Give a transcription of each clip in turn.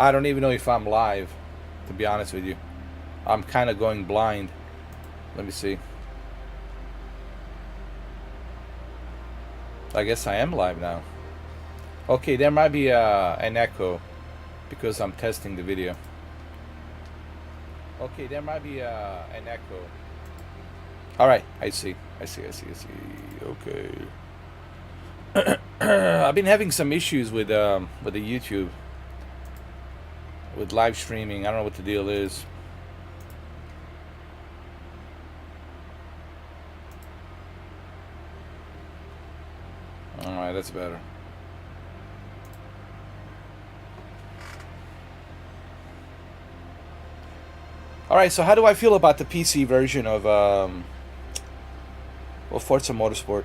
I don't even know if I'm live, to be honest with you. I'm kind of going blind. Let me see. I guess I am live now. Okay, there might be an echo because I'm testing the video. Okay, there might be an echo. All right, I see. Okay. I've been having some issues with the YouTube, with live streaming. I don't know what the deal is. All right, that's better. All right, so how do I feel about the PC version of Forza Motorsport?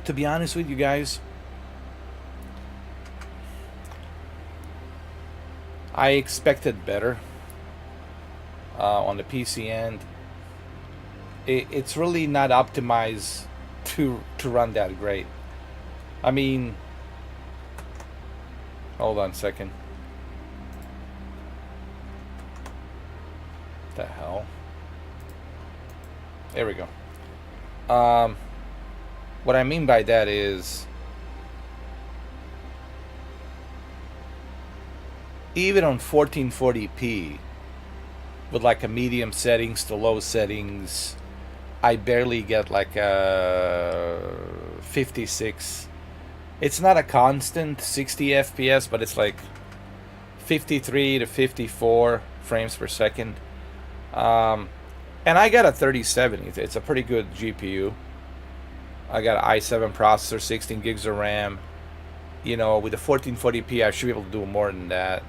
To be honest with you guys, I expected better on the PC end. It's really not optimized to run that great. I mean, hold on a second. What the hell? There we go. What I mean by that is, even on 1440p with like a medium settings to low settings, I barely get like a 56. It's not a constant 60 FPS, but it's like 53 to 54 frames per second. And I got a 3070. It's a pretty good GPU. I got an i7 processor, 16 gigs of RAM. You know, with the 1440p, I should be able to do more than that.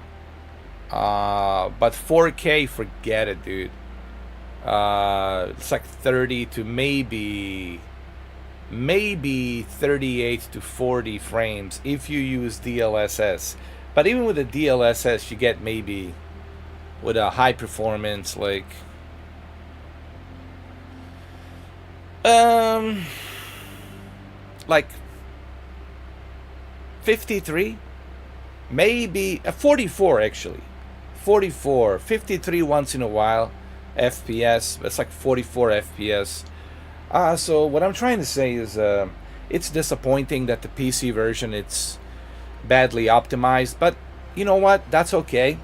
But 4K, forget it, dude. It's like 30 to maybe 38 to 40 frames if you use DLSS. But even with the DLSS, you get maybe with a high performance like 53, maybe 44 actually. 44, 53 once in a while FPS. That's like 44 FPS. So what I'm trying to say is it's disappointing that the PC version it's badly optimized, but you know what? That's okay.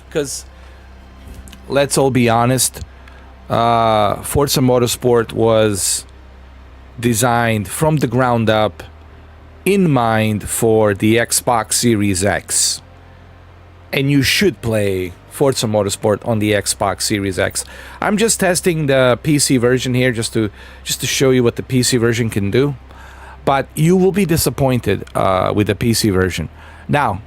Because let's all be honest, Forza Motorsport was designed from the ground up in mind for the Xbox Series X. And you should play Forza Motorsport on the Xbox Series X. I'm just testing the PC version here just to show you what the PC version can do. But you will be disappointed with the PC version. Now,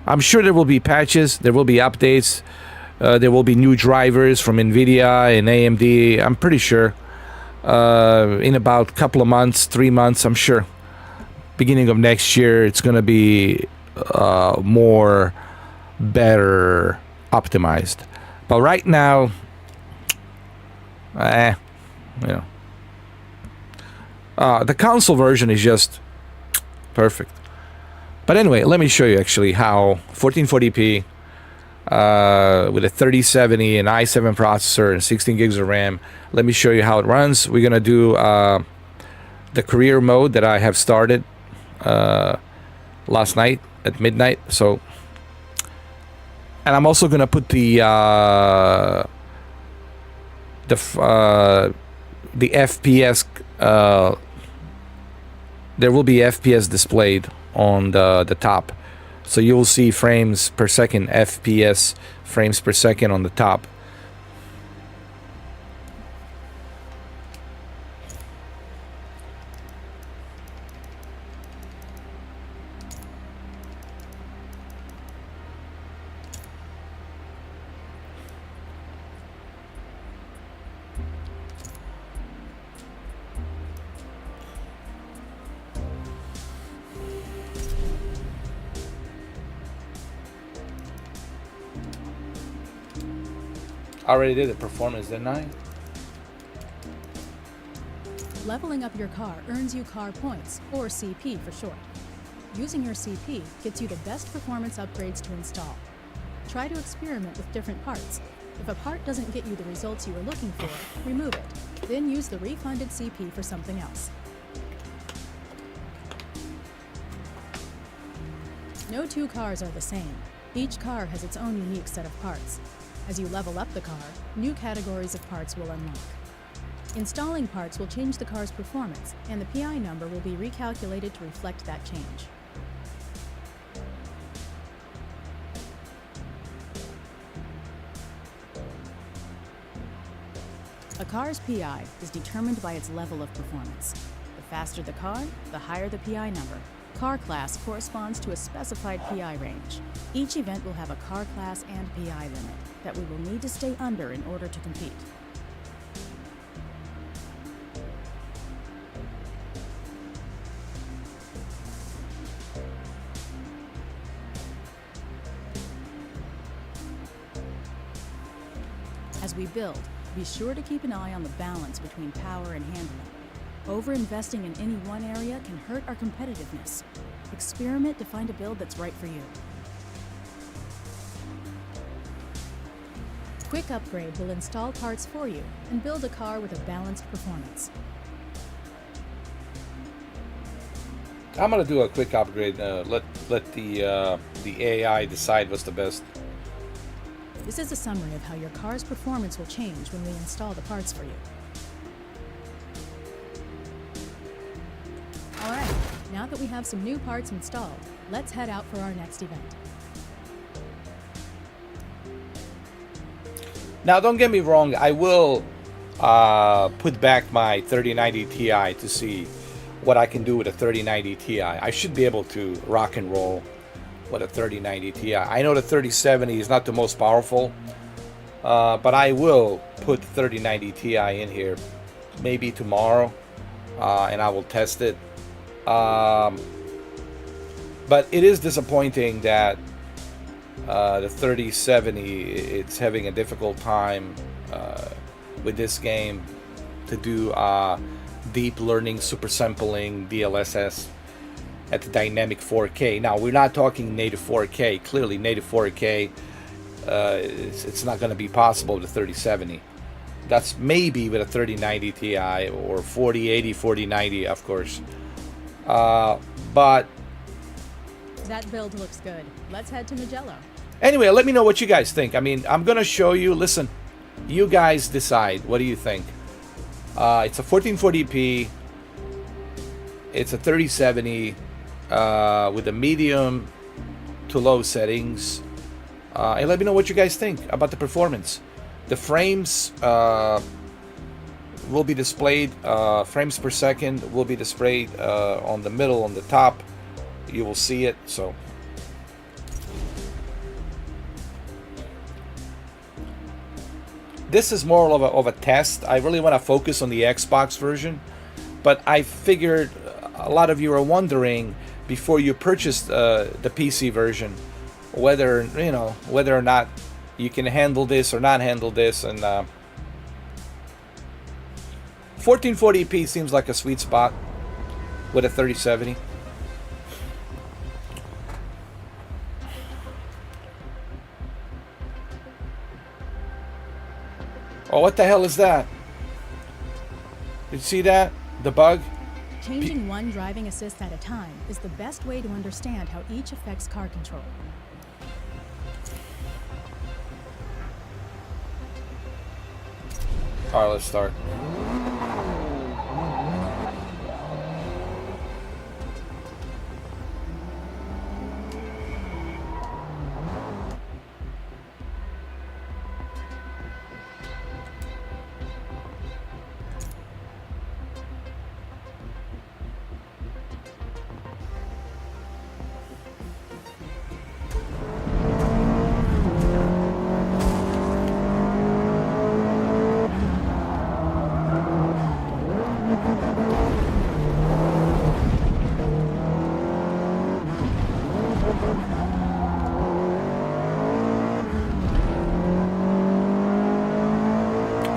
I'm sure there will be patches, there will be updates, there will be new drivers from NVIDIA and AMD. I'm pretty sure in about a couple of months, 3 months, I'm sure. Beginning of next year, it's going to be more better optimized. But right now, you know, the console version is just perfect. But anyway, let me show you actually how 1440p with a 3070 and i7 processor and 16 gigs of RAM. Let me show you how it runs. We're gonna do the career mode that I have started last night at midnight. So, and I'm also gonna put the FPS. There will be FPS displayed on the top, so you will see frames per second, FPS frames per second on the top. I already did the performance, didn't I? Leveling up your car earns you car points, or CP for short. Using your CP gets you the best performance upgrades to install. Try to experiment with different parts. If a part doesn't get you the results you were looking for, remove it. Then use the refunded CP for something else. No two cars are the same. Each car has its own unique set of parts. As you level up the car, new categories of parts will unlock. Installing parts will change the car's performance, and the PI number will be recalculated to reflect that change. A car's PI is determined by its level of performance. The faster the car, the higher the PI number. Car class corresponds to a specified PI range. Each event will have a car class and PI limit that we will need to stay under in order to compete. As we build, be sure to keep an eye on the balance between power and handling. Over-investing in any one area can hurt our competitiveness. Experiment to find a build that's right for you. Quick Upgrade will install parts for you and build a car with a balanced performance. I'm gonna do a quick upgrade. Let the AI decide what's the best. This is a summary of how your car's performance will change when we install the parts for you. All right, now that we have some new parts installed, let's head out for our next event. Now, don't get me wrong. I will put back my 3090 Ti to see what I can do with a 3090 Ti. I should be able to rock and roll with a 3090 Ti. I know the 3070 is not the most powerful, but I will put 3090 Ti in here maybe tomorrow, and I will test it. But it is disappointing that the 3070 it's having a difficult time with this game to do deep learning, super sampling, DLSS at the dynamic 4K. Now, we're not talking native 4K. Clearly, native 4K, it's not going to be possible with a 3070. That's maybe with a 3090 Ti or 4080, 4090, of course. But that build looks good. Let's head to Mugello. Anyway, let me know what you guys think. I mean, I'm going to show you. Listen, you guys decide. What do you think? It's a 1440p. It's a 3070 with a medium to low settings. And let me know what you guys think about the performance. The frames will be displayed, frames per second will be displayed on the middle, on the top. You will see it. So this is more of a test. I really want to focus on the Xbox version, but I figured a lot of you are wondering before you purchase the PC version whether or not you can handle this or not handle this. And 1440p seems like a sweet spot with a 3070. Oh, what the hell is that? Did you see that? The bug? Changing one driving assist at a time is the best way to understand how each affects car control. All right, let's start.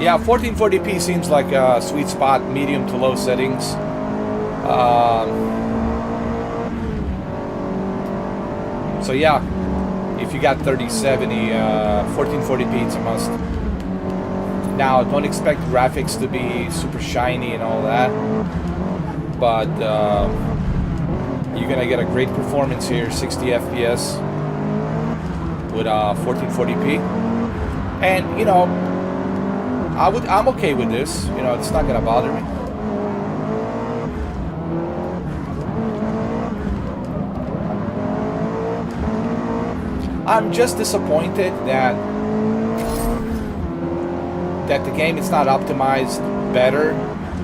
Yeah, 1440p seems like a sweet spot, medium to low settings. So yeah, if you got 3070, 1440p, it's a must. Now, don't expect graphics to be super shiny and all that, but you're gonna get a great performance here, 60 FPS with 1440p, and you know, I'm okay with this. You know, it's not gonna bother me. I'm just disappointed that the game is not optimized better.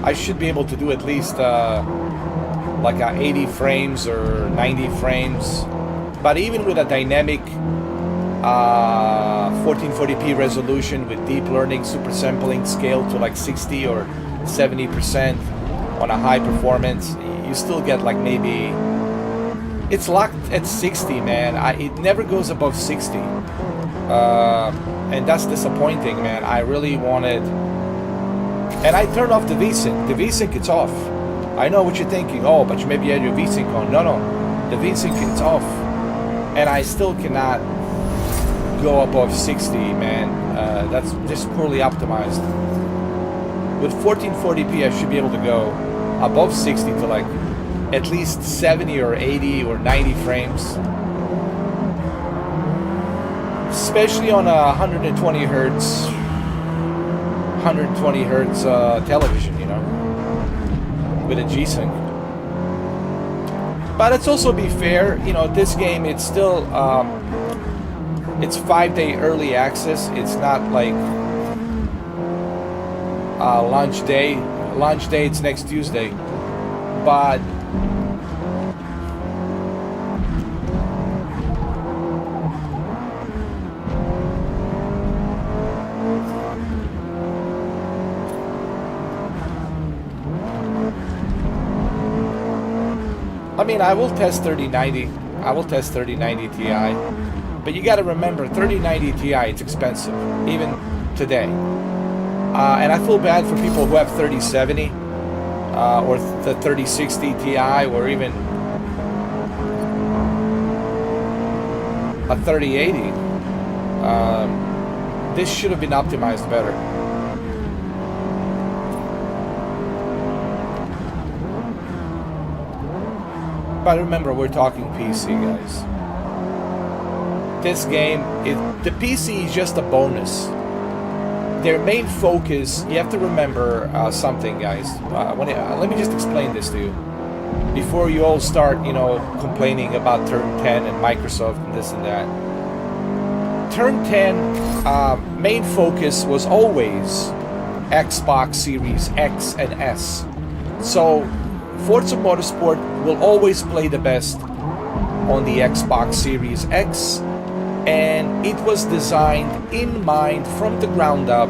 I should be able to do at least like 80 frames or 90 frames, but even with a dynamic 1440p resolution with deep learning super sampling scaled to like 60 or 70% on a high performance, you still get like maybe, it's locked at 60, man. It never goes above 60. And that's disappointing, man. I really wanted, and I turned off the VSync. The VSync, it's off. I know what you're thinking. Oh, but you maybe had your VSync on. No, the VSync, it's off, and I still cannot go above 60, man. That's just poorly optimized. With 1440p, I should be able to go above 60 to like at least 70 or 80 or 90 frames. Especially on a 120 hertz television, you know, with a G-Sync. But let's also be fair, you know, this game, it's still it's 5-day early access. It's not like launch day. Launch day, it's next Tuesday. But I mean, I will test 3090. I will test 3090 Ti. But you got to remember, 3090 Ti, it's expensive, even today. And I feel bad for people who have 3070 or the 3060 Ti, or even a 3080. This should have been optimized better. But remember, we're talking PC, guys. This game, the PC is just a bonus. Their main focus, you have to remember something, guys. Let me just explain this to you before you all start, you know, complaining about Turn 10 and Microsoft and this and that. Turn 10 main focus was always Xbox Series X and S. So Forza Motorsport will always play the best on the Xbox Series X, and it was designed in mind from the ground up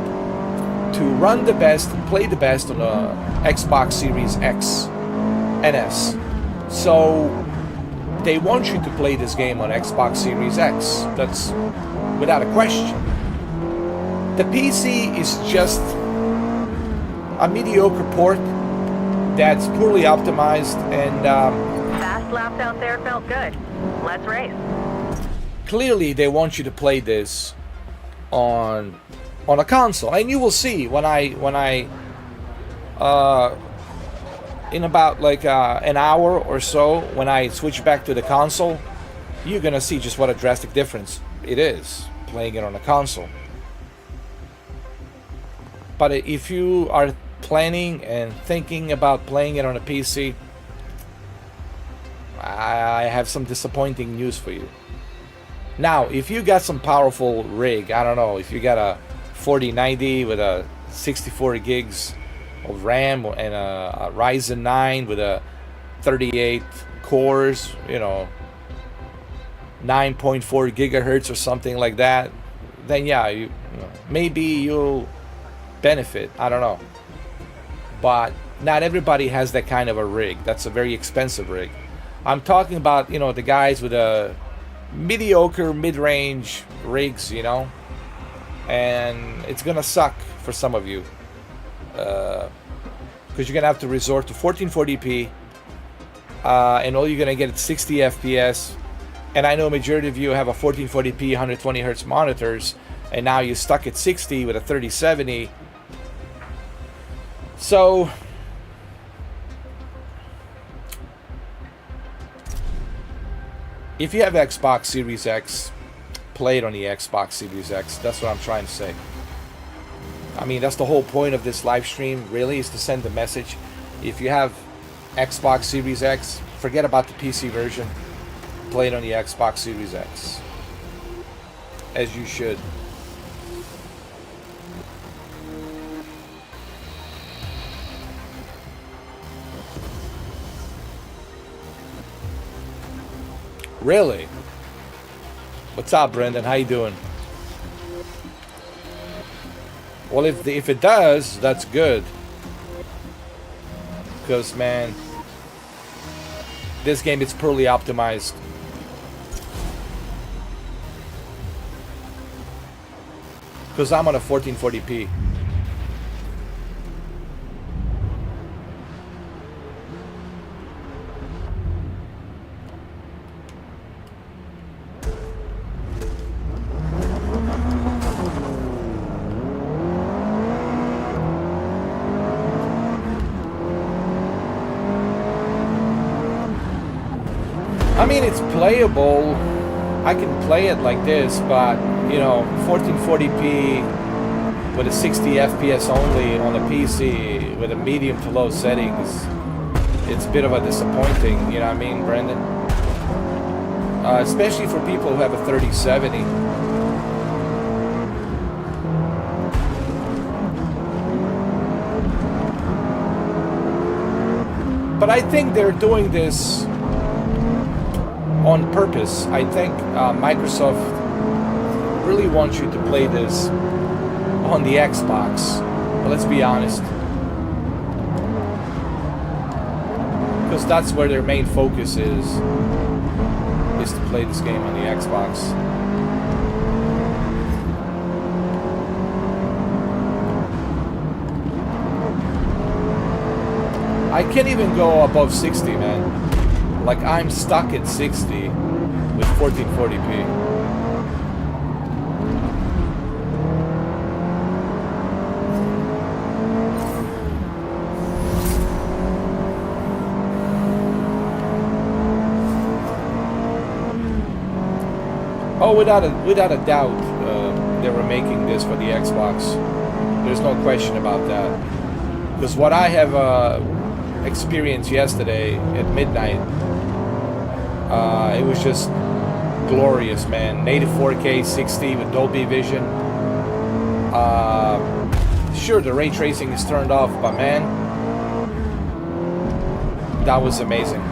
to run the best and play the best on the Xbox Series X and S. So they want you to play this game on Xbox Series X. That's without a question. The PC is just a mediocre port that's poorly optimized, and fast laps out there felt good. Let's race. Clearly they want you to play this on a console, and you will see when I in about like an hour or so, when I switch back to the console, you're gonna see just what a drastic difference it is playing it on a console. But if you are planning and thinking about playing it on a PC, I have some disappointing news for you. Now, if you got some powerful rig, I don't know, if you got a 4090 with a 64 gigs of RAM and a Ryzen 9 with a 38 cores, you know, 9.4 gigahertz or something like that, then yeah, maybe you'll benefit. I don't know. But not everybody has that kind of a rig. That's a very expensive rig. I'm talking about, you know, the guys with a mediocre mid-range rigs, you know, and it's gonna suck for some of you because you're gonna have to resort to 1440p and all you're gonna get is 60 FPS And I know majority of you have a 1440p 120 hertz monitors, and now you're stuck at 60 with a 3070. So if you have Xbox Series X, play it on the Xbox Series X. That's what I'm trying to say. I mean, that's the whole point of this live stream, really, is to send the message. If you have Xbox Series X, forget about the PC version. Play it on the Xbox Series X. As you should. Really? What's up, Brendan? How you doing? Well, if it does, that's good. Because, man, this game is poorly optimized. Because I'm on a 1440p. I mean, it's playable. I can play it like this, but, you know, 1440p with a 60 FPS only on a PC with a medium to low settings, it's a bit of a disappointing, you know what I mean, Brendan? Especially for people who have a 3070. But I think they're doing this on purpose. I think Microsoft really wants you to play this on the Xbox. But let's be honest, because that's where their main focus is to play this game on the Xbox. I can't even go above 60, man. Like, I'm stuck at 60 with 1440p. Oh, without a doubt, they were making this for the Xbox. There's no question about that. Because what I have experienced yesterday at midnight, it was just glorious, man. Native 4K 60 with Dolby Vision. Sure, the ray tracing is turned off, but man, that was amazing.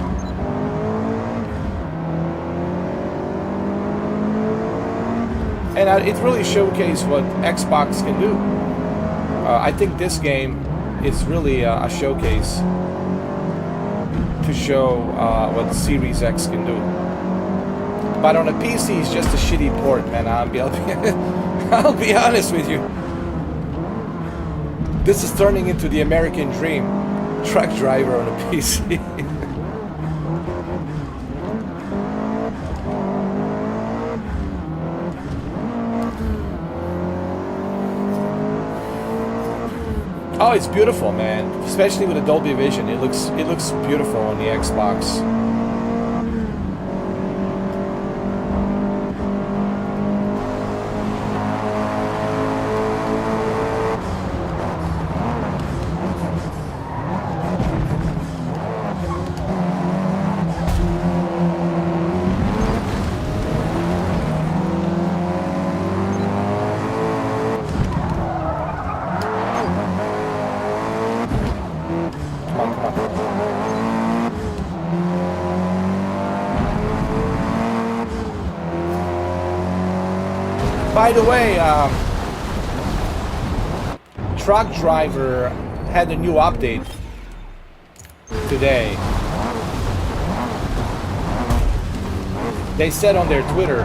And it really showcased what Xbox can do. I think this game is really a showcase to show what Series X can do. But on a PC, it's just a shitty port, man. I'll be honest with you. This is turning into the American dream. Truck driver on a PC. Oh, it's beautiful, man. Especially with the Dolby Vision, it looks beautiful on the Xbox. By the way, Truck Driver had a new update today. They said on their Twitter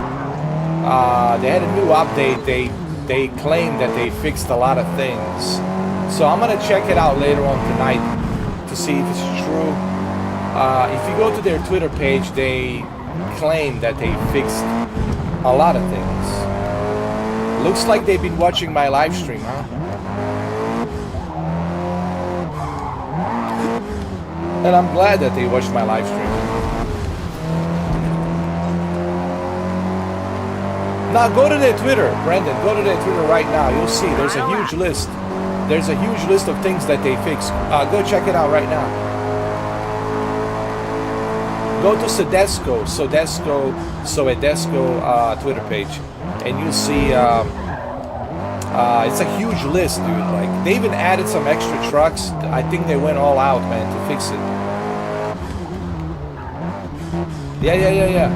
they had a new update. They claimed that they fixed a lot of things. So I'm gonna check it out later on tonight to see if it's true. If you go to their Twitter page, they claim that they fixed a lot of things. Looks like they've been watching my live stream, huh? And I'm glad that they watched my live stream. Now go to their Twitter, Brandon. Go to their Twitter right now. You'll see there's a huge list. There's a huge list of things that they fixed. Go check it out right now. Go to Soedesco Twitter page, and you'll see it's a huge list, dude. Like they even added some extra trucks. I think they went all out, man, to fix it. Yeah.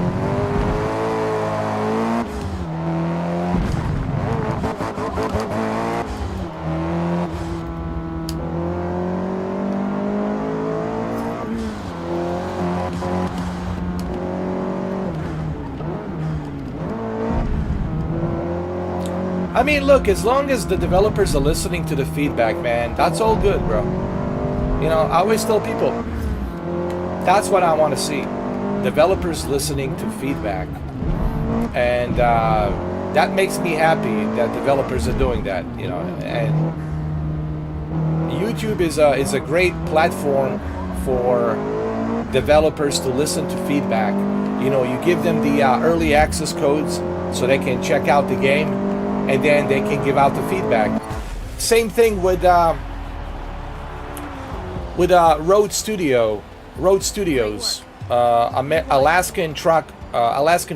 I mean, look, as long as the developers are listening to the feedback, man, that's all good, bro. You know, I always tell people, that's what I want to see. Developers listening to feedback. And that makes me happy that developers are doing that, you know. And YouTube is a great platform for developers to listen to feedback. You know, you give them the early access codes so they can check out the game, and then they can give out the feedback. Same thing with Road Studios, Alaskan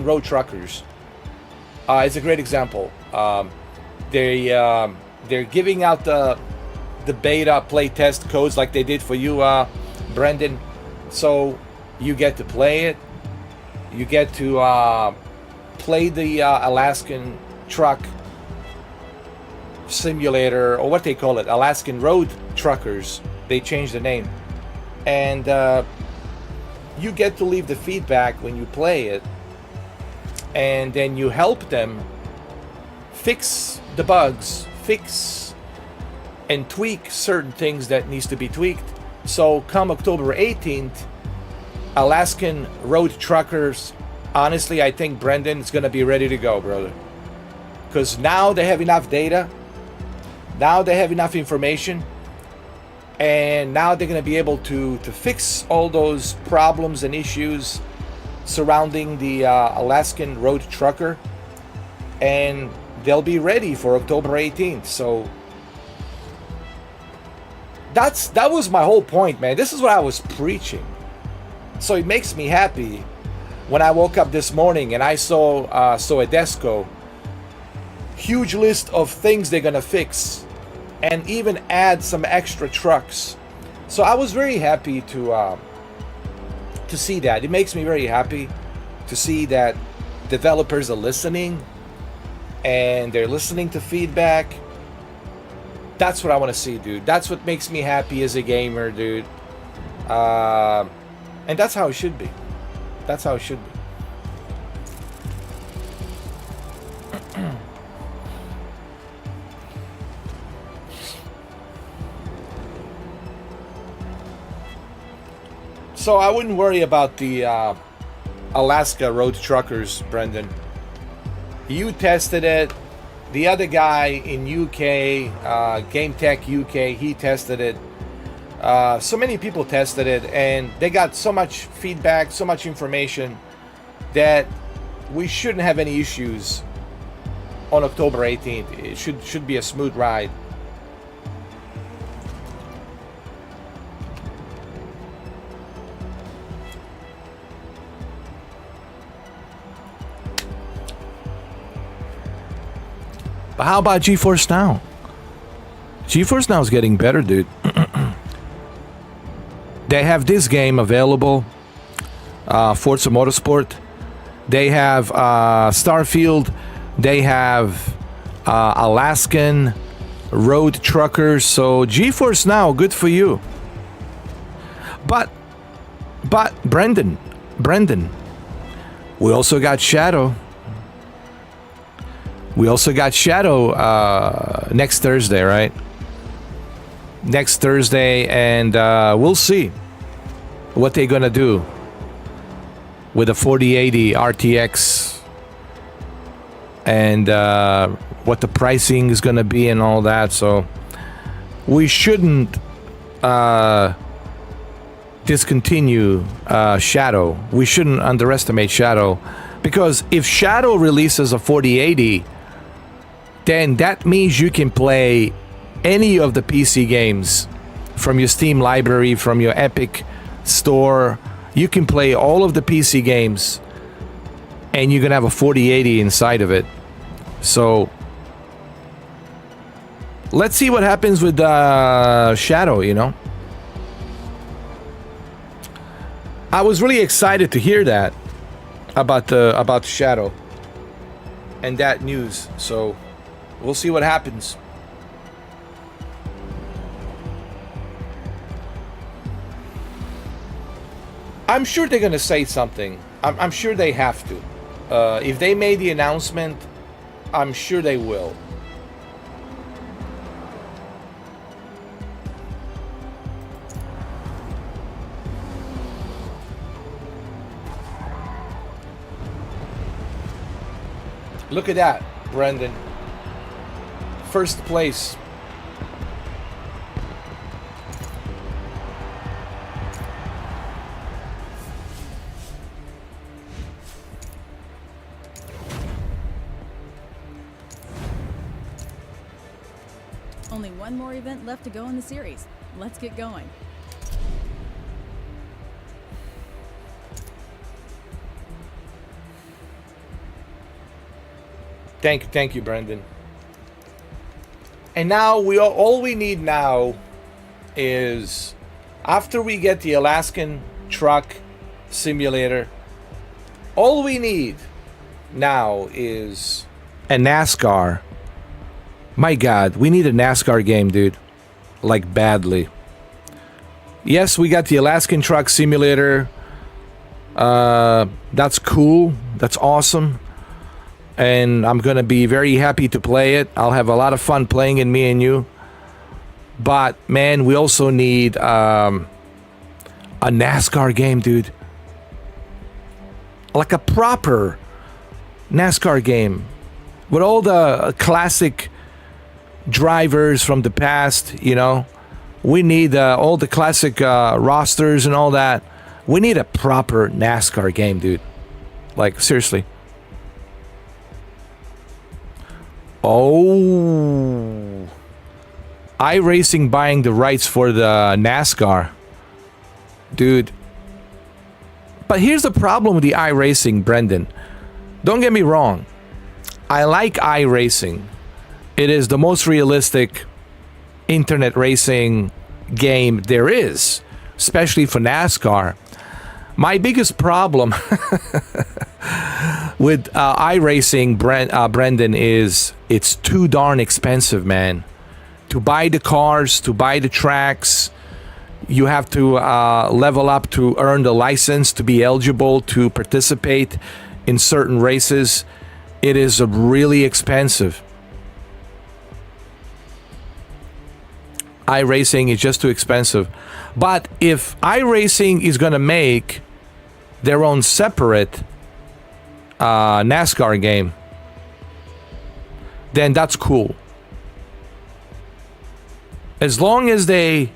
Road Truckers. It's a great example. They're giving out the beta playtest codes like they did for you, Brendan. So you get to play it. You get to play the Alaskan truck simulator, or what they call it, Alaskan Road Truckers. They changed the name, and you get to leave the feedback when you play it, and then you help them fix the bugs, fix and tweak certain things that needs to be tweaked. So come October 18th, Alaskan Road Truckers, honestly, I think Brendan is going to be ready to go, brother, because now they have enough data. Now they have enough information, and now they're going to be able to fix all those problems and issues surrounding the Alaskan Road Trucker, and they'll be ready for October 18th. So that was my whole point, man. This is what I was preaching. So it makes me happy when I woke up this morning and I saw Soedesco, huge list of things they're going to fix, and even add some extra trucks. So I was very happy to see that. It makes me very happy to see that developers are listening and they're listening to feedback. That's what I want to see, dude. That's what makes me happy as a gamer, dude. And that's how it should be. That's how it should be. So I wouldn't worry about the Alaska Road Truckers, Brendan. You tested it. The other guy in UK, Game Tech UK, he tested it. So many people tested it, and they got so much feedback, so much information that we shouldn't have any issues on October 18th. It should be a smooth ride. But how about GeForce Now? GeForce Now is getting better, dude. They have this game available, Forza Motorsport. They have Starfield. They have Alaskan Road Truckers. So GeForce Now, good for you. But Brendan, we also got Shadow. We also got Shadow next Thursday, right? Next Thursday, and we'll see what they're gonna do. with a 4080 RTX and what the pricing is going to be and all that. So we shouldn't discontinue Shadow. We shouldn't underestimate Shadow, because if Shadow releases a 4080, then that means you can play any of the PC games from your Steam library, from your Epic store. You can play all of the PC games, and you're gonna have a 4080 inside of it. So let's see what happens with Shadow, you know. I was really excited to hear that about Shadow and that news. So we'll see what happens. I'm sure they're gonna say something. I'm sure they have to. If they made the announcement, I'm sure they will. Look at that, Brendan. First place. Only one more event left to go in the series. Let's get going. Thank you, Brendan. And now all we need now is, after we get the Alaskan truck simulator, all we need now is a NASCAR. My God, we need a NASCAR game, dude. Like, badly. Yes, we got the Alaskan truck simulator. That's cool. That's awesome. And I'm going to be very happy to play it. I'll have a lot of fun playing it, me and you. But, man, we also need a NASCAR game, dude. Like a proper NASCAR game. With all the classic drivers from the past, you know. We need all the classic rosters and all that. We need a proper NASCAR game, dude. Like, seriously. Oh, iRacing buying the rights for the NASCAR, dude. But here's the problem with the iRacing, Brendan. Don't get me wrong. I like iRacing. It is the most realistic internet racing game there is, especially for NASCAR. My biggest problem with iRacing, Brendan, is it's too darn expensive, man. To buy the cars, to buy the tracks, you have to level up to earn the license to be eligible to participate in certain races. It is really expensive. iRacing is just too expensive. But if iRacing is going to make their own separate NASCAR game, then that's cool. As long as they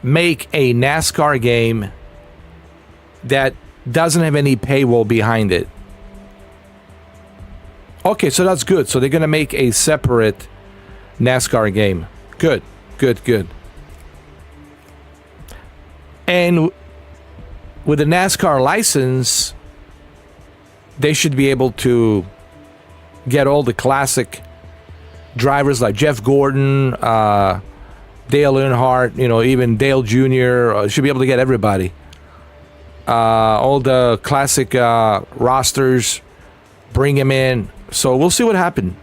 make a NASCAR game that doesn't have any paywall behind it. Okay, so that's good. So they're going to make a separate NASCAR game. Good, good, good. And with a NASCAR license, they should be able to get all the classic drivers like Jeff Gordon, Dale Earnhardt, you know, even Dale Jr. Should be able to get everybody. All the classic rosters, bring them in. So we'll see what happens.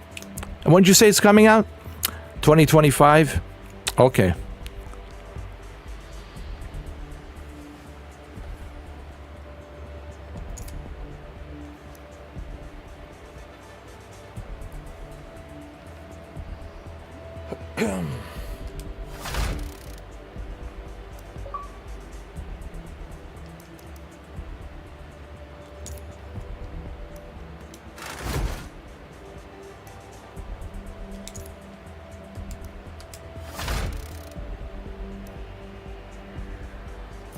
And when did you say it's coming out? 2025? Okay.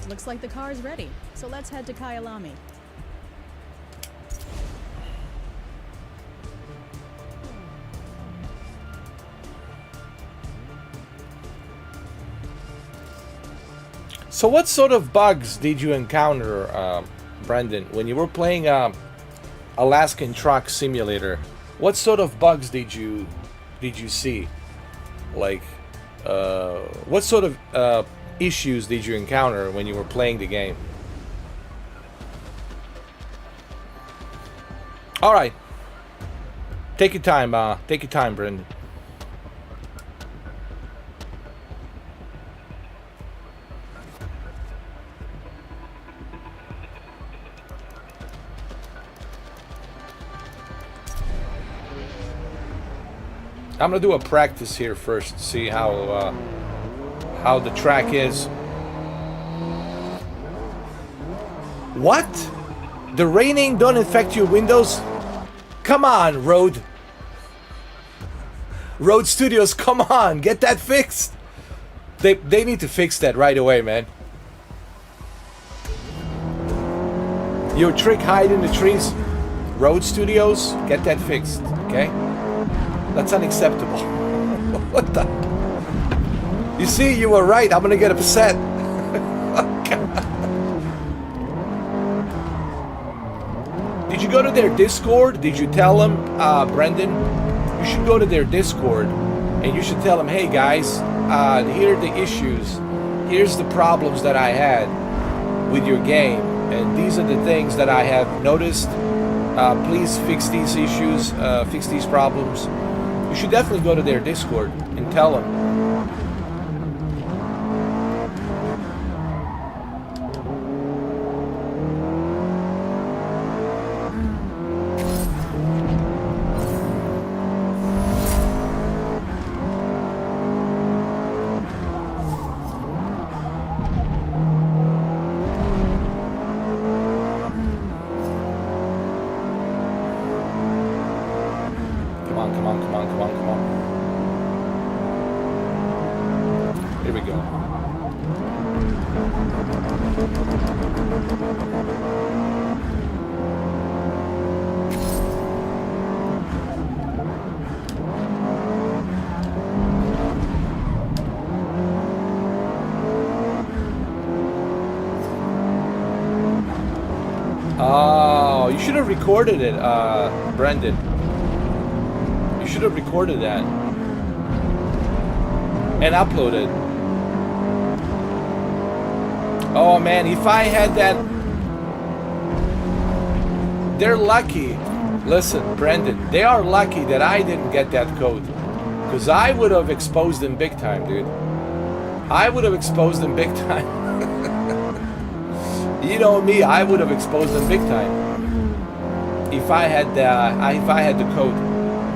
Looks like the car is ready, so let's head to Kyalami. So what sort of bugs did you encounter, Brendan, when you were playing Alaskan Truck Simulator? What sort of bugs did you see? Like, what sort of issues did you encounter when you were playing the game? All right, take your time, Brendan. I'm gonna do a practice here first to see how the track is. What? The raining don't affect your windows? Come on, Road Studios, come on, get that fixed. They need to fix that right away, man. Your trick hide in the trees. Road Studios, get that fixed, okay? That's unacceptable. What the? You see, you were right. I'm gonna get upset. Did you go to their Discord? Did you tell them, Brendan? You should go to their Discord and you should tell them, hey guys, here are the issues. Here's the problems that I had with your game, and these are the things that I have noticed. Please fix these issues, fix these problems. You should definitely go to their Discord and tell them. Come on. Here we go. Oh, you should have recorded it, Brendan. You should have recorded that and uploaded. Oh man, if I had that, they're lucky. Listen, Brendan, they are lucky that I didn't get that code, because I would have exposed them big time, dude. I would have exposed them big time. You know me, I would have exposed them big time. If I had the code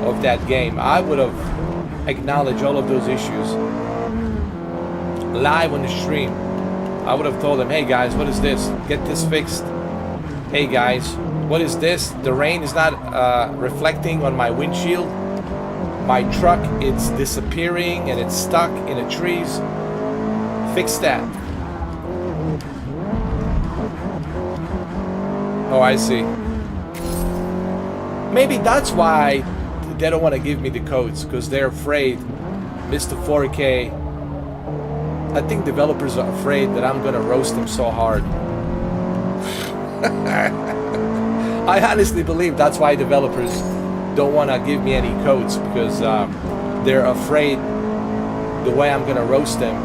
of that game, I would have acknowledged all of those issues live on the stream. I would have told them, hey guys, what is this? Get this fixed. Hey guys, what is this? The rain is not reflecting on my windshield. My truck, it's disappearing and it's stuck in the trees. Fix that. Oh, I see. Maybe that's why they don't want to give me the codes, because they're afraid, Mr. 4K. I think developers are afraid that I'm gonna roast them so hard. I honestly believe that's why developers don't want to give me any codes, because they're afraid the way I'm gonna roast them,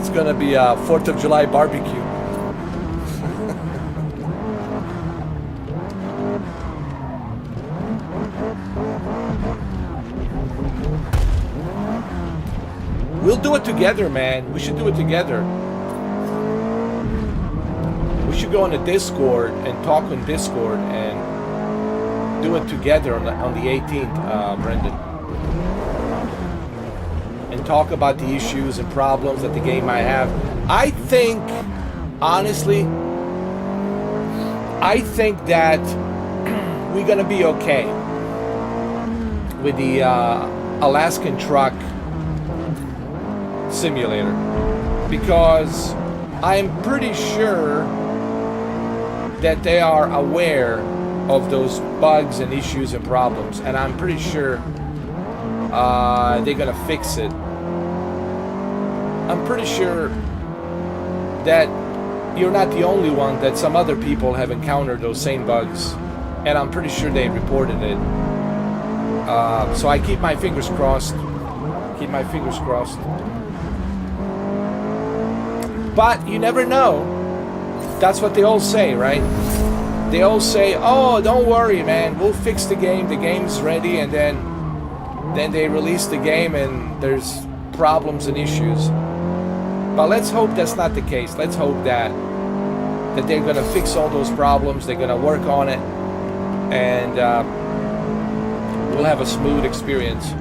it's gonna be a 4th of July barbecue. We'll do it together, man. We should do it together. We should go on the Discord and talk on Discord and do it together on the 18th, Brendan. And talk about the issues and problems that the game might have. I think, honestly, I think that we're gonna be okay with the Alaskan Truck Simulator, because I'm pretty sure that they are aware of those bugs and issues and problems, and I'm pretty sure they're gonna fix it. I'm pretty sure that you're not the only one, that some other people have encountered those same bugs, and I'm pretty sure they reported it. So I keep my fingers crossed. Keep my fingers crossed. But you never know. That's what they all say, right? They all say, oh, don't worry, man, we'll fix the game. The game's ready, and then they release the game and there's problems and issues. But let's hope that's not the case. Let's hope that they're gonna fix all those problems. They're gonna work on it, and we'll have a smooth experience.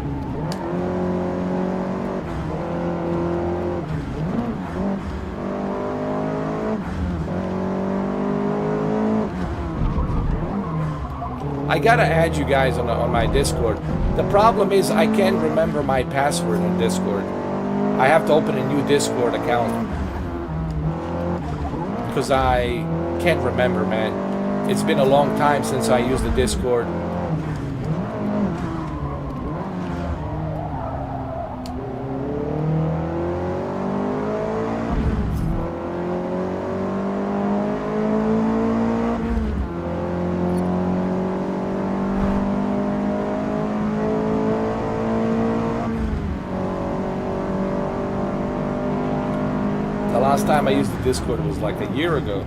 I gotta add you guys on my Discord. The problem is I can't remember my password on Discord. I have to open a new Discord account because I can't remember, man. It's been a long time since I used the Discord. Last time I used the Discord was like a year ago.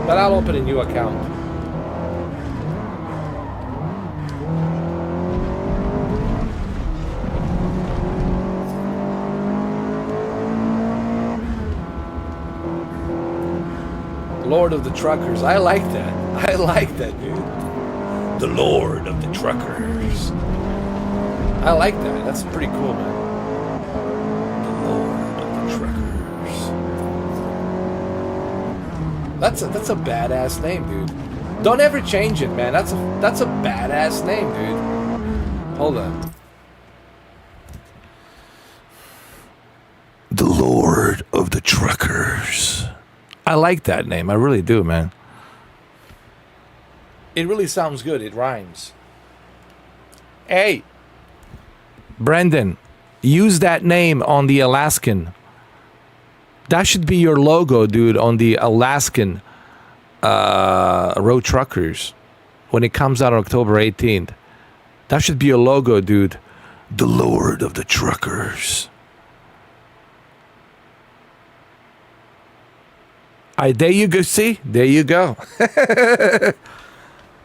But I'll open a new account. Lord of the Truckers. I like that. I like that, dude. The Lord of the Truckers. I like that. That's pretty cool, man. The Lord of the Truckers. That's a badass name, dude. Don't ever change it, man. That's a badass name, dude. Hold on. The Lord of the Truckers. I like that name. I really do, man. It really sounds good. It rhymes. Hey, Brendan, use that name on the Alaskan. That should be your logo, dude, on the Alaskan Road Truckers when it comes out on October 18th. That should be your logo, dude. The Lord of the Truckers. There you go. See? There you go.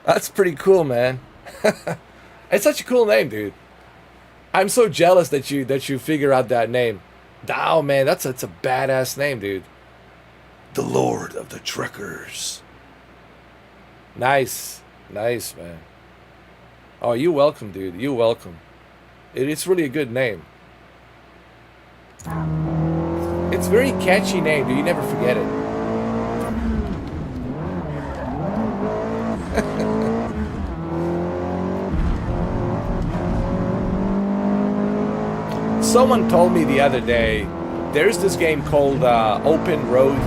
That's pretty cool, man. It's such a cool name, dude. I'm so jealous that you figure out that name. Oh, man, that's a badass name, dude. The Lord of the Truckers. Nice. Nice, man. Oh, you're welcome, dude. You're welcome. It's really a good name. It's a very catchy name, dude. You never forget it. Someone told me the other day, there's this game called Open Road.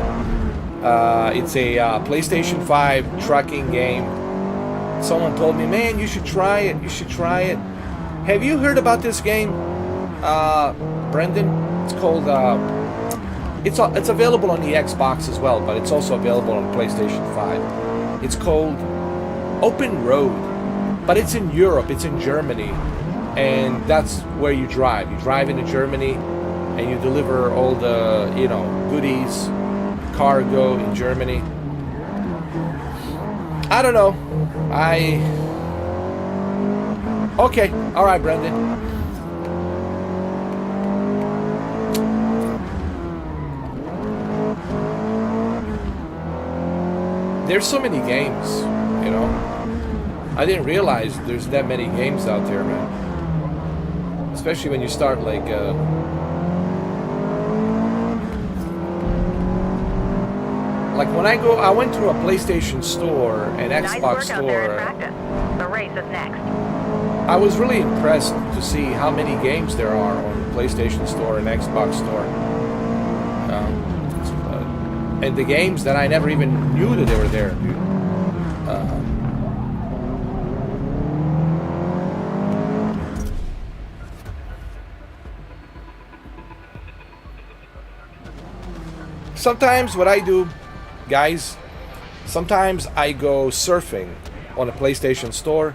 It's a PlayStation 5 trucking game. Someone told me, man, you should try it. You should try it. Have you heard about this game, Brendan? It's called. It's available on the Xbox as well, but it's also available on PlayStation 5. It's called Open Road, but it's in Europe. It's in Germany. And that's where you drive. You drive into Germany, and you deliver all the, goodies, cargo in Germany. I don't know. Okay. All right, Brendan. There's so many games, I didn't realize there's that many games out there, man. Especially when you start like like when I went to a PlayStation store and Nice Xbox work out there in store. practice. The race is next. I was really impressed to see how many games there are on the PlayStation Store and Xbox Store. And the games that I never even knew that they were there, dude. Sometimes what I do, guys, sometimes I go surfing on the PlayStation Store,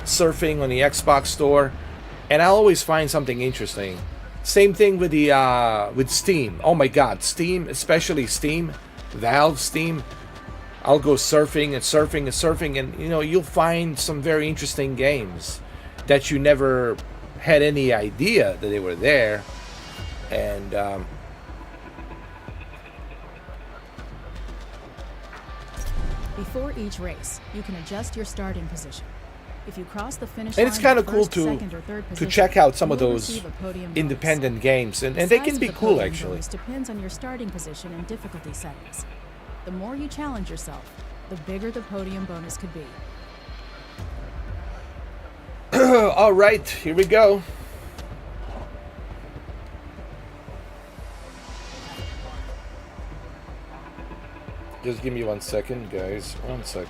surfing on the Xbox Store, and I always find something interesting. Same thing with the with Steam. Oh my God, Steam, especially Steam, Valve Steam. I'll go surfing and surfing and surfing, and you know you'll find some very interesting games that you never had any idea that they were there, and. Before each race, you can adjust your starting position. If you cross the finish And line it's kind of in cool first, to second, or third position, check out some of you will those receive a podium independent bonus. games, and The they size can of be the cool podium actually. bonus depends on your starting position and difficulty settings. The more you challenge yourself, the bigger the podium bonus could be. All right, here we go. Just give me 1 second, guys. 1 sec.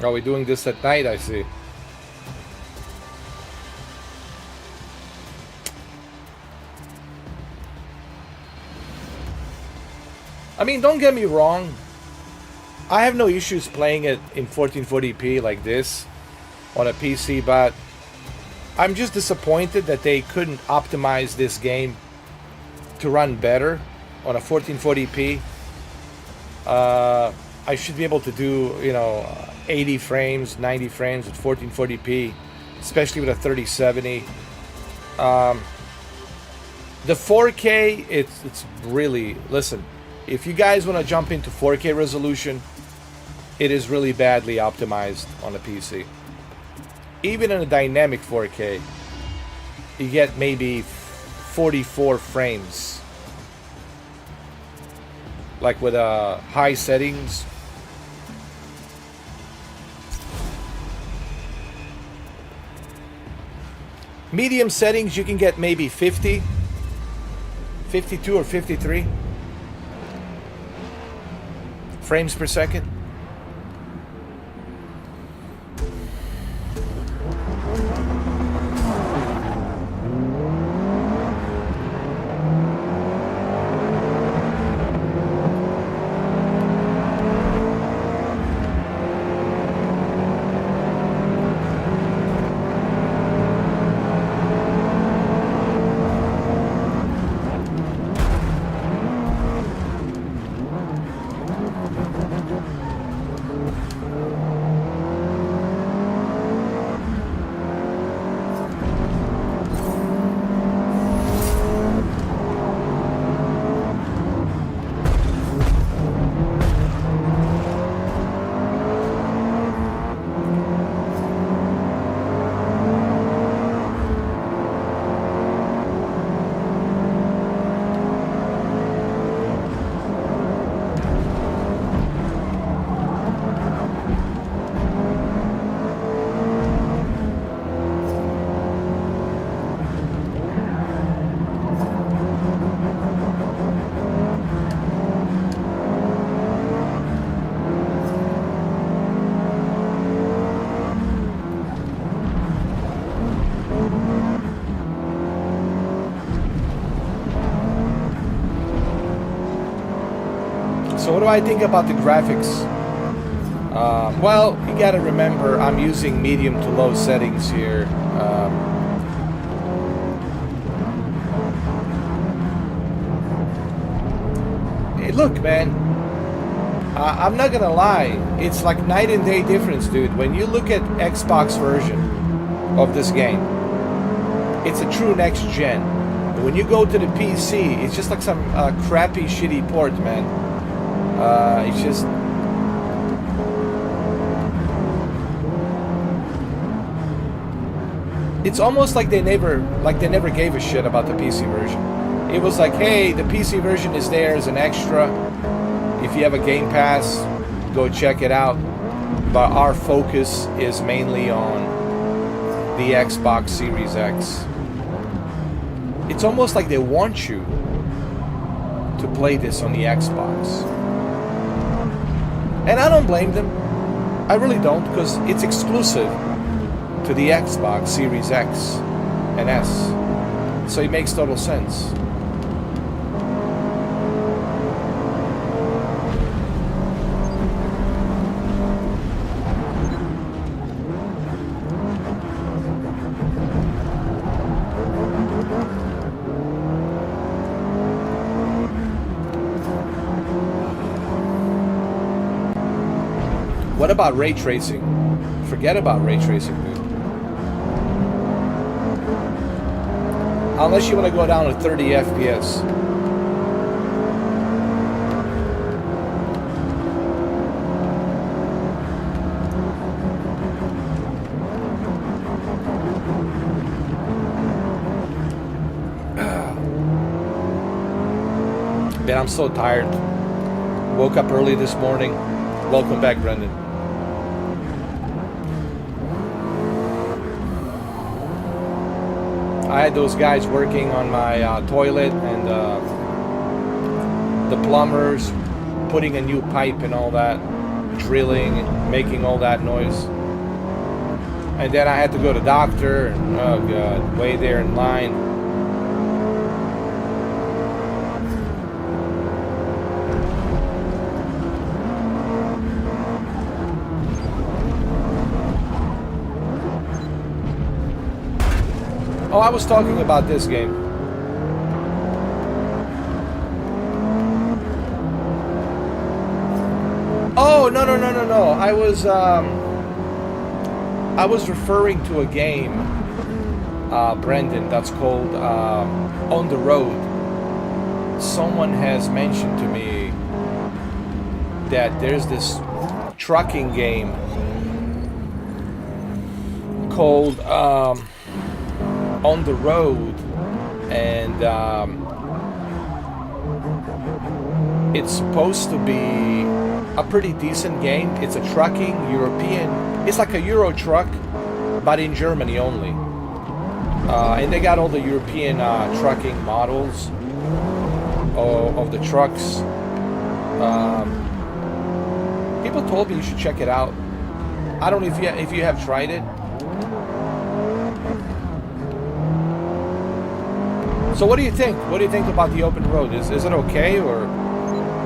Are we doing this at night? I see. I mean, don't get me wrong. I have no issues playing it in 1440p like this on a PC, but I'm just disappointed that they couldn't optimize this game to run better on a 1440p. I should be able to do, you know, 80 frames, 90 frames with 1440p, especially with a 3070. The 4K, it's really, listen, if you guys want to jump into 4K resolution, it is really badly optimized on the PC. Even in a dynamic 4K, you get maybe 44 frames. Like with high settings. Medium settings, you can get maybe 50, 52 or 53 frames per second. So what do I think about the graphics? Well, you gotta remember I'm using medium to low settings here. Hey, look, man. I'm not gonna lie. It's like night and day difference, dude. When you look at Xbox version of this game, it's a true next gen. But when you go to the PC, it's just like some crappy, shitty port, man. It's just. It's almost like they never gave a shit about the PC version. It was like, hey, the PC version is there as an extra. If you have a Game Pass, go check it out. But our focus is mainly on the Xbox Series X. It's almost like they want you to play this on the Xbox. And I don't blame them. I really don't, because it's exclusive to the Xbox Series X and S. So it makes total sense. What about ray tracing? Forget about ray tracing, dude. Unless you want to go down to 30 FPS. Man, I'm so tired. Woke up early this morning. Welcome back, Brendan. I had those guys working on my toilet, and the plumbers putting a new pipe and all that, drilling, making all that noise. And then I had to go to the doctor, and oh god, wait there in line. Oh, I was talking about this game. Oh, no. I was referring to a game, Brendan, that's called On the Road. Someone has mentioned to me that there's this trucking game called On the Road, and it's supposed to be a pretty decent game. It's a trucking European, it's like a Euro truck, but in Germany only, and they got all the European trucking models of the trucks. People told me you should check it out. I don't know if you have tried it. So what do you think? What do you think about the open road? Is it okay, or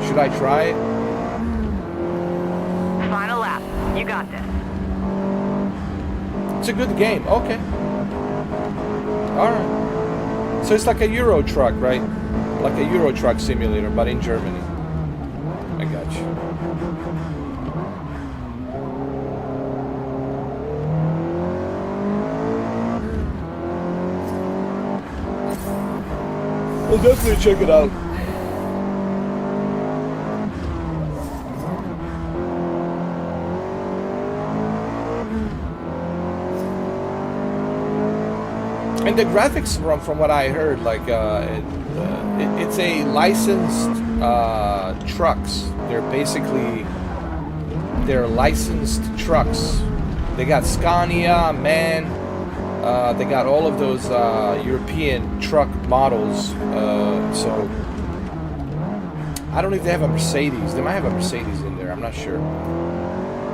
should I try it? Final lap. You got this. It's a good game. Okay. Alright. So it's like a Euro truck, right? Like a Euro truck simulator, but in Germany. I got you. We'll definitely check it out. And the graphics, from what I heard, like it's a licensed trucks. They're licensed trucks. They got Scania, MAN. They got all of those European truck models. So I don't know if they have a Mercedes. They might have a Mercedes in there. I'm not sure.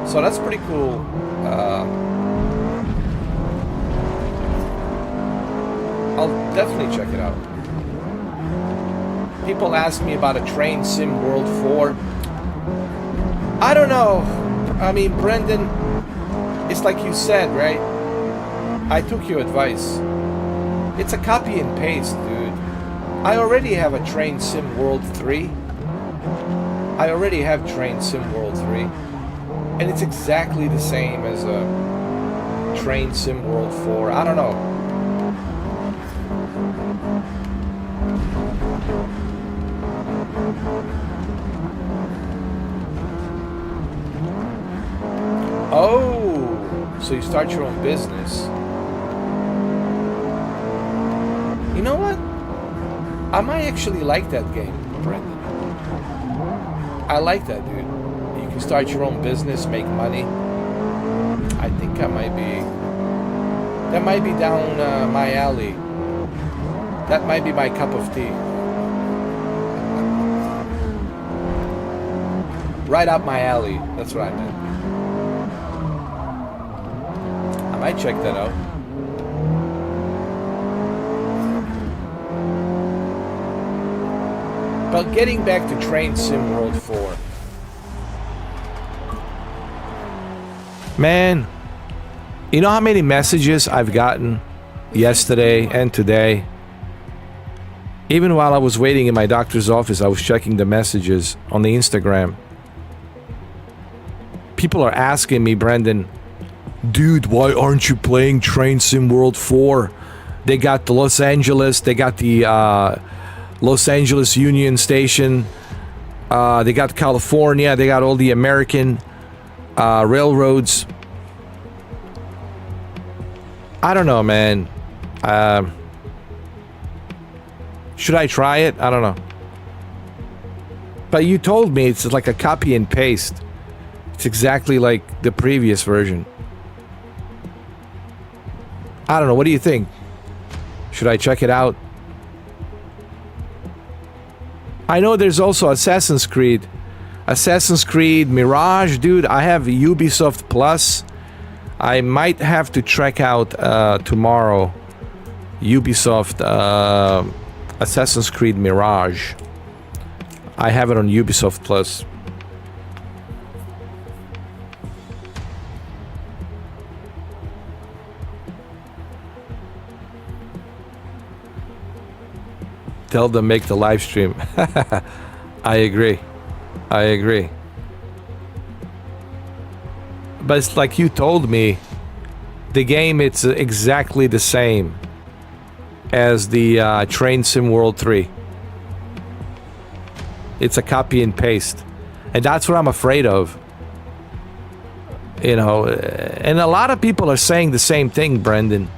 So that's pretty cool. I'll definitely check it out. People ask me about a Train Sim World 4. I don't know. I mean, Brendan, it's like you said, right? I took your advice. It's a copy and paste, dude. I already have a Train Sim World 3. I already have Train Sim World 3. And it's exactly the same as a Train Sim World 4. I don't know. Oh, so you start your own business. You know what? I might actually like that game, Brendan. I like that, dude. You can start your own business, make money. I think I might be... That might be down my alley. That might be my cup of tea. Right up my alley. That's what I meant. I might check that out. But getting back to Train Sim World 4. Man, you know how many messages I've gotten yesterday and today? Even while I was waiting in my doctor's office, I was checking the messages on the Instagram. People are asking me, Brendan, dude, why aren't you playing Train Sim World 4? They got the Los Angeles, they got the Los Angeles Union Station, they got California, they got all the American railroads. I don't know, man. Should I try it? I don't know. But you told me it's like a copy and paste. It's exactly like the previous version. I don't know. What do you think? Should I check it out? I know there's also Assassin's Creed. Assassin's Creed Mirage, dude. I have Ubisoft Plus. I might have to check out tomorrow Ubisoft Assassin's Creed Mirage. I have it on Ubisoft Plus. Tell them make the live stream. I agree. I agree. But it's like you told me, the game, it's exactly the same as the Train Sim World 3. It's a copy and paste. And that's what I'm afraid of. You know, and a lot of people are saying the same thing, Brendan.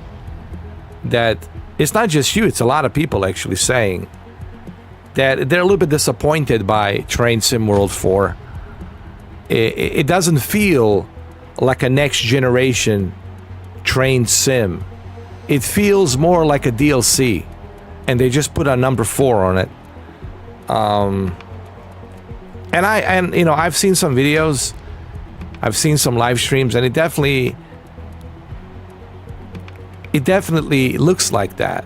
That it's not just you, it's a lot of people actually saying that they're a little bit disappointed by Train Sim World 4. It doesn't feel like a next generation train sim. It feels more like a DLC, and they just put a number 4 on it. And you know, I've seen some videos, I've seen some live streams, and it definitely looks like that.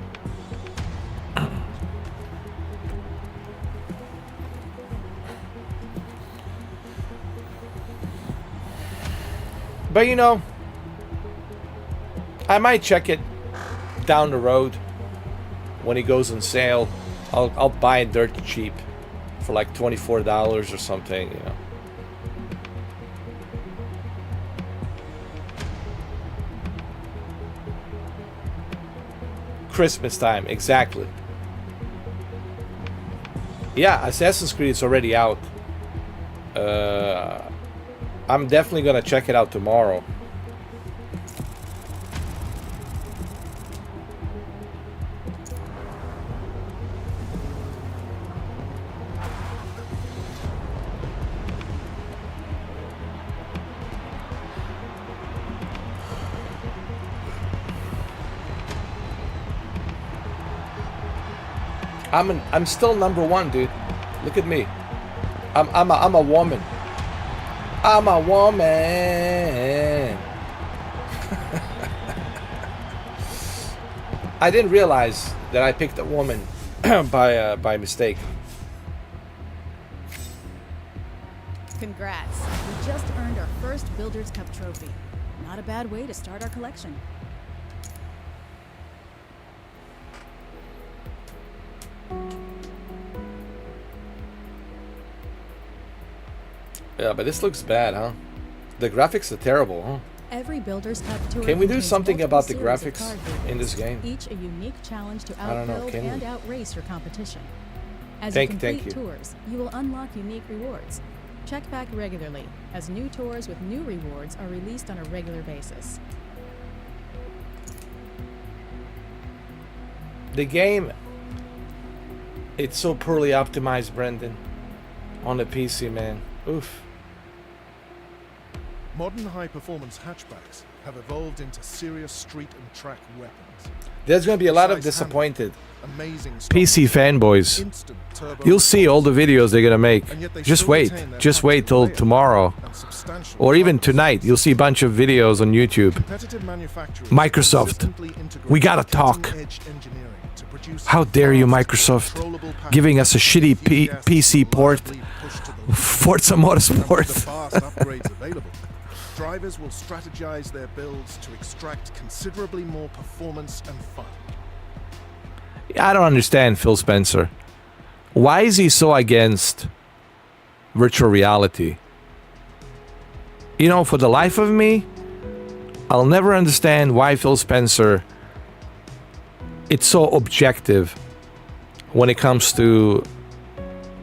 But you know, I might check it down the road when it goes on sale. I'll buy it dirt cheap for like $24 or something, you know. Christmas time, exactly. Yeah, Assassin's Creed is already out. I'm definitely gonna check it out tomorrow. I'm still number 1, dude. Look at me. I'm a woman. I'm a woman. I didn't realize that I picked a woman by mistake. Congrats! We just earned our first Builders Cup trophy. Not a bad way to start our collection. Yeah, but this looks bad, huh? The graphics are terrible, huh? Every Builders Cup tour Can we do contains something multiple about the series of graphics card in this vehicles, game? each a unique challenge to I don't know, outbuild can we? and outrace your competition. As Thank you you. complete tours, you will unlock unique rewards. Check back regularly, as new tours with new rewards are released on a regular basis. The game, it's so poorly optimized, Brendan, on the PC, man. Oof. Modern high-performance hatchbacks have evolved into serious street and track weapons. There's going to be a lot of Precise disappointed handling, amazing PC fanboys. instant turbo You'll see all the videos they're going to make. and yet they Just still wait. retain their Just wait factory till layout tomorrow. and substantial Or even drivers. tonight. You'll see a bunch of videos on YouTube. Competitive manufacturers Microsoft, consistently integrate we gotta talk. cutting-edge engineering to produce How dare you, fast, Microsoft, controllable packages giving us a shitty enthusiasts PC port. reliably push to the limit. Forza And with the Motorsport. fast upgrades available, drivers will strategize their builds to extract considerably more performance and fun. I don't understand Phil Spencer. Why is he so against virtual reality? You know, for the life of me, I'll never understand why Phil Spencer, it's so objective when it comes to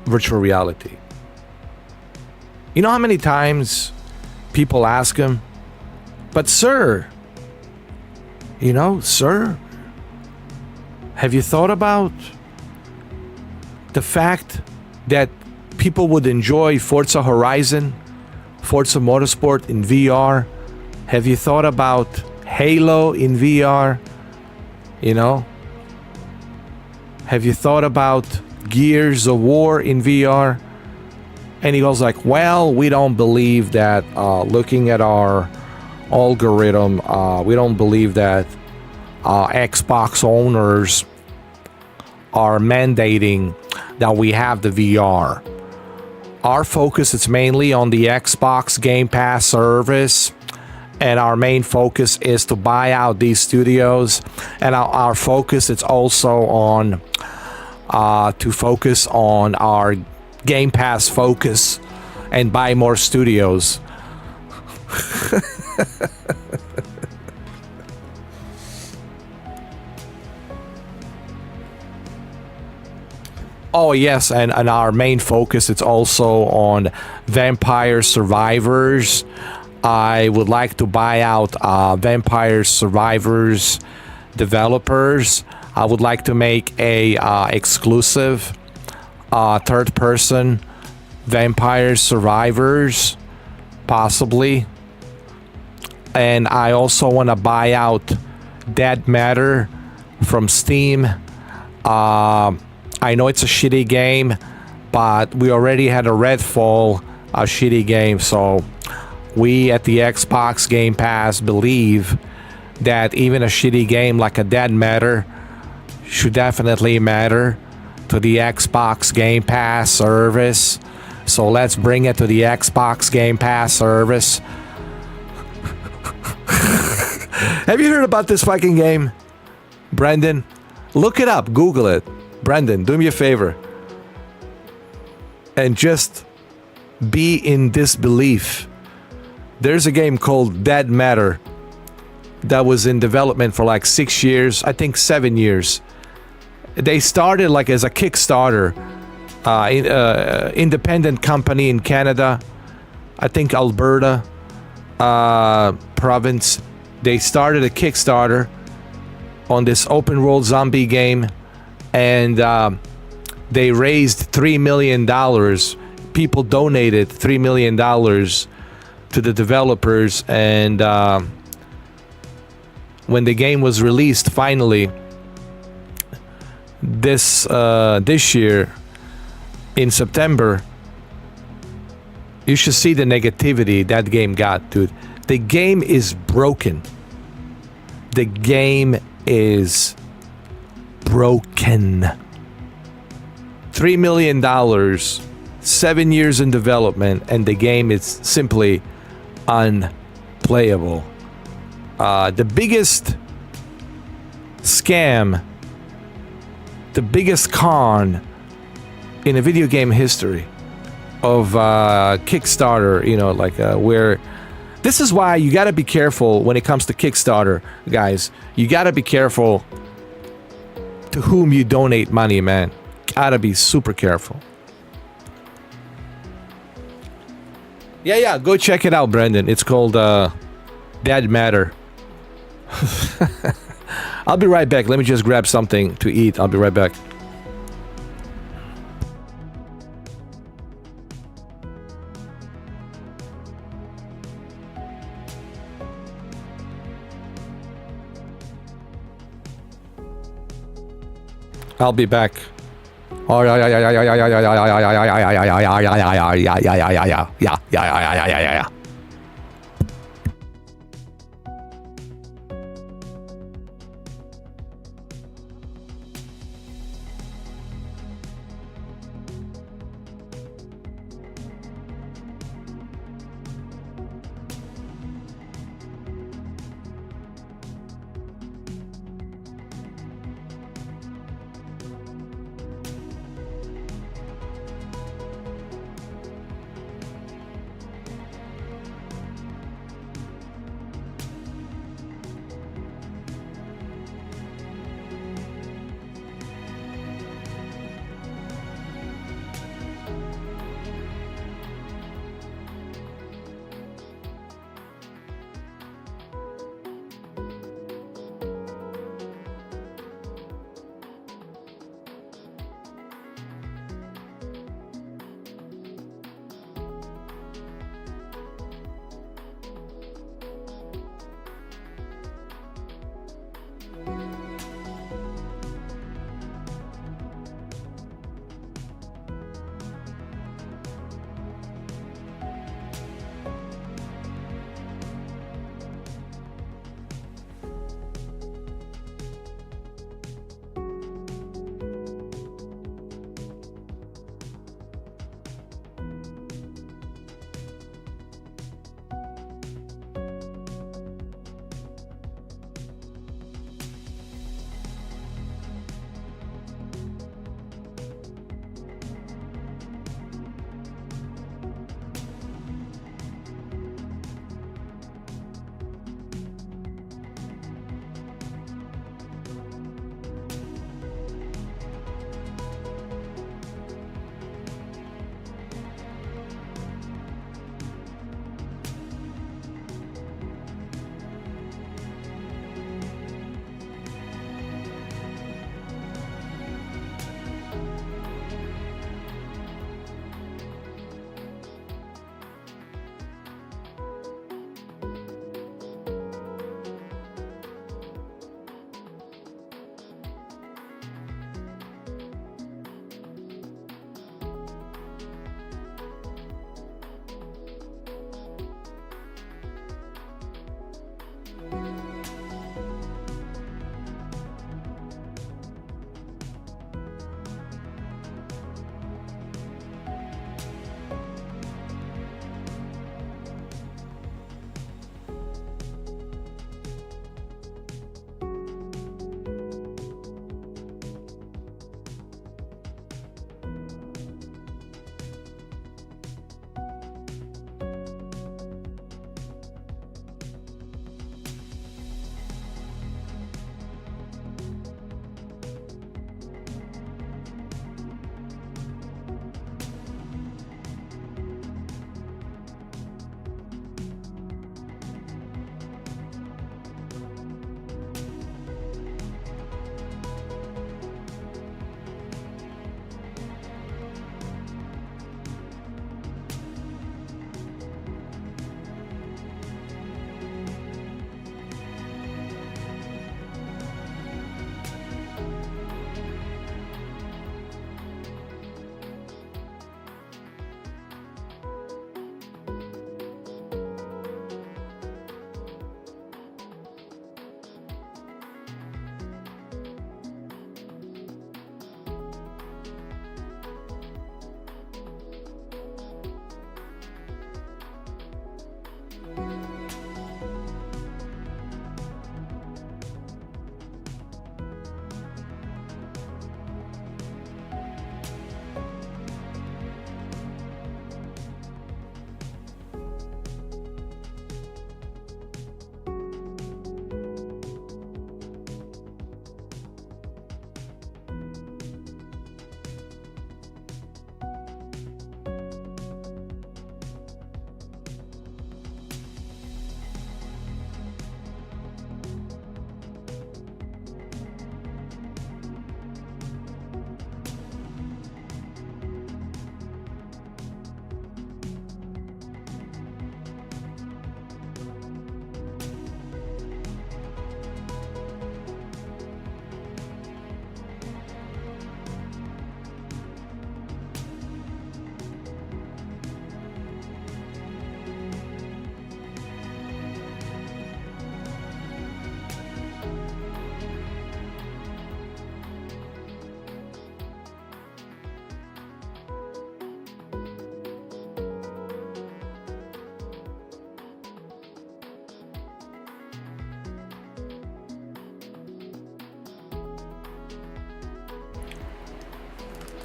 virtual reality. You know how many times people ask him, but sir, sir, have you thought about the fact that people would enjoy Forza Horizon, Forza Motorsport in VR? Have you thought about Halo in VR? Have you thought about Gears of War in VR? And he goes like, well, we don't believe that looking at our algorithm, we don't believe that Xbox owners are mandating that we have the VR. Our focus is mainly on the Xbox Game Pass service, and our main focus is to buy out these studios, and our focus is also on to focus on our Game Pass focus and buy more studios. Oh yes, and our main focus is also on Vampire Survivors. I would like to buy out Vampire Survivors developers. I would like to make a exclusive third-person Vampire Survivors, possibly. And I also want to buy out Dead Matter from Steam. I know it's a shitty game, but we already had a Redfall, a shitty game, so we at the Xbox Game Pass believe that even a shitty game like a Dead Matter should definitely matter to the Xbox Game Pass service. So let's bring it to the Xbox Game Pass service. Have you heard about this fucking game, Brendan? Look it up, Google it. Brendan, do me a favor and just be in disbelief. There's a game called Dead Matter that was in development for like 6 years, I think 7 years. They started like as a Kickstarter, independent company in Canada, I think Alberta province. They started a Kickstarter on this open world zombie game, and they raised $3 million. People donated $3 million to the developers, and when the game was released finally this year in September, you should see the negativity that game got, dude. The game is broken. The game is broken. $3 million 7 years in development, and the game is simply unplayable. The biggest scam, the biggest con in a video game history of Kickstarter, you know, like where... This is why you gotta be careful when it comes to Kickstarter, guys. You gotta be careful to whom you donate money, man. Gotta be super careful. Yeah, go check it out, Brendan. It's called Bad Matter. I'll be right back. Let me just grab something to eat. I'll be right back. I'll be back. Oh yeah.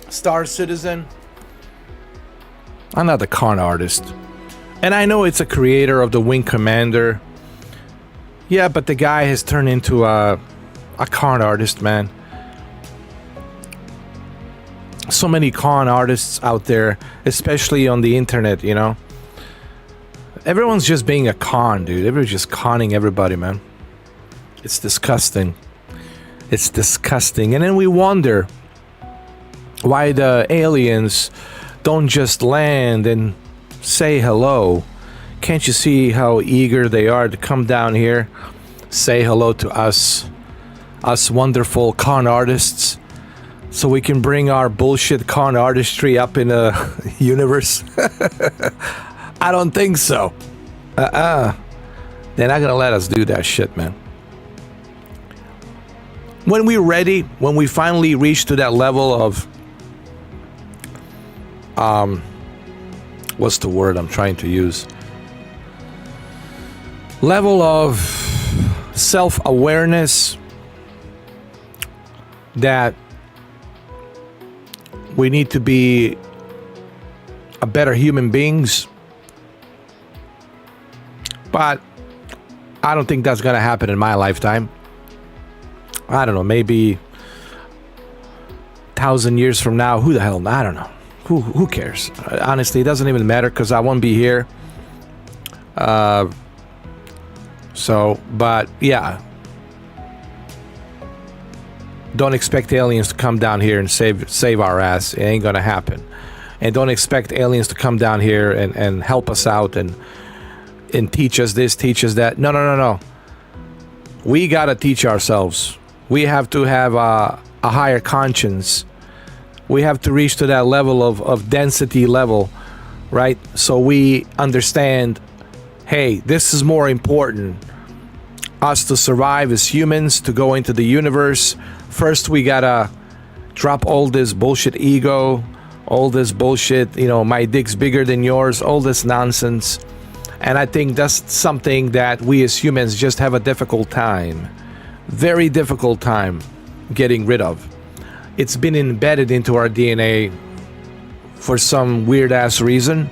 Star Citizen. I'm not a con artist. And I know it's a creator of the Wing Commander. Yeah, but the guy has turned into a con artist, man. So many con artists out there, especially on the internet, you know. Everyone's just being a con, dude. Everyone's just conning everybody, man. It's disgusting. It's disgusting. And then we wonder why the aliens don't just land and say hello. Can't you see how eager they are to come down here, say hello to us wonderful con artists, so we can bring our bullshit con artistry up in the universe? I don't think so. They're not gonna let us do that shit, man. When we're ready, when we finally reach to that level of what's the word I'm trying to use? Level of self-awareness that we need to be a better human beings. But I don't think that's gonna happen in my lifetime. I don't know, maybe 1,000 years from now. Who the hell? I don't know. Who cares? Honestly, it doesn't even matter because I won't be here. But yeah. Don't expect aliens to come down here and save our ass. It ain't gonna happen. And don't expect aliens to come down here and help us out and teach us this, teach us that. No. We gotta teach ourselves. We have to have a higher conscience. We have to reach to that level of density level, right? So we understand, hey, this is more important. Us to survive as humans, to go into the universe. First, we gotta drop all this bullshit ego, all this bullshit, my dick's bigger than yours, all this nonsense. And I think that's something that we as humans just have a difficult time. Very difficult time getting rid of. It's been embedded into our DNA for some weird ass reason.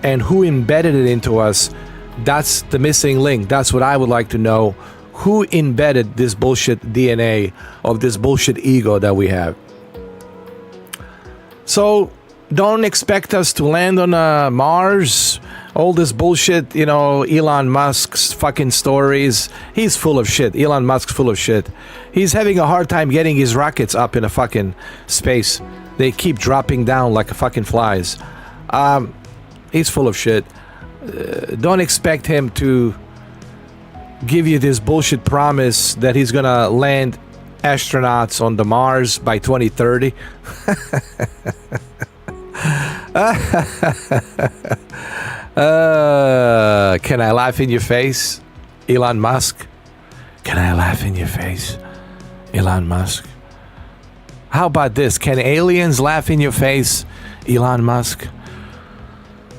And who embedded it into us? That's the missing link. That's what I would like to know. Who embedded this bullshit DNA of this bullshit ego that we have? So don't expect us to land on Mars. All this bullshit, Elon Musk's fucking stories. He's full of shit. Elon Musk's full of shit. He's having a hard time getting his rockets up in a fucking space. They keep dropping down like fucking flies. He's full of shit. Don't expect him to give you this bullshit promise that he's gonna land astronauts on the Mars by 2030. Can I laugh in your face, Elon Musk? Can I laugh in your face, Elon Musk? How about this? Can aliens laugh in your face, Elon Musk?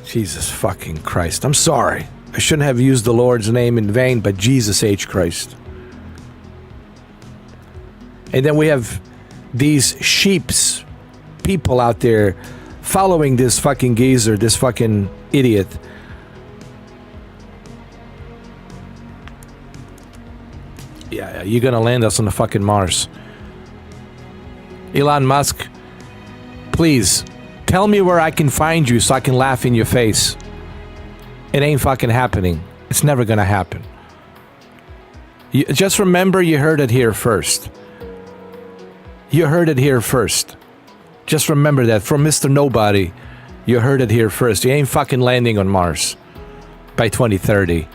Jesus fucking Christ. I'm sorry. I shouldn't have used the Lord's name in vain, but Jesus H. Christ. And then we have these people out there following this fucking geezer, this fucking idiot. Yeah, you're gonna land us on the fucking Mars. Elon Musk, please, tell me where I can find you so I can laugh in your face. It ain't fucking happening. It's never gonna happen. Just remember you heard it here first. You heard it here first. Just remember that from Mr. Nobody, you heard it here first. You ain't fucking landing on Mars by 2030.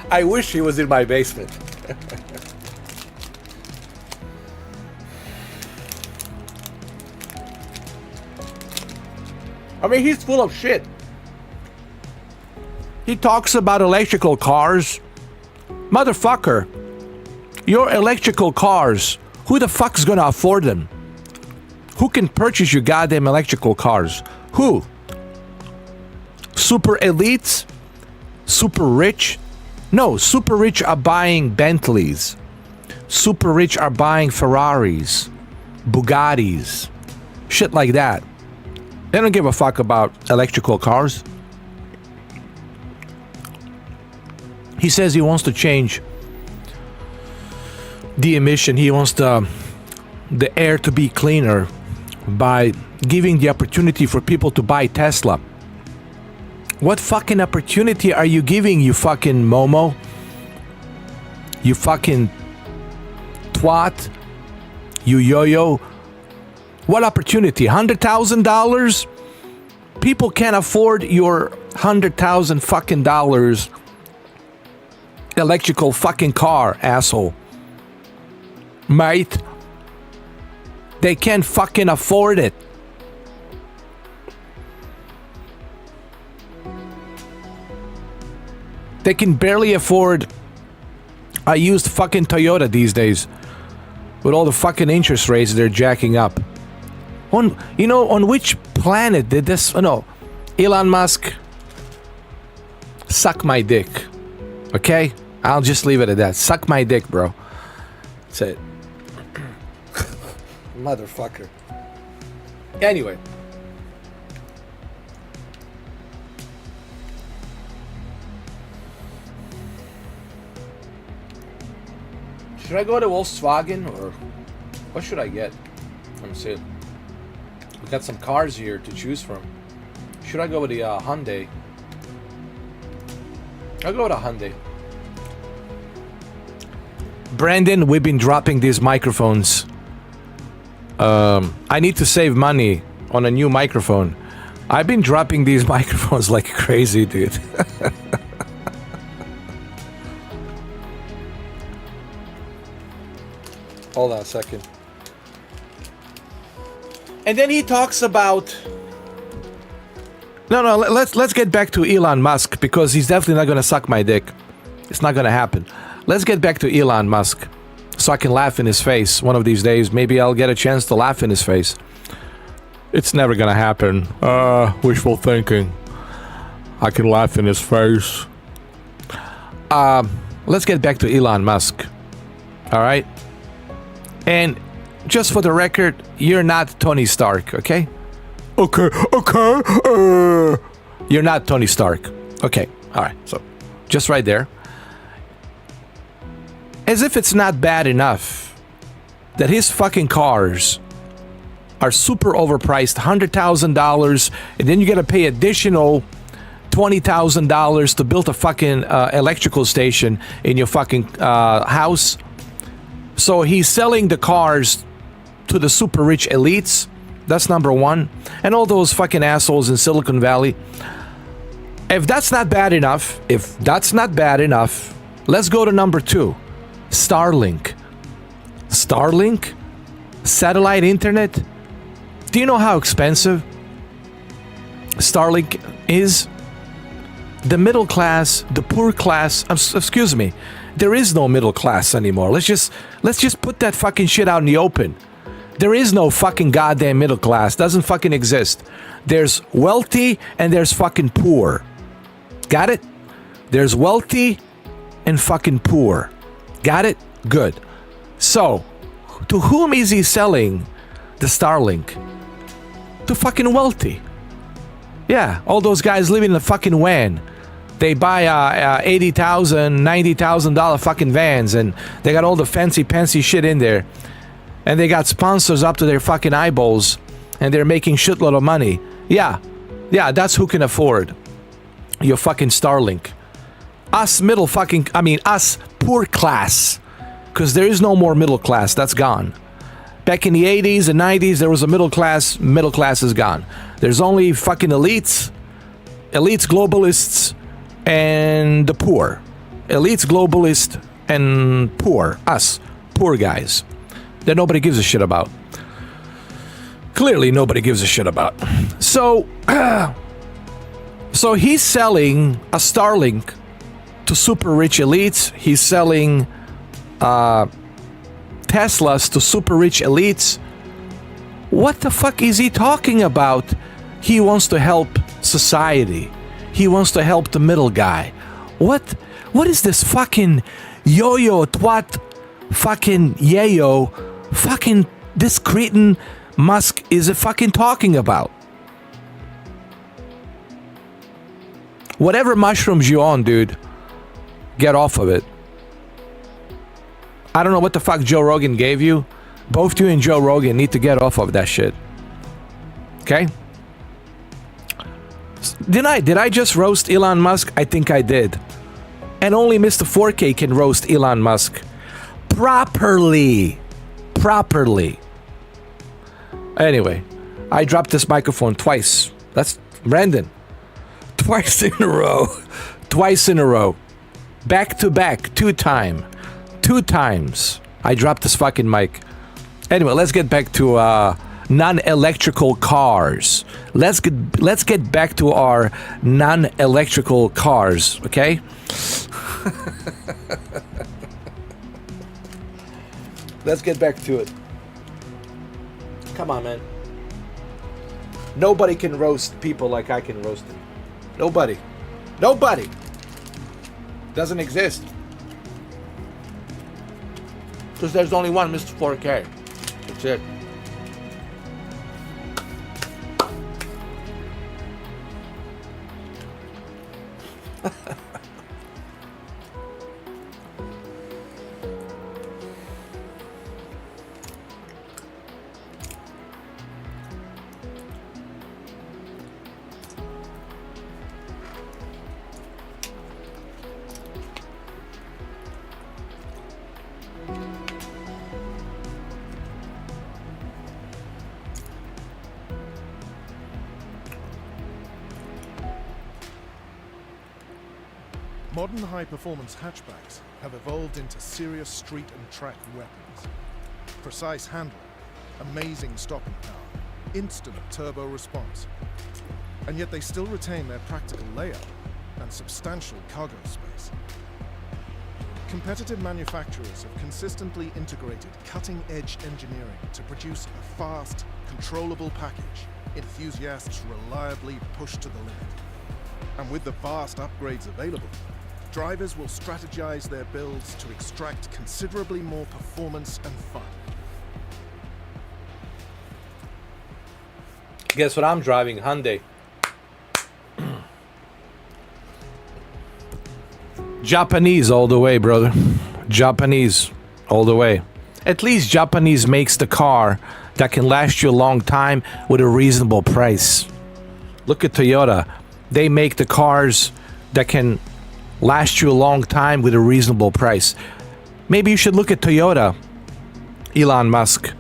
I wish he was in my basement. I mean, he's full of shit. He talks about electrical cars. Motherfucker, your electrical cars, who the fuck's gonna afford them? Who can purchase your goddamn electrical cars? Who? Super elites? Super rich? No, super rich are buying Bentleys. Super rich are buying Ferraris, Bugattis, shit like that. They don't give a fuck about electrical cars. He says he wants to change the emission. He wants the air to be cleaner by giving the opportunity for people to buy Tesla. What fucking opportunity are you giving, you fucking Momo? You fucking twat? You yo-yo? What opportunity? $100,000? People can't afford your $100,000 fucking dollars electrical fucking car, asshole. Mate. They can't fucking afford it. They can barely afford a used fucking Toyota these days. With all the fucking interest rates they're jacking up. On which planet did this? Oh no. Elon Musk. Suck my dick. Okay? I'll just leave it at that. Suck my dick, bro. That's it. Motherfucker. Anyway. Should I go to Volkswagen or what should I get? Let me see. We got some cars here to choose from. Should I go with the Hyundai? I'll go with a Hyundai. Brandon, we've been dropping these microphones. I need to save money on a new microphone. I've been dropping these microphones like crazy, dude. Hold on a second. And then he talks about... No, let's get back to Elon Musk, because he's definitely not going to suck my dick. It's not going to happen. Let's get back to Elon Musk, so I can laugh in his face one of these days. Maybe I'll get a chance to laugh in his face. It's never going to happen. Wishful thinking. I can laugh in his face. Let's get back to Elon Musk. All right? And just for the record, you're not Tony Stark, okay? Okay. You're not Tony Stark. Okay, all right. So, just right there. As if it's not bad enough that his fucking cars are super overpriced, $100,000, and then you gotta pay additional $20,000 to build a fucking electrical station in your fucking house. So he's selling the cars to the super rich elites. That's number one. And all those fucking assholes in Silicon Valley. If that's not bad enough, let's go to number two. Starlink. Starlink? Satellite internet? Do you know how expensive Starlink is? The middle class, the poor class, excuse me, there is no middle class anymore. Let's just put that fucking shit out in the open. There is no fucking goddamn middle class. Doesn't fucking exist. There's wealthy and there's fucking poor. Got it? There's wealthy and fucking poor. Got it? Good. So, to whom is he selling the Starlink? To fucking wealthy. Yeah, all those guys living in a fucking van. They buy $80,000, $90,000 fucking vans, and they got all the fancy shit in there. And they got sponsors up to their fucking eyeballs, and they're making shitload of money. Yeah, that's who can afford your fucking Starlink. Us poor class. Because there is no more middle class, that's gone. Back in the 80s and 90s, there was a middle class is gone. There's only fucking elites, globalists, and the poor. Elites, globalists, and poor. Us, poor guys. That nobody gives a shit about. Clearly nobody gives a shit about. So he's selling a Starlink to super rich elites. He's selling Teslas to super rich elites. What the fuck is he talking about? He wants to help society. He wants to help the middle guy. What is this fucking yo-yo twat fucking yayo fucking this cretin Musk is fucking talking about? Whatever mushrooms you on, dude, get off of it. I don't know what the fuck Joe Rogan gave you. Both you and Joe Rogan need to get off of that shit. Okay? Did I just roast Elon Musk? I think I did. And only Mr. 4K can roast Elon Musk properly. Anyway, I dropped this microphone twice. That's Brandon. Twice in a row. Back to back. Two times. I dropped this fucking mic. Anyway, let's get back to non-electrical cars. Let's get back to our non-electrical cars, okay? Let's get back to it. Come on, man. Nobody can roast people like I can roast them. Nobody. Doesn't exist. Because there's only one Mr. 4K. That's it. Modern high-performance hatchbacks have evolved into serious street and track weapons. Precise handling, amazing stopping power, instant turbo response. And yet they still retain their practical layout and substantial cargo space. Competitive manufacturers have consistently integrated cutting-edge engineering to produce a fast, controllable package enthusiasts reliably push to the limit. And with the vast upgrades available, drivers will strategize their builds to extract considerably more performance and fun. Guess what I'm driving? Hyundai. Japanese all the way, brother. Japanese all the way. At least Japanese makes the car that can last you a long time with a reasonable price. Look at Toyota. They make the cars that can last you a long time with a reasonable price. Maybe you should look at Toyota, Elon Musk.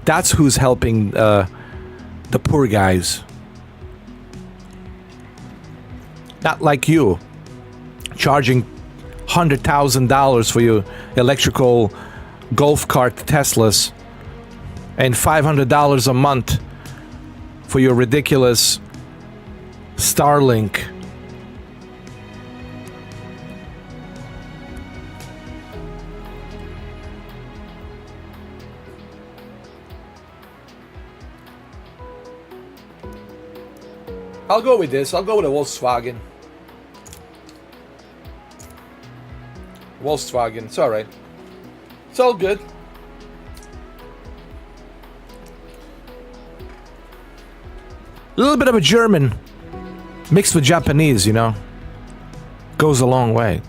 That's who's helping the poor guys. Not like you, charging $100,000 for your electrical golf cart Teslas and $500 a month for your ridiculous Starlink. I'll go with this. I'll go with a Volkswagen. Volkswagen. It's all right. It's all good. A little bit of a German mixed with Japanese, you know. Goes a long way.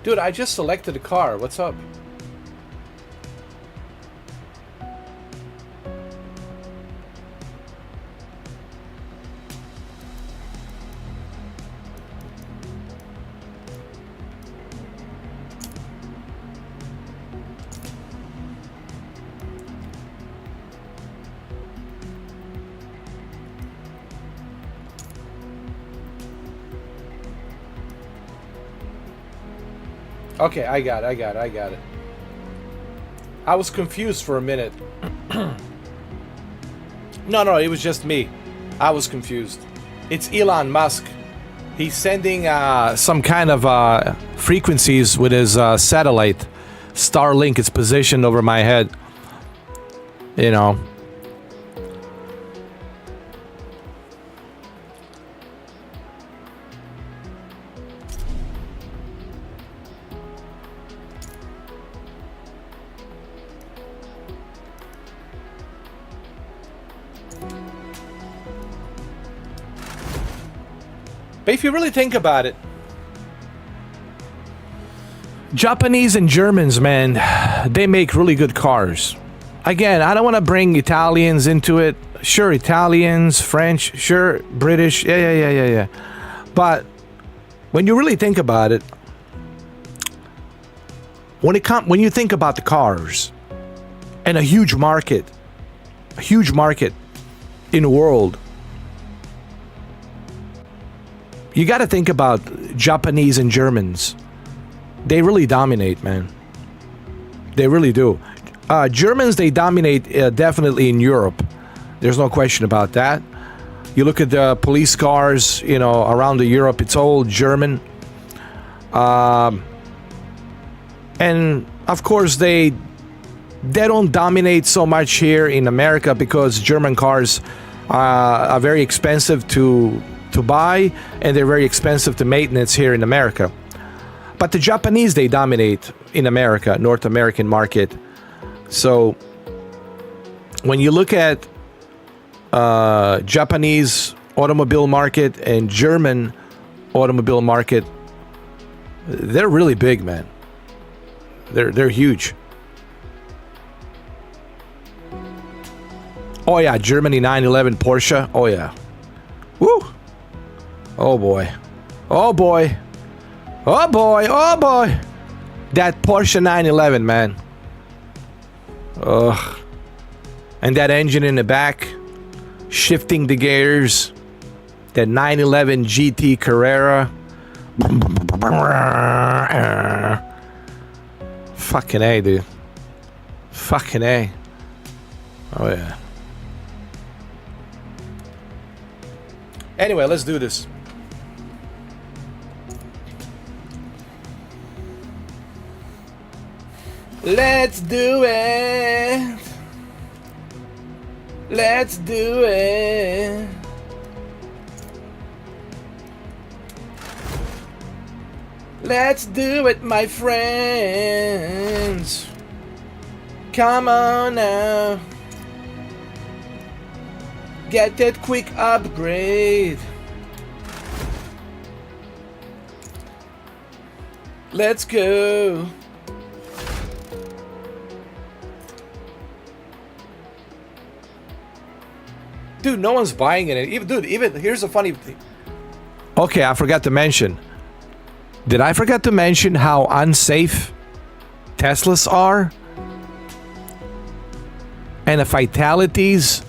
Dude, I just selected a car. What's up? Okay, I got it. I was confused for a minute. No, it was just me. I was confused. It's Elon Musk. He's sending some kind of frequencies with his satellite. Starlink is positioned over my head. You know. But if you really think about it, Japanese and Germans, man, they make really good cars. Again, I don't want to bring Italians into it. Sure, Italians, French, sure, British, yeah. But when you really think about it, when you think about the cars and a huge market in the world, you got to think about Japanese and Germans. They really dominate, man. They really do. Germans, they dominate definitely in Europe. There's no question about that. You look at the police cars, you know, around the Europe, it's all German. And of course, they don't dominate so much here in America because German cars are very expensive to buy, and they're very expensive to maintenance here in America. But the Japanese, they dominate in America, North American market. So when you look at Japanese automobile market and German automobile market, they're really big, man. They're huge. Oh yeah, Germany 911 Porsche. Oh yeah. Woo. Oh boy. Oh boy. Oh boy. Oh boy. That Porsche 911, man. Ugh. And that engine in the back, shifting the gears. That 911 GT Carrera. Fucking A, dude. Fucking A. Oh yeah. Anyway, let's do this. Let's do it. Let's do it. Let's do it, my friends. Come on now. Get that quick upgrade. Let's go. Dude, no one's buying it. Even here's a funny thing. Okay, I forgot to mention. Did I forget to mention how unsafe Teslas are? And the fatalities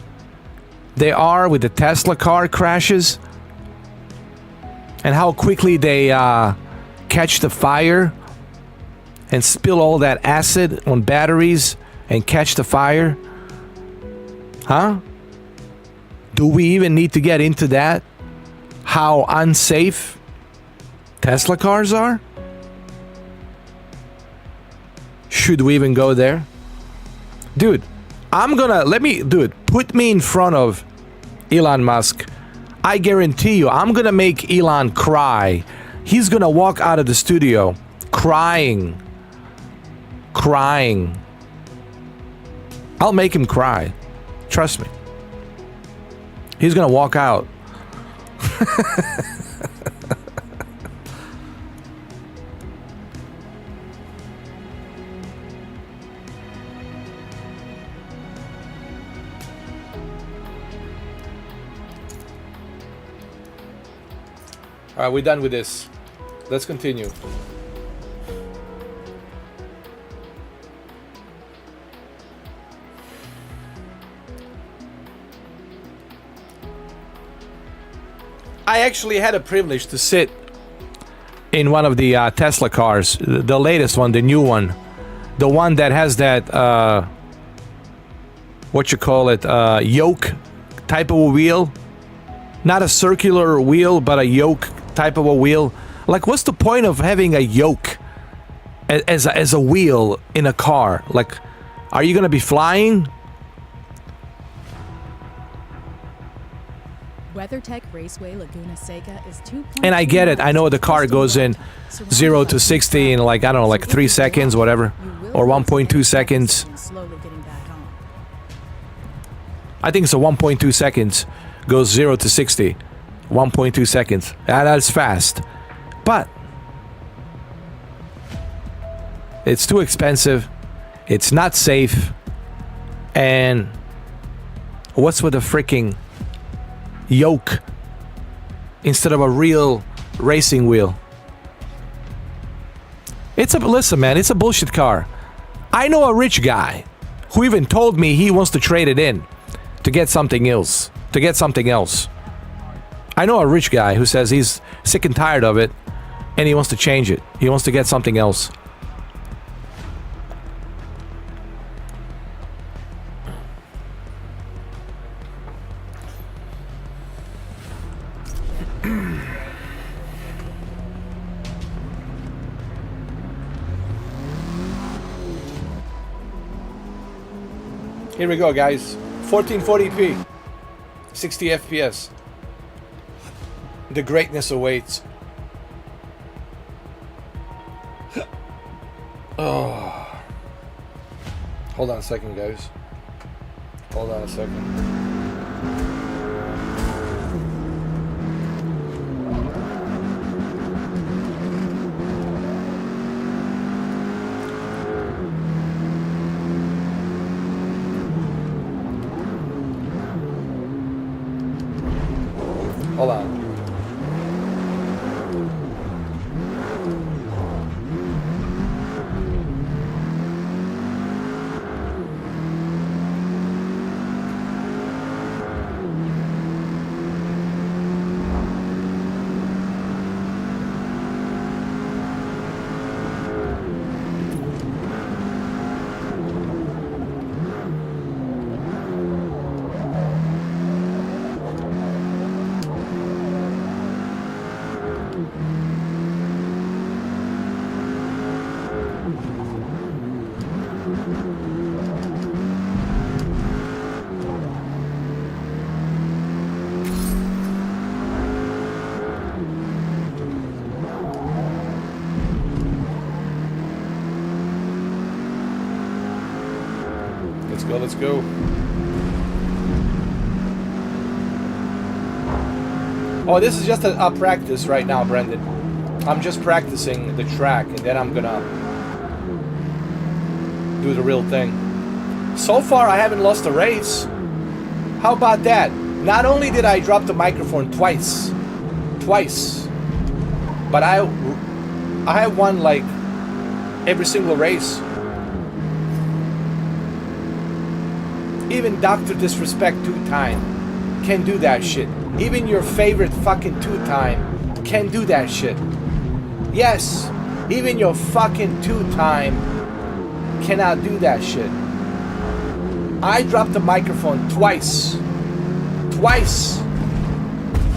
they are with the Tesla car crashes? And how quickly they catch the fire and spill all that acid on batteries and catch the fire? Huh? Do we even need to get into that? How unsafe Tesla cars are? Should we even go there? Dude, put me in front of Elon Musk. I guarantee you, I'm gonna make Elon cry. He's gonna walk out of the studio crying. I'll make him cry. Trust me. He's gonna walk out. All right, we're done with this. Let's continue. I actually had a privilege to sit in one of the Tesla cars, the latest one, the new one, the one that has that what you call it, yoke type of a wheel, not a circular wheel, but a yoke type of a wheel. Like, what's the point of having a yoke as a wheel in a car? Like, are you gonna be flying? WeatherTech Raceway Laguna Seca is 2. And I get it. I know the car goes in 0 to 60 in, like, I don't know, like 3 seconds, whatever, or 1.2 seconds. I think it's a 1.2 seconds goes 0 to 60. 1.2 seconds. That's fast. But it's too expensive. It's not safe. And what's with the freaking yoke instead of a real racing wheel? Listen, man, it's a bullshit car. I know a rich guy who even told me he wants to trade it in to get something else. I know a rich guy who says he's sick and tired of it and he wants to change it. He wants to get something else. Here we go, guys. 1440p, 60 FPS. The greatness awaits. Oh. Hold on a second, guys. Hold on a second. Hold on. Let's go. Oh, this is just a practice right now, Brendan. I'm just practicing the track, and then I'm gonna do the real thing. So far, I haven't lost a race. How about that? Not only did I drop the microphone twice, but I have won like every single race. Even Dr. Disrespect 2-time can do that shit. Even your favorite fucking 2-time can do that shit. Yes, even your fucking 2-time cannot do that shit. I dropped the microphone twice,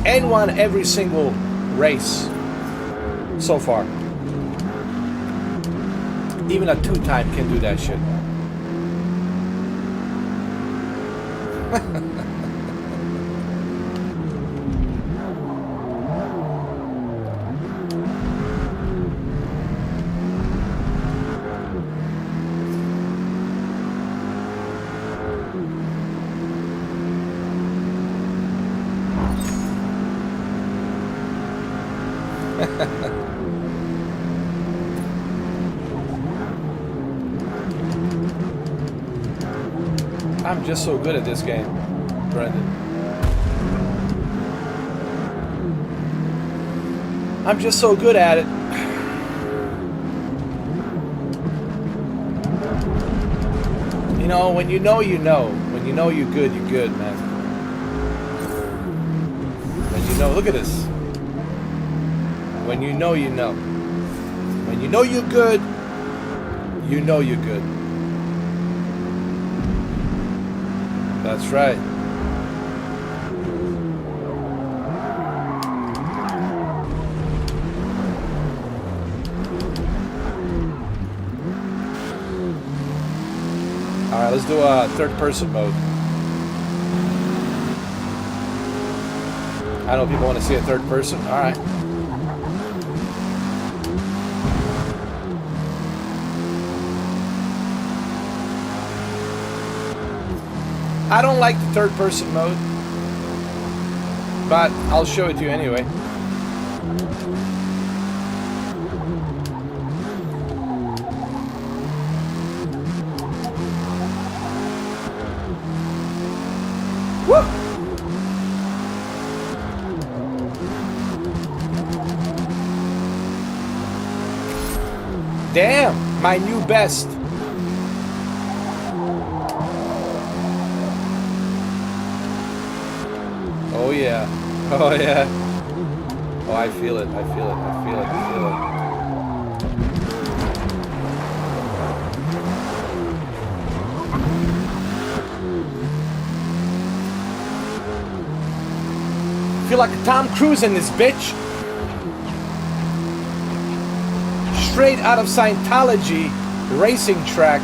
and won every single race so far. Even a 2-time can do that shit. I'm just so good at this game, Brendan. I'm just so good at it. You know, when you know, you know. When you know you're good, man. When you know, look at this. When you know, you know. When you know you're good, you know you're good. That's right. Alright, let's do a third-person mode. I know people want to see a third person. Alright. I don't like the third person mode, but I'll show it to you anyway. Woo! Damn, my new best. Oh yeah. Oh yeah. Oh, I feel it. I feel it. I feel it. I feel it. Feel like Tom Cruise in this bitch. Straight out of Scientology racing track.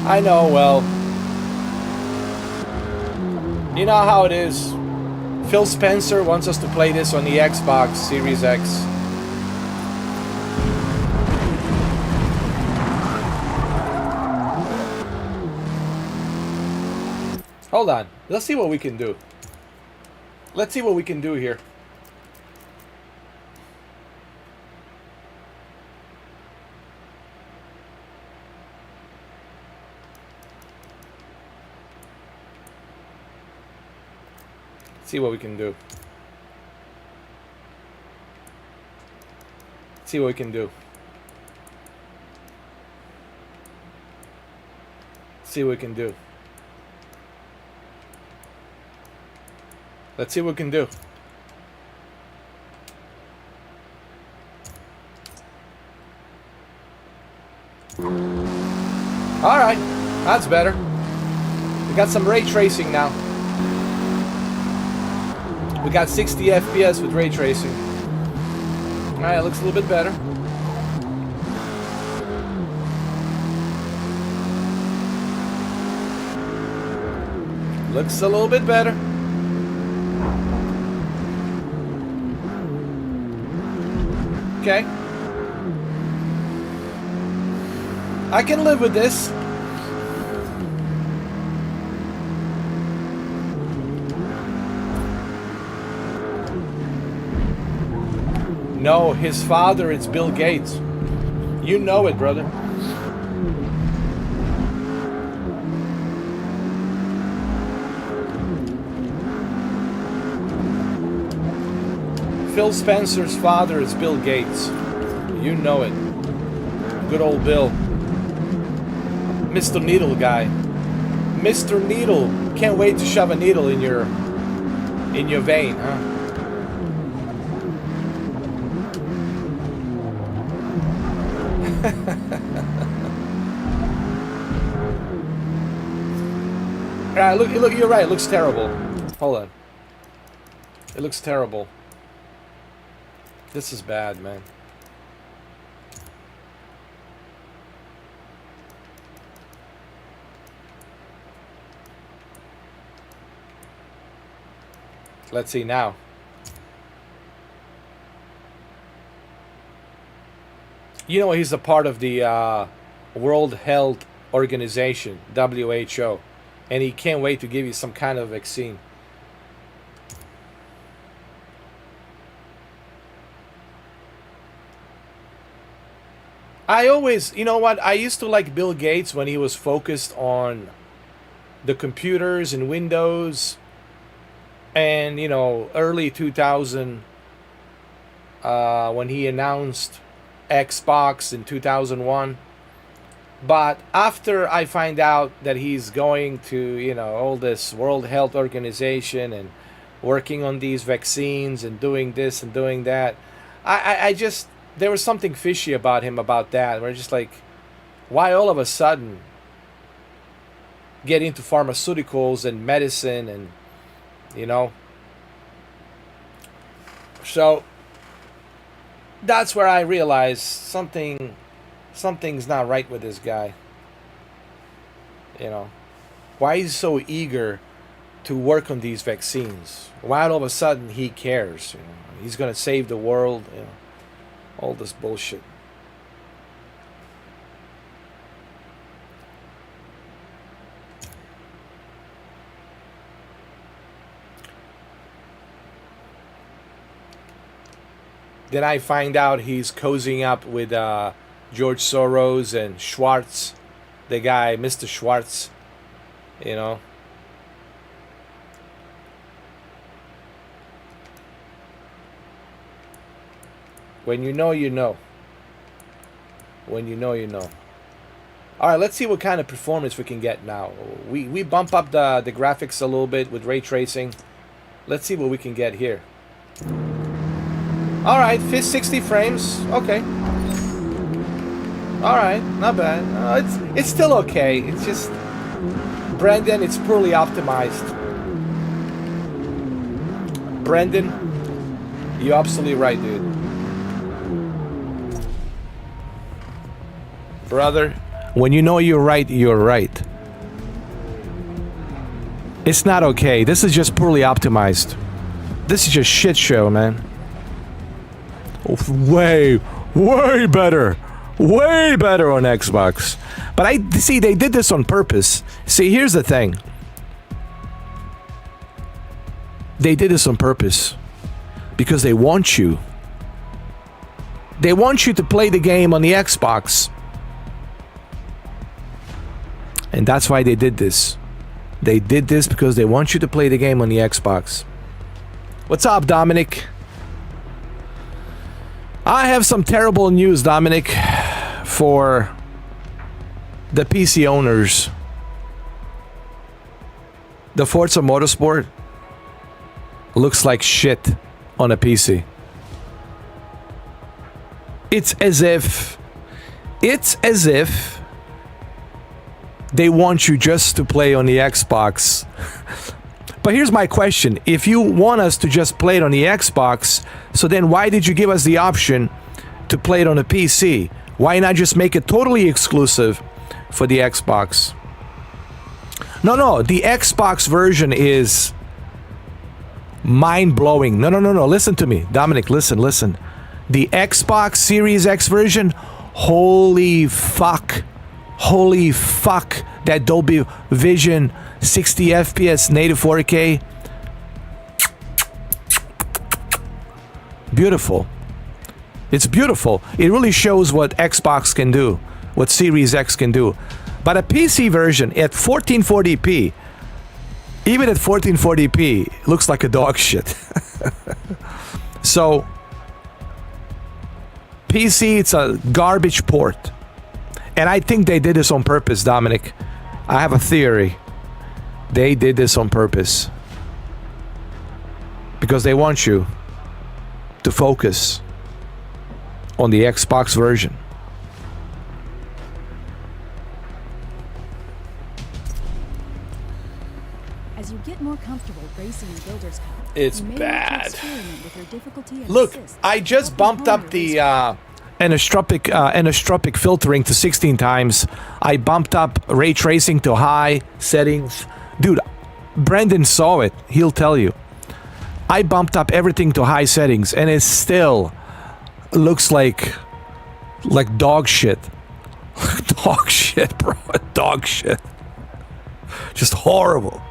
I know, well, you know how it is. Phil Spencer wants us to play this on the Xbox Series X. Hold on. Let's see what we can do. Let's see what we can do here. See what we can do. See what we can do. See what we can do. Let's see what we can do. Alright, that's better. We got some ray tracing now. We got 60 FPS with ray tracing. Alright, it looks a little bit better. Looks a little bit better. Okay. I can live with this. No, his father is Bill Gates. You know it, brother. Phil Spencer's father is Bill Gates. You know it. Good old Bill. Mr. Needle guy. Mr. Needle. Can't wait to shove a needle in your vein, huh? Look, you're right. It looks terrible. Hold on. It looks terrible. This is bad, man. Let's see now. You know, he's a part of the World Health Organization, WHO, and he can't wait to give you some kind of vaccine. I always, you know what, I used to like Bill Gates when he was focused on the computers and Windows and, you know, early 2000 when he announced Xbox in 2001. But after I find out that he's going to, you know, all this World Health Organization and working on these vaccines and doing this and doing that, I just, there was something fishy about him about that. We're just like, why all of a sudden get into pharmaceuticals and medicine and, you know? So that's where I realized something's not right with this guy. You know, why he's so eager to work on these vaccines? Why all of a sudden he cares? You know, he's gonna save the world. You know, all this bullshit. Then I find out he's cozying up with George Soros and Schwartz, the guy, Mr. Schwartz, you know. When you know, you know. When you know, you know. All right, let's see what kind of performance we can get now. We bump up the graphics a little bit with ray tracing. Let's see what we can get here. All right, 60 frames. Okay. All right, not bad. It's still okay. It's just, Brendan, it's poorly optimized. Brendan, you're absolutely right, dude. Brother, when you know you're right, you're right. It's not okay. This is just poorly optimized. This is just shit show, man. Way better on Xbox. But I see they did this on purpose. See, here's the thing. They did this on purpose because they want you. They want you to play the game on the Xbox. And that's why they did this. They did this because they want you to play the game on the Xbox. What's up, Dominic? I have some terrible news, Dominic, for the PC owners. The Forza Motorsport looks like shit on a PC. It's as if they want you just to play on the Xbox. But here's my question. If you want us to just play it on the Xbox, so then why did you give us the option to play it on a PC? Why not just make it totally exclusive for the Xbox? No. The Xbox version is mind-blowing. No. Listen to me. Dominic, listen. The Xbox Series X version, holy fuck. That Dolby Vision 60 FPS native 4K. Beautiful. It's beautiful. It really shows what Xbox can do, what Series X can do. But a PC version at 1440p, even at 1440p, looks like a dog shit. So, PC, it's a garbage port. And I think they did this on purpose, Dominic. I have a theory. They did this on purpose. Because they want you to focus on the Xbox version. As you get more comfortable racing in Builder's Cup, It's you may bad. want to experiment with your difficulty and Look, assist I to just help bumped hone up your the race anisotropic filtering to 16 times. I bumped up ray tracing to high settings. Dude, Brendan saw it. He'll tell you. I bumped up everything to high settings and it still looks like dog shit. Dog shit, bro. Dog shit. Just horrible.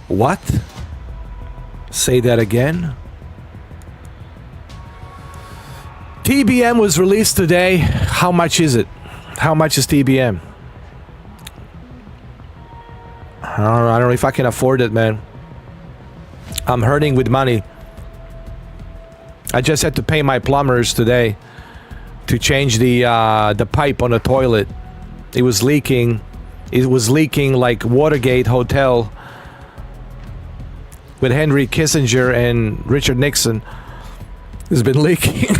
What? Say that again. TBM was released today. How much is it? How much is TBM? I don't know if I can afford it, man. I'm hurting with money. I just had to pay my plumbers today to change the pipe on the toilet. It was leaking. It was leaking like Watergate Hotel with Henry Kissinger and Richard Nixon. It's been leaking.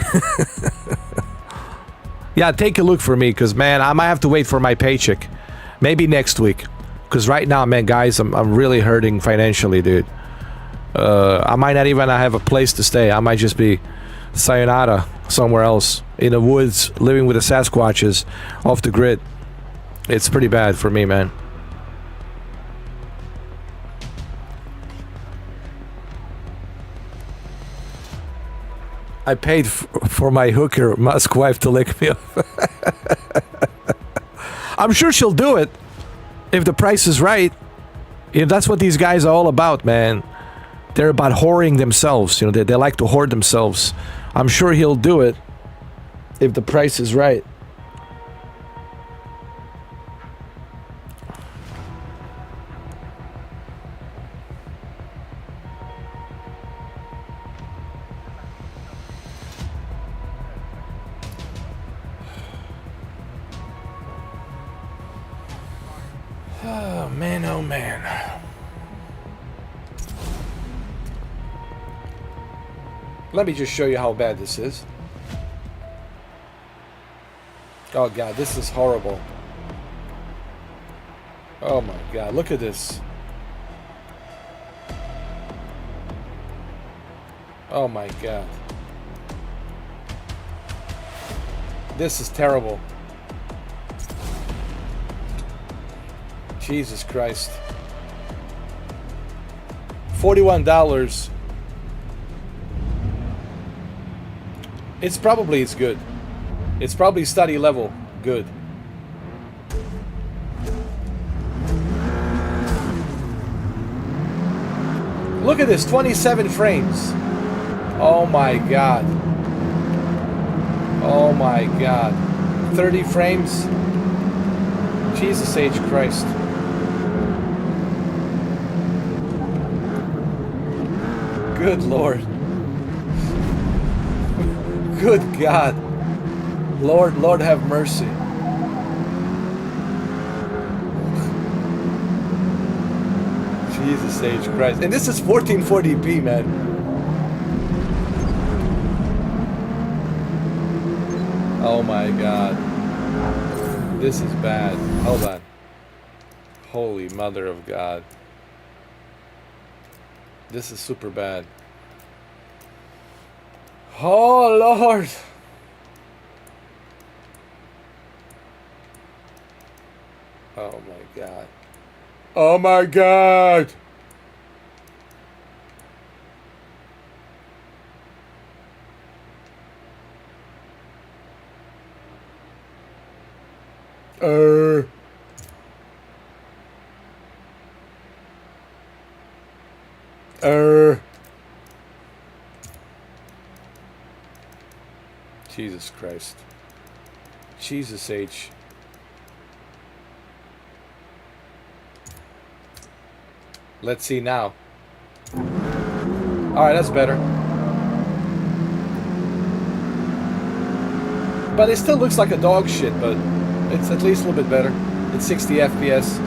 Yeah, take a look for me, because, man, I might have to wait for my paycheck. Maybe next week. Because right now, man, guys, I'm really hurting financially, dude. I might not even have a place to stay. I might just be sayonara somewhere else. In the woods, living with the Sasquatches off the grid. It's pretty bad for me, man. I paid for my hooker, Musk wife, to lick me up. I'm sure she'll do it if the price is right. You know, that's what these guys are all about, man. They're about whoring themselves. You know, they like to hoard themselves. I'm sure he'll do it if the price is right. Oh, man, oh, man. Let me just show you how bad this is. Oh, God, this is horrible. Oh, my God, look at this. Oh, my God. This is terrible. Jesus Christ. $41. It's good. It's probably study level good. Look at this, 27 frames. Oh my God. Oh my God. 30 frames. Jesus H. Christ. Good Lord. Good God. Lord have mercy. Jesus H. Christ. And this is 1440p, man. Oh my God. This is bad. Hold on. Holy Mother of God. This is super bad. Oh, Lord. Oh, my God. Oh, my God. Jesus Christ. Jesus H. Let's see now. Alright, that's better. But it still looks like a dog shit, but it's at least a little bit better. It's 60 FPS.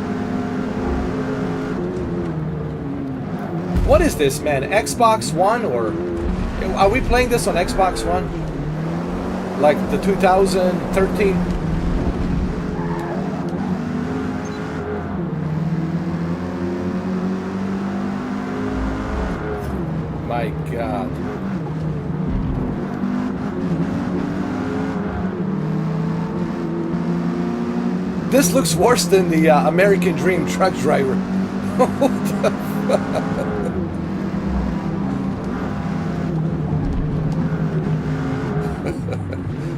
What is this, man? Xbox One, or are we playing this on Xbox One? Like the 2013? My God. This looks worse than the American Dream truck driver. What the fuck?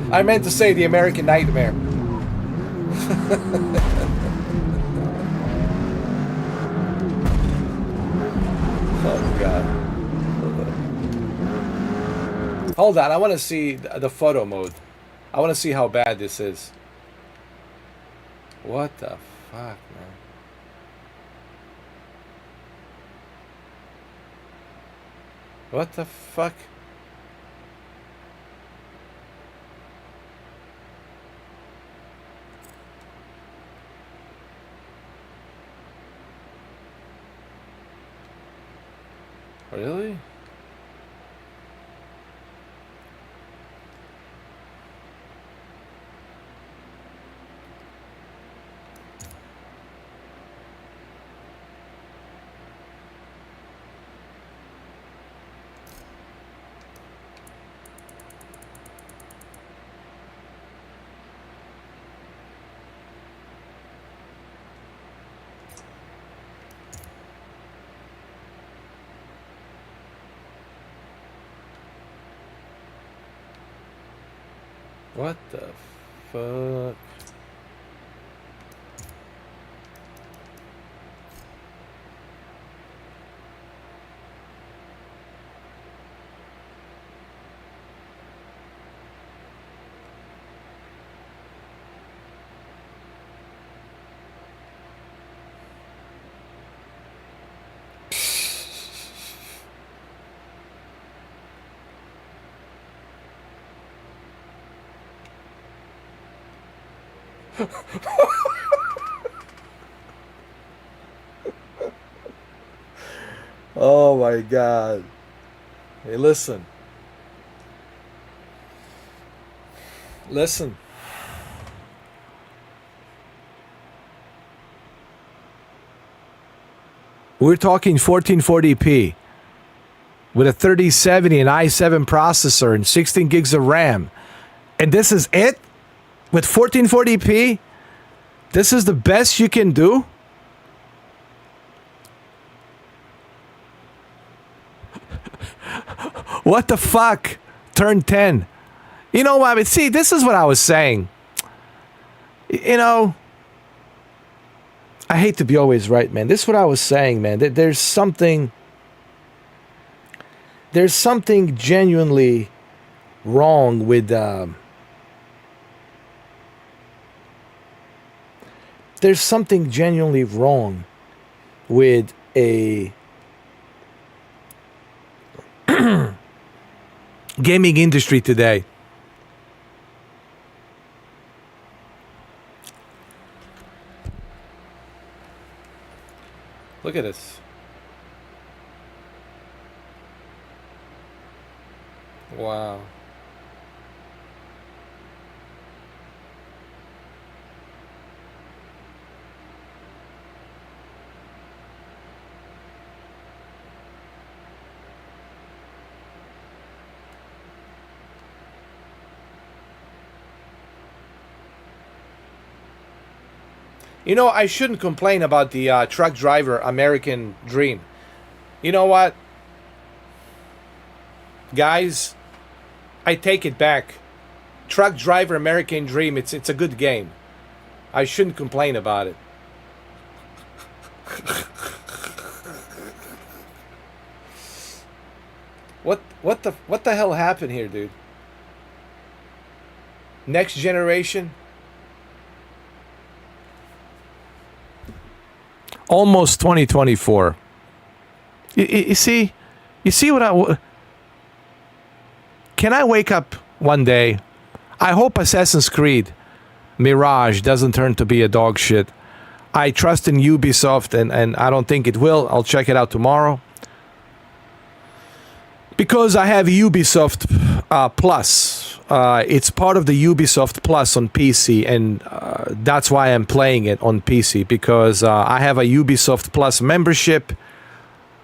I meant to say the American Nightmare. Oh, God. Hold on, I want to see the photo mode. I want to see how bad this is. What the fuck, man? What the fuck? Really? What the fuck? Oh my god. Hey, listen. Listen. We're talking 1440p with a 3070 and i7 processor and 16 gigs of RAM. And this is it? With 1440p? This is the best you can do? What the fuck? Turn 10. You know what? See, this is what I was saying. You know, I hate to be always right, man. This is what I was saying, man. There's something genuinely wrong with there's something genuinely wrong with a gaming industry today. Look at this. Wow. You know, I shouldn't complain about the truck driver American dream. You know what? Guys, I take it back. Truck driver American dream, it's a good game. I shouldn't complain about it. What the hell happened here, dude? Next generation? Almost 2024. You see what can I wake up one day? I hope Assassin's Creed Mirage doesn't turn to be a dog shit. I trust in Ubisoft and I don't think it will. I'll check it out tomorrow. Because I have Ubisoft Plus. It's part of the Ubisoft Plus on PC, and that's why I'm playing it on PC, because I have a Ubisoft Plus membership.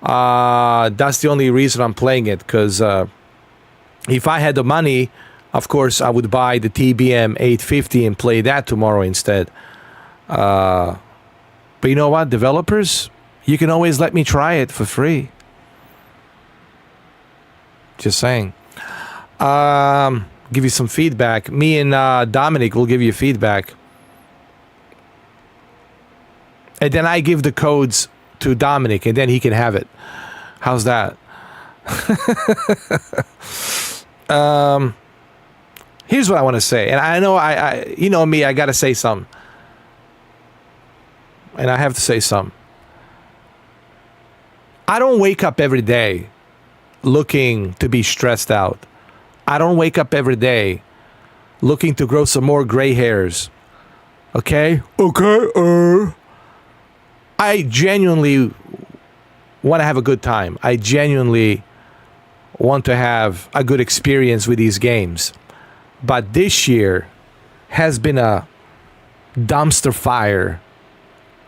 That's the only reason I'm playing it, because if I had the money, of course, I would buy the TBM 850 and play that tomorrow instead. But you know what, developers, you can always let me try it for free. Just saying. Give you some feedback. Me and Dominic will give you feedback. And then I give the codes to Dominic, and then he can have it. How's that? Here's what I want to say. And I know I you know me, I got to say something. And I have to say something. I don't wake up every day looking to be stressed out. I don't wake up every day looking to grow some more gray hairs. Okay? I genuinely want to have a good time. I genuinely want to have a good experience with these games. But this year has been a dumpster fire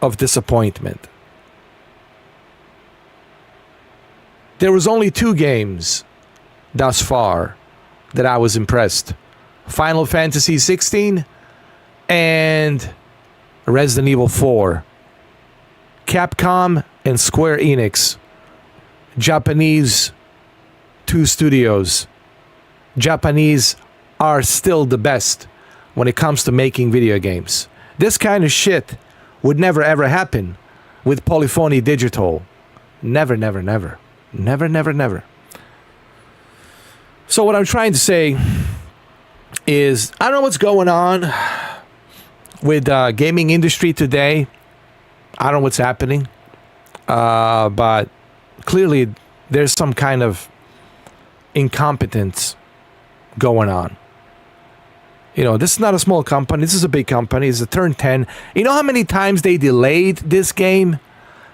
of disappointment. There was only 2 games thus far that I was impressed. Final Fantasy 16 and Resident Evil 4. Capcom and Square Enix. Japanese 2 studios. Japanese are still the best when it comes to making video games. This kind of shit would never ever happen with Polyphony Digital. Never, never, never. Never, never, never. So what I'm trying to say is, I don't know what's going on with gaming industry today. I don't know what's happening. But clearly there's some kind of incompetence going on. You know, this is not a small company. This is a big company. It's a Turn 10. You know how many times they delayed this game?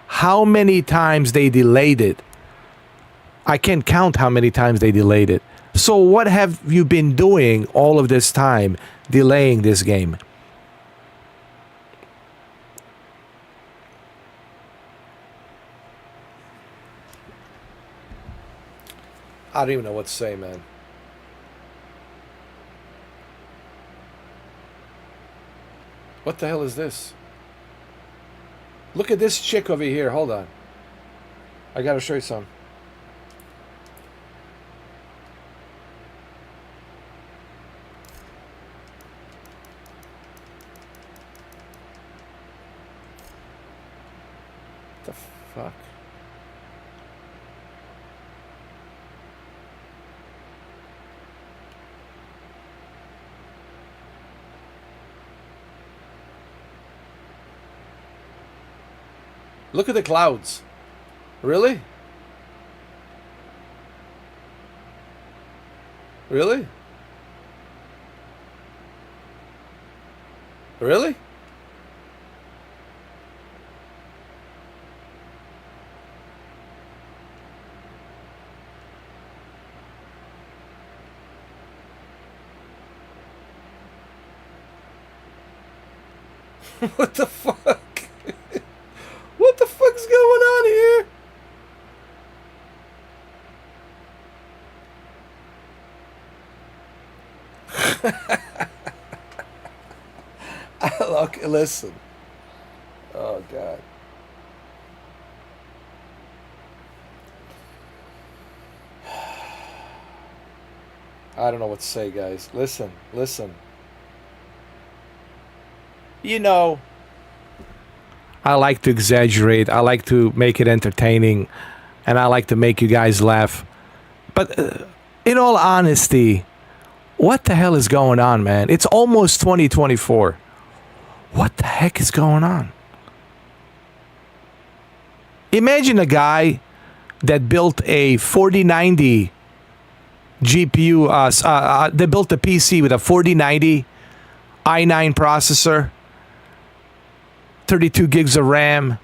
How many times they delayed it? I can't count how many times they delayed it. So what have you been doing all of this time delaying this game? I don't even know what to say, man. What the hell is this? Look at this chick over here. Hold on. I gotta show you some. What the fuck? Look at the clouds. Really? Really? Really? What the fuck? What the fuck's going on here? Look, listen. Oh, God. I don't know what to say, guys. Listen, listen. You know, I like to exaggerate. I like to make it entertaining. And I like to make you guys laugh. But in all honesty, what the hell is going on, man? It's almost 2024. What the heck is going on? Imagine a guy that built a 4090 GPU. They built a PC with a 4090 i9 processor, 32 gigs of RAM,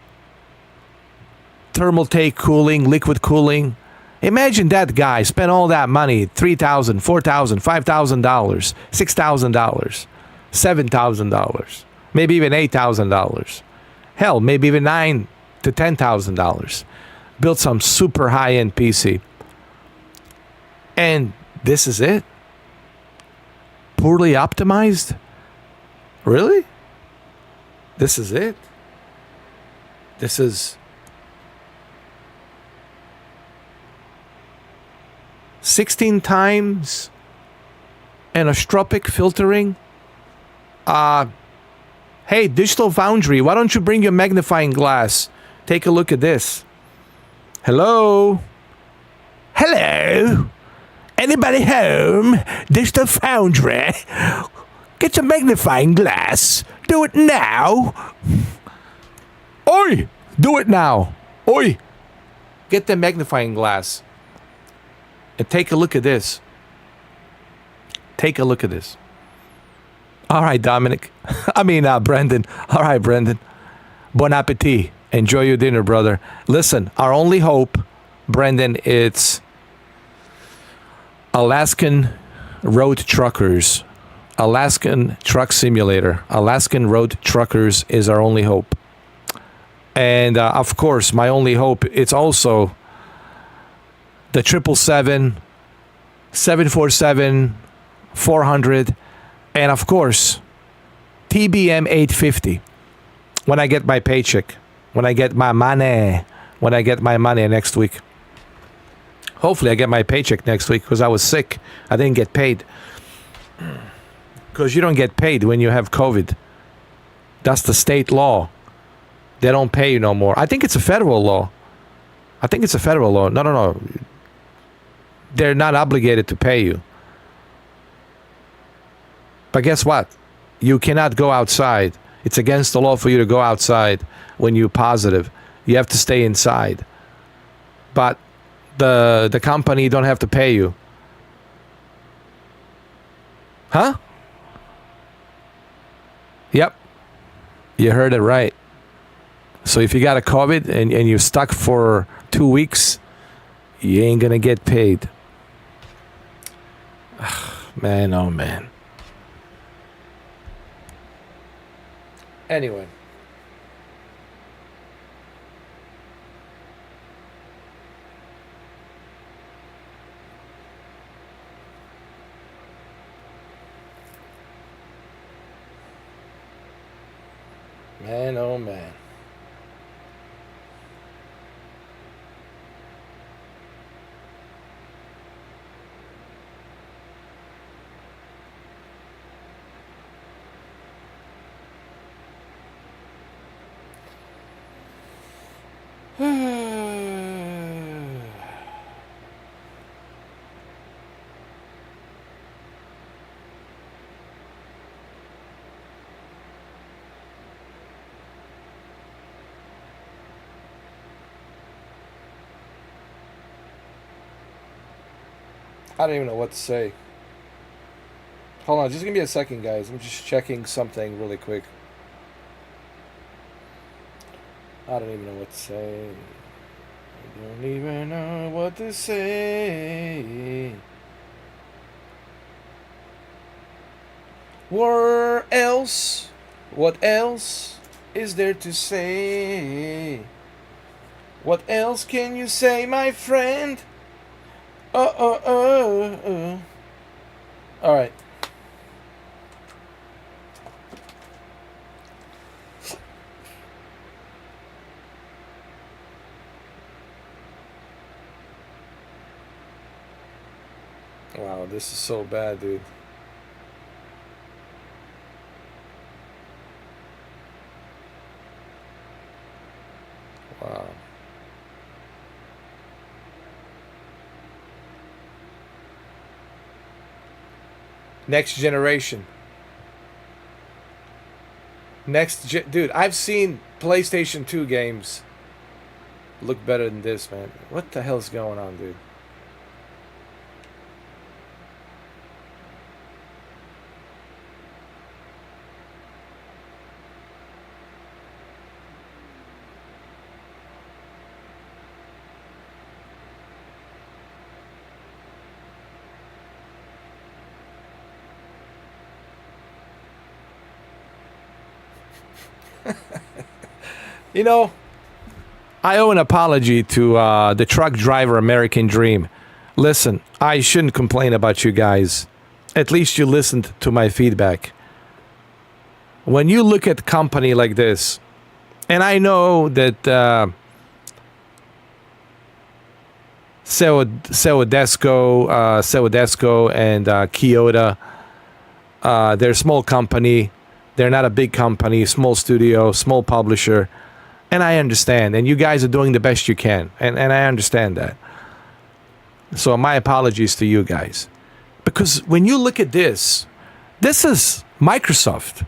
thermal take cooling, liquid cooling. Imagine that guy spent all that money, $3,000, $4,000, $5,000, $6,000, $7,000, maybe even $8,000. Hell, maybe even $9,000 to $10,000. Built some super high-end PC. And this is it? Poorly optimized? Really? This is it? This is 16 times anisotropic filtering? Hey, Digital Foundry, why don't you bring your magnifying glass? Take a look at this. Hello? Hello? Anybody home? Digital Foundry? Get your magnifying glass. Do it now. Oi! Do it now. Oi! Get the magnifying glass. And take a look at this. Take a look at this. All right, Dominic. Brendan. All right, Brendan. Bon appetit. Enjoy your dinner, brother. Listen, our only hope, Brendan, it's Alaskan Road Truckers. Alaskan Truck Simulator. Alaskan Road Truckers is our only hope. And of course, my only hope, it's also the 777, 747, 400, and of course, TBM 850. When I get my paycheck, when I get my money next week. Hopefully I get my paycheck next week because I was sick. I didn't get paid. Because you don't get paid when you have COVID. That's the state law. They don't pay you no more. I think it's a federal law. No. They're not obligated to pay you. But guess what? You cannot go outside. It's against the law for you to go outside when you're positive. You have to stay inside. But the company don't have to pay you. Huh? Yep. You heard it right. So if you got a COVID and you're stuck for 2 weeks, you ain't gonna get paid. Man, oh man. Anyway. Man, oh man. I don't even know what to say. Hold on, just give me a second, guys. I'm just checking something really quick. I don't even know what to say. I don't even know what to say. Where else? What else is there to say? What else can you say, my friend? All right. Wow, this is so bad, dude. Wow. Next generation. Dude, I've seen PlayStation 2 games look better than this, man. What the hell's going on, dude? You know, I owe an apology to the truck driver American Dream. Listen, I shouldn't complain about you guys. At least you listened to my feedback. When you look at a company like this, and I know that Sewodesco and Kyoto, they're a small company. They're not a big company, small studio, small publisher. And I understand. And you guys are doing the best you can. And I understand that. So my apologies to you guys. Because when you look at this is Microsoft.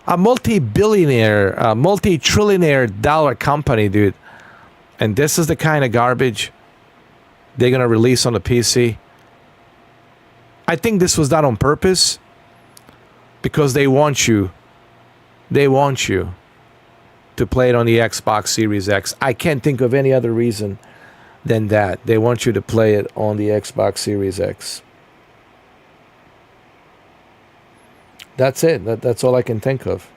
A multi-billionaire, multi-trillionaire dollar company, dude. And this is the kind of garbage they're going to release on the PC. I think this was done on purpose. Because they want you. They want you to play it on the Xbox Series X. I can't think of any other reason than that. They want you to play it on the Xbox Series X. That's it. That's all I can think of.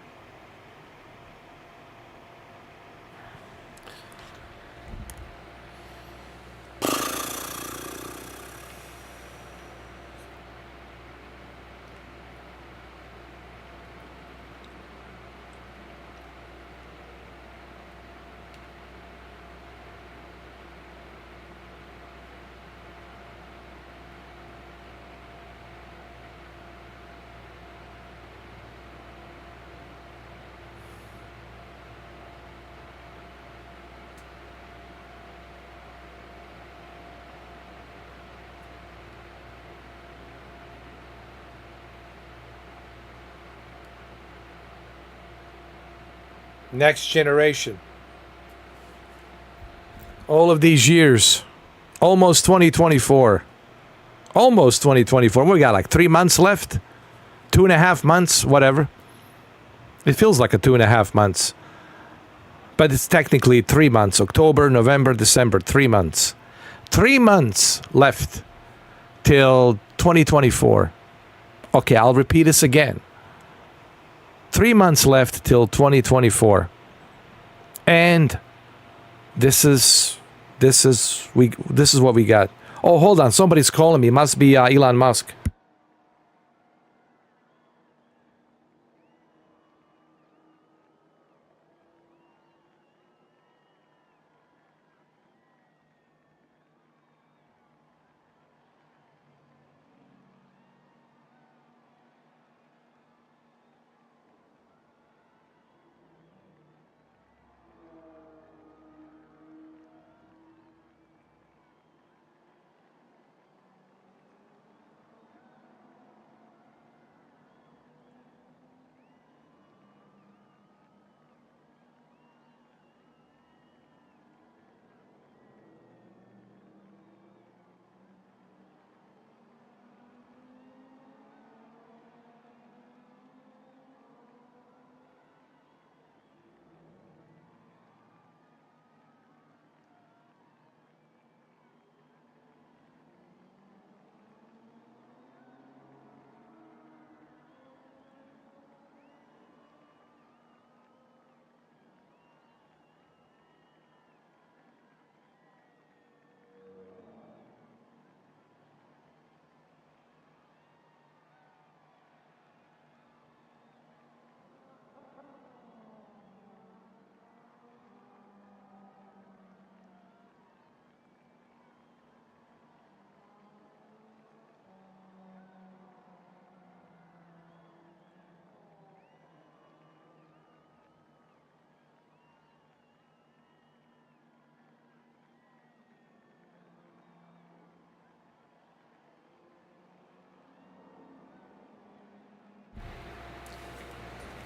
Next generation. All of these years. Almost 2024. Almost 2024. We got like 3 months left. 2.5 months, whatever. It feels like a 2.5 months. But it's technically 3 months. October, November, December. 3 months. 3 months left till 2024. Okay, I'll repeat this again. 3 months left till 2024, and this is what we got. Oh, hold on, somebody's calling me. Must be Elon Musk.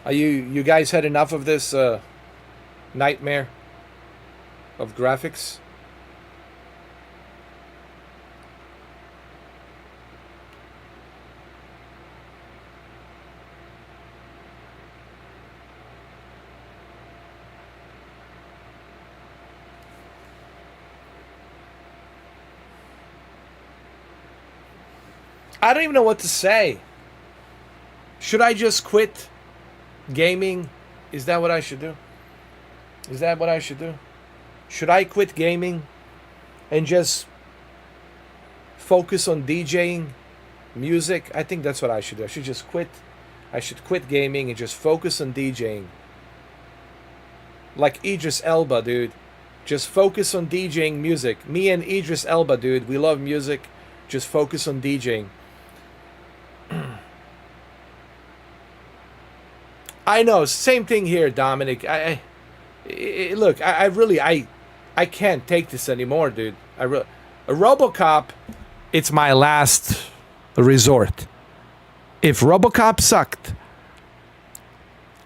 Are you guys had enough of this nightmare of graphics? I don't even know what to say. Should I just quit gaming? Is that what I should do? Is that what I should do? Should I quit gaming and just focus on DJing music? I think that's what I should do. I should just quit. I should quit gaming and just focus on DJing. Like Idris Elba, dude. Just focus on DJing music. Me and Idris Elba, dude, we love music. Just focus on DJing. I know, same thing here, Dominic. Look, I really can't take this anymore, dude. A RoboCop, it's my last resort. If RoboCop sucked,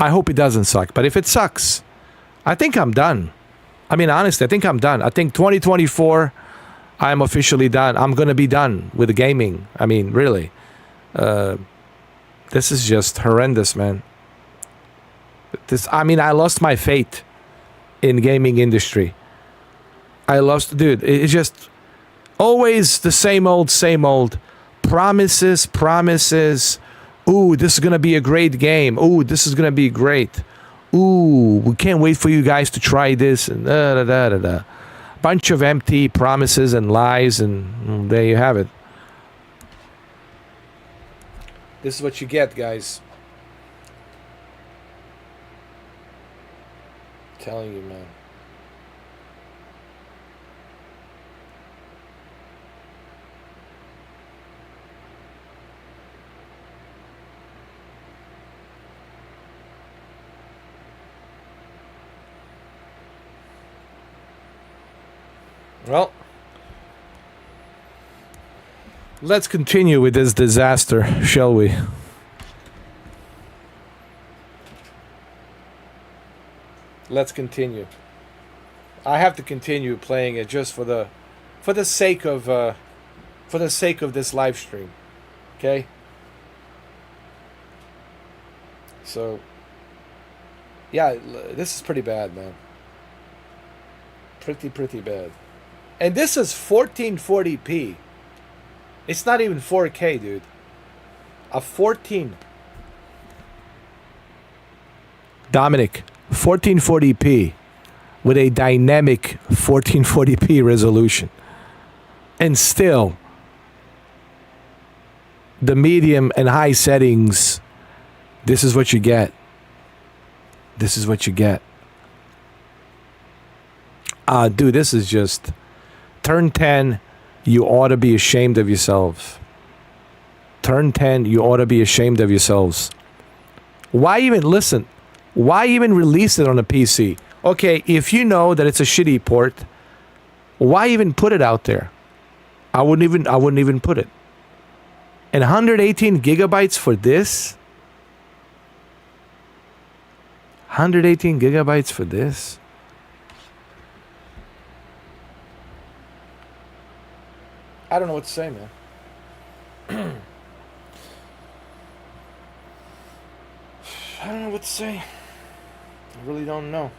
I hope it doesn't suck. But if it sucks, I think I'm done. I mean, honestly, I think I'm done. I think 2024, I'm officially done. I'm gonna be done with the gaming. I mean, really, this is just horrendous, man. I lost my faith. in gaming industry. I love, dude, it's just always the same old, promises. Ooh, this is going to be a great game. Ooh, this is going to be great. Ooh, we can't wait for you guys to try this, and da. Bunch of empty promises and lies, and there you have it. This is what you get, guys. I'm telling you, man. Well, let's continue with this disaster, shall we? Let's continue. I have to continue playing it just for the sake of this live stream. Okay? So yeah, this is pretty bad, man. Pretty bad. And this is 1440p. It's not even 4K, dude. A 14. Dominic, 1440p with a dynamic 1440p resolution. And still, the medium and high settings, this is what you get. This is what you get. Dude, this is just... Turn 10, you ought to be ashamed of yourselves. Turn 10, you ought to be ashamed of yourselves. Why even release it on a PC? Okay, if you know that it's a shitty port, why even put it out there? I wouldn't even put it. And 118 gigabytes for this? 118 gigabytes for this? I don't know what to say, man. I don't know what to say. I really don't know.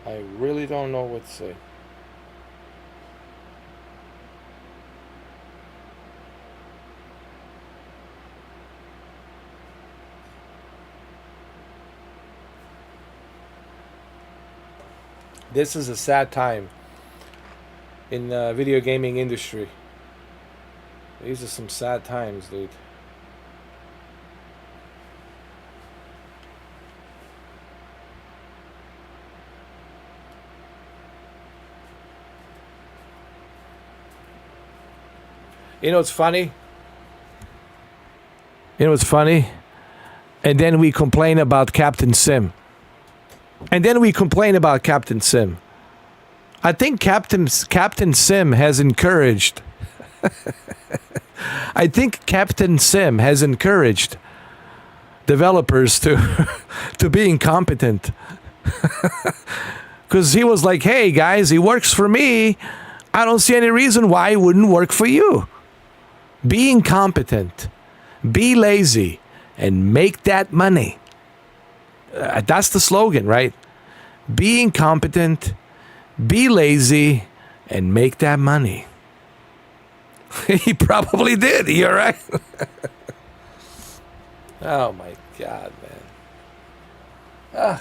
I really don't know what to say. This is a sad time in the video gaming industry. These are some sad times, dude. You know what's funny? And then we complain about Captain Sim. I think Captain Sim has encouraged. I think Captain Sim has encouraged developers to be incompetent. Because he was like, hey guys, he works for me. I don't see any reason why it wouldn't work for you. Be incompetent, be lazy, and make that money. That's the slogan, right? Be incompetent, be lazy, and make that money. He probably did. You're right. Oh my God, man.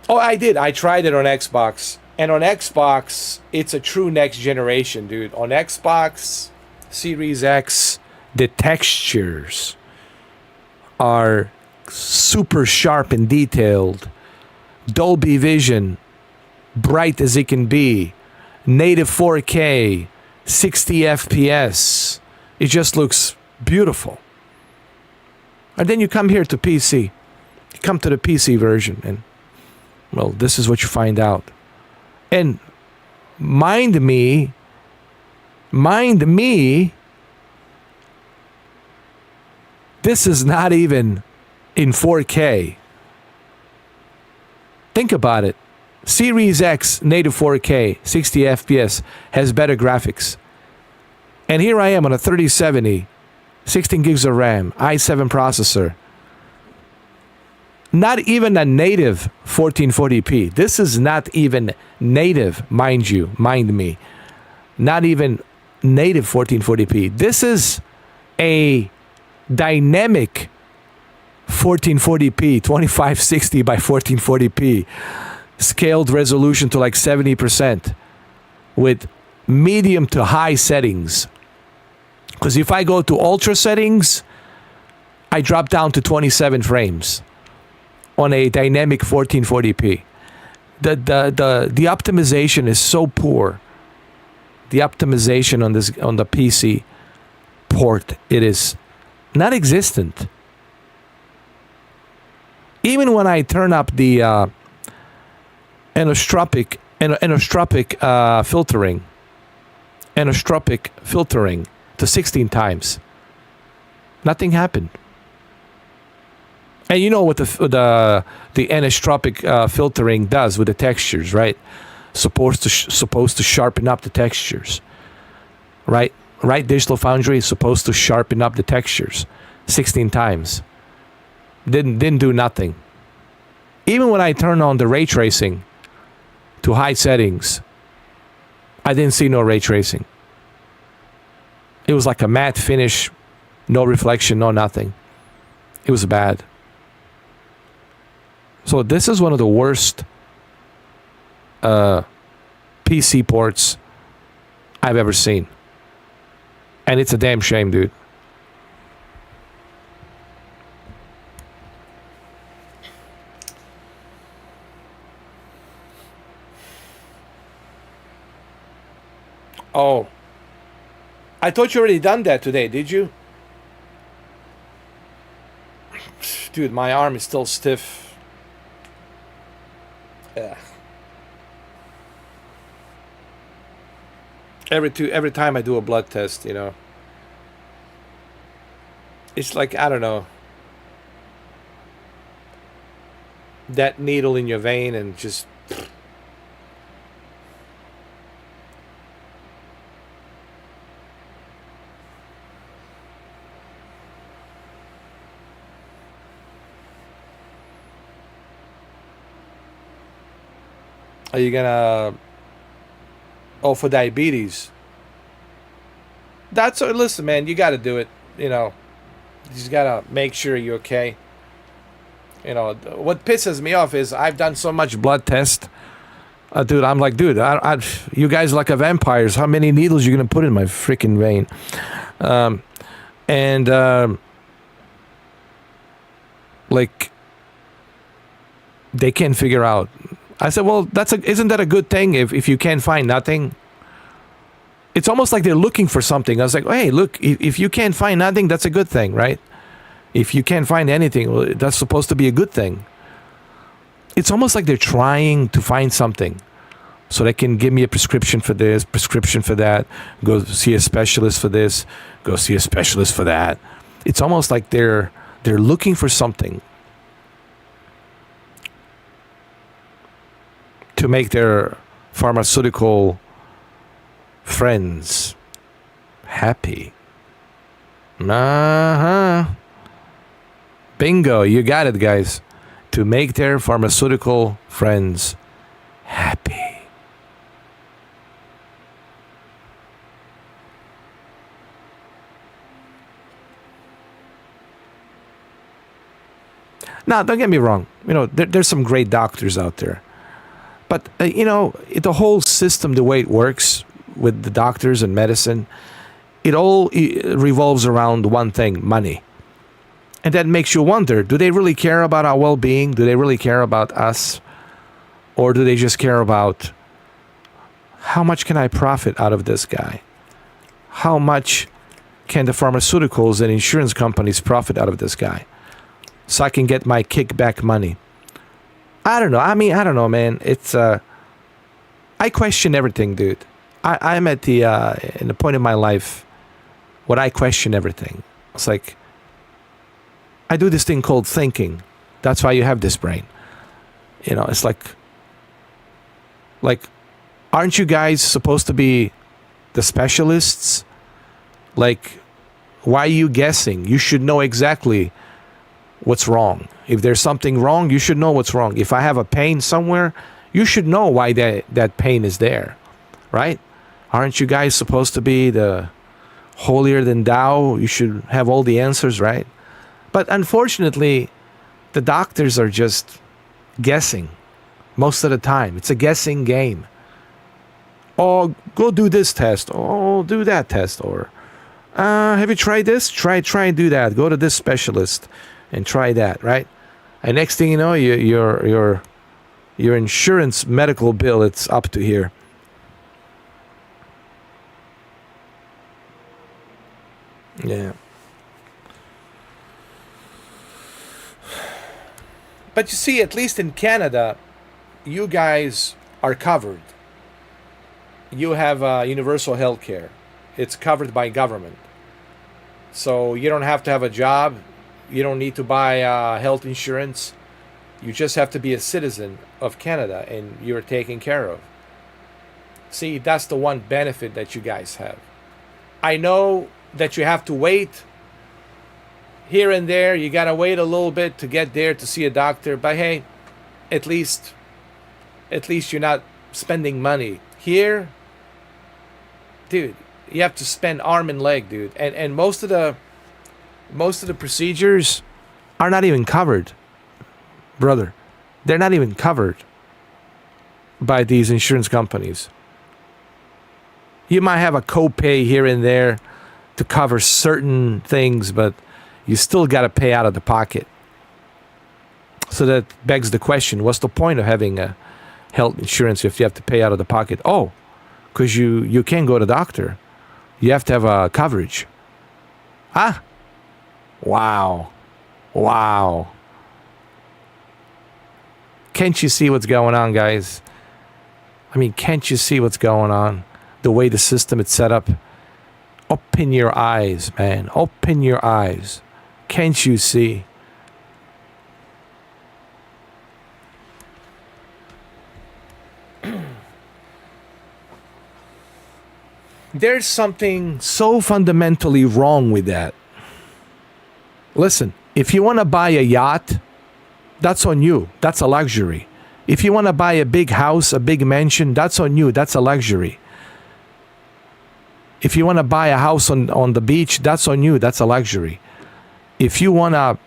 Oh, I did. I tried it on Xbox. And on Xbox, it's a true next generation, dude. On Xbox Series X, the textures are super sharp and detailed. Dolby Vision, bright as it can be. Native 4K, 60 FPS. It just looks beautiful. And then you come here to PC. You come to the PC version, and, well, this is what you find out. And mind me, this is not even in 4K. Think about it. Series X native 4K, 60 FPS, has better graphics. And here I am on a 3070, 16 gigs of RAM, i7 processor. Not even a native 1440p. This is not even native, mind me. Not even native 1440p. This is a dynamic 1440p, 2560 by 1440p, scaled resolution to like 70% with medium to high settings. Because if I go to ultra settings, I drop down to 27 frames on a dynamic 1440p. The optimization is so poor. The optimization on the PC port, it is non-existent. Even when I turn up the anisotropic filtering to 16 times, nothing happened. And you know what the anisotropic filtering does with the textures, right? Supposed to sharpen up the textures, right? Right, Digital Foundry is supposed to sharpen up the textures 16 times. Didn't do nothing. Even when I turn on the ray tracing to high settings, I didn't see no ray tracing. It was like a matte finish, no reflection, no nothing. It was bad. So this is one of the worst PC ports I've ever seen. And it's a damn shame, dude. Oh. I thought you already done that today, did you? Dude, my arm is still stiff. Yeah. Every time I do a blood test, you know, it's like, I don't know, that needle in your vein and just are you gonna... Oh, for diabetes. That's... Listen, man, you got to do it. You know, you just got to make sure you're okay. You know, what pisses me off is I've done so much blood test. Dude, I'm like, dude, you guys are like a vampires. How many needles you going to put in my freaking vein? Like, they can't figure out. I said, well, isn't that a good thing if you can't find nothing? It's almost like they're looking for something. I was like, hey, look, if you can't find nothing, that's a good thing, right? If you can't find anything, well, that's supposed to be a good thing. It's almost like they're trying to find something so they can give me a prescription for this, prescription for that, go see a specialist for this, go see a specialist for that. It's almost like they're looking for something to make their pharmaceutical friends happy. Bingo, you got it, guys. To make their pharmaceutical friends happy. Now, don't get me wrong. You know, there's some great doctors out there. But, you know, the whole system, the way it works with the doctors and medicine, it all revolves around one thing, money. And that makes you wonder, do they really care about our well-being? Do they really care about us? Or do they just care about how much can I profit out of this guy? How much can the pharmaceuticals and insurance companies profit out of this guy? So I can get my kickback money. I don't know. I mean, I don't know, man. It's I question everything, dude. I'm at in the point in my life where I question everything. It's like I do this thing called thinking. That's why you have this brain. You know, it's like aren't you guys supposed to be the specialists? Like, why are you guessing? You should know exactly what's wrong. If there's something wrong, you should know what's wrong. If I have a pain somewhere, you should know why that pain is there, right? Aren't you guys supposed to be the holier than thou? You should have all the answers, right? But unfortunately, the doctors are just guessing most of the time. It's a guessing game. Oh, go do this test. Oh, do that test. Or have you tried this? Try and do that. Go to this specialist and try that, right? And next thing you know, your insurance medical bill, it's up to here. Yeah. But you see, at least in Canada, you guys are covered. You have universal health care. It's covered by government. So you don't have to have a job. You don't need to buy health insurance. You just have to be a citizen of Canada and you're taken care of. See, that's the one benefit that you guys have. I know that you have to wait here and there. You got to wait a little bit to get there to see a doctor. But hey, at least you're not spending money. Here, dude, you have to spend arm and leg, dude. And most of the procedures are not even covered, brother. They're not even covered by these insurance companies. You might have a copay here and there to cover certain things, but you still got to pay out of the pocket. So that begs the question, what's the point of having a health insurance if you have to pay out of the pocket? Oh, because you can't go to the doctor. You have to have a coverage. Huh? Wow. Can't you see what's going on, guys? I mean, can't you see what's going on? The way the system is set up. Open your eyes, man. Open your eyes. Can't you see? There's something so fundamentally wrong with that. Listen, if you want to buy a yacht, that's on you. That's a luxury. If you want to buy a big house, a big mansion, that's on you. That's a luxury. If you want to buy a house on the beach, that's on you. That's a luxury. If you want to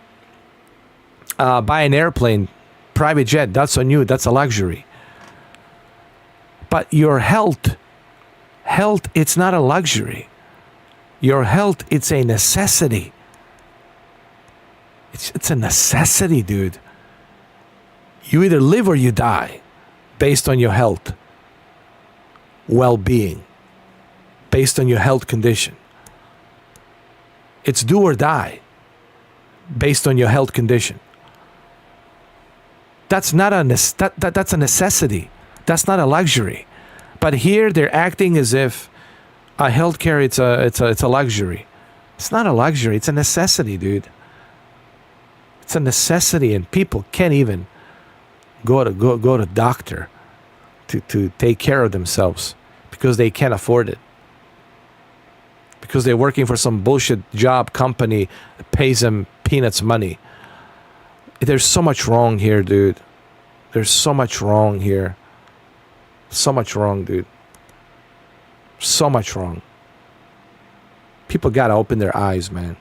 buy an airplane, private jet, that's on you. That's a luxury. But your health, it's not a luxury. Your health, it's a necessity. It's a necessity, dude. You either live or you die based on your health, well-being, based on your health condition. It's do or die based on your health condition. That's not that's a necessity. That's not a luxury. But here they're acting as if healthcare it's a luxury. It's not a luxury. It's a necessity, dude. It's a necessity, and people can't even go to doctor to take care of themselves because they can't afford it. Because they're working for some bullshit job company that pays them peanuts money. There's so much wrong here, dude. There's so much wrong here. So much wrong, dude. So much wrong. People gotta open their eyes, man.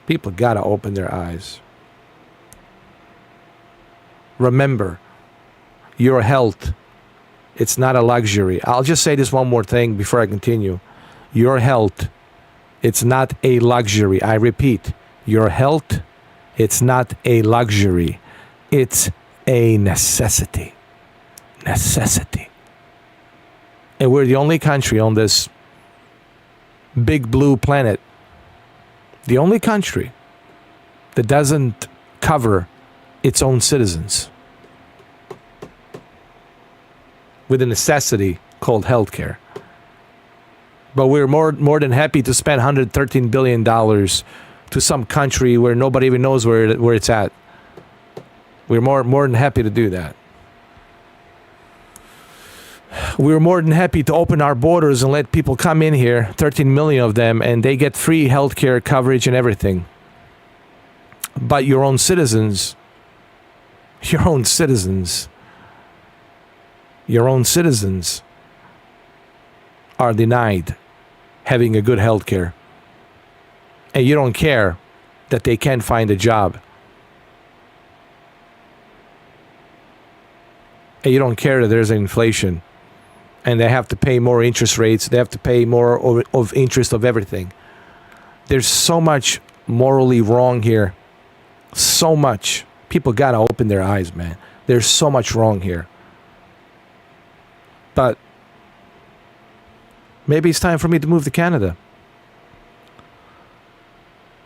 People gotta open their eyes. Remember, your health, it's not a luxury. I'll just say this one more thing before I continue. Your health, it's not a luxury. I repeat, your health, it's not a luxury. It's a necessity. Necessity. And we're the only country on this big blue planet, the only country that doesn't cover its own citizens with a necessity called healthcare. But we're more than happy to spend $113 billion to some country where nobody even knows where it's at. We're more than happy to do that. We're more than happy to open our borders and let people come in here, 13 million of them, and they get free healthcare coverage and everything. But your own citizens are denied having a good health care. And you don't care that they can't find a job. And you don't care that there's an inflation. And they have to pay more interest rates. They have to pay more of interest of everything. There's so much morally wrong here. So much. People gotta open their eyes, man. There's so much wrong here. But maybe it's time for me to move to Canada.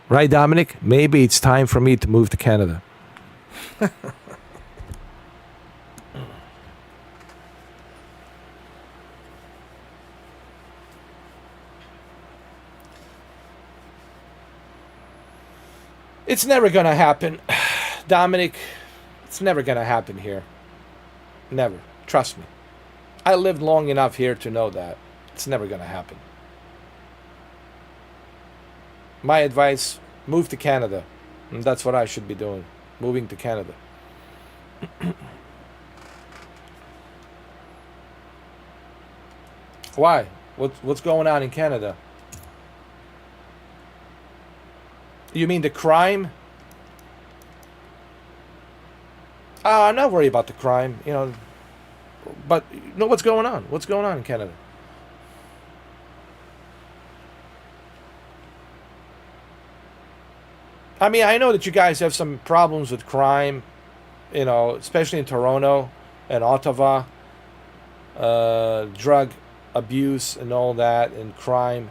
Right, Dominic? Maybe it's time for me to move to Canada. It's never gonna happen, Dominic. It's never gonna happen here. Never. Trust me. I lived long enough here to know that. It's never gonna happen. My advice, move to Canada. And that's what I should be doing. Moving to Canada. Why? What's going on in Canada? You mean the crime? I'm not worried about the crime, you know. But you know what's going on? What's going on in Canada? I mean, I know that you guys have some problems with crime, you know, especially in Toronto and Ottawa, drug abuse and all that, and crime.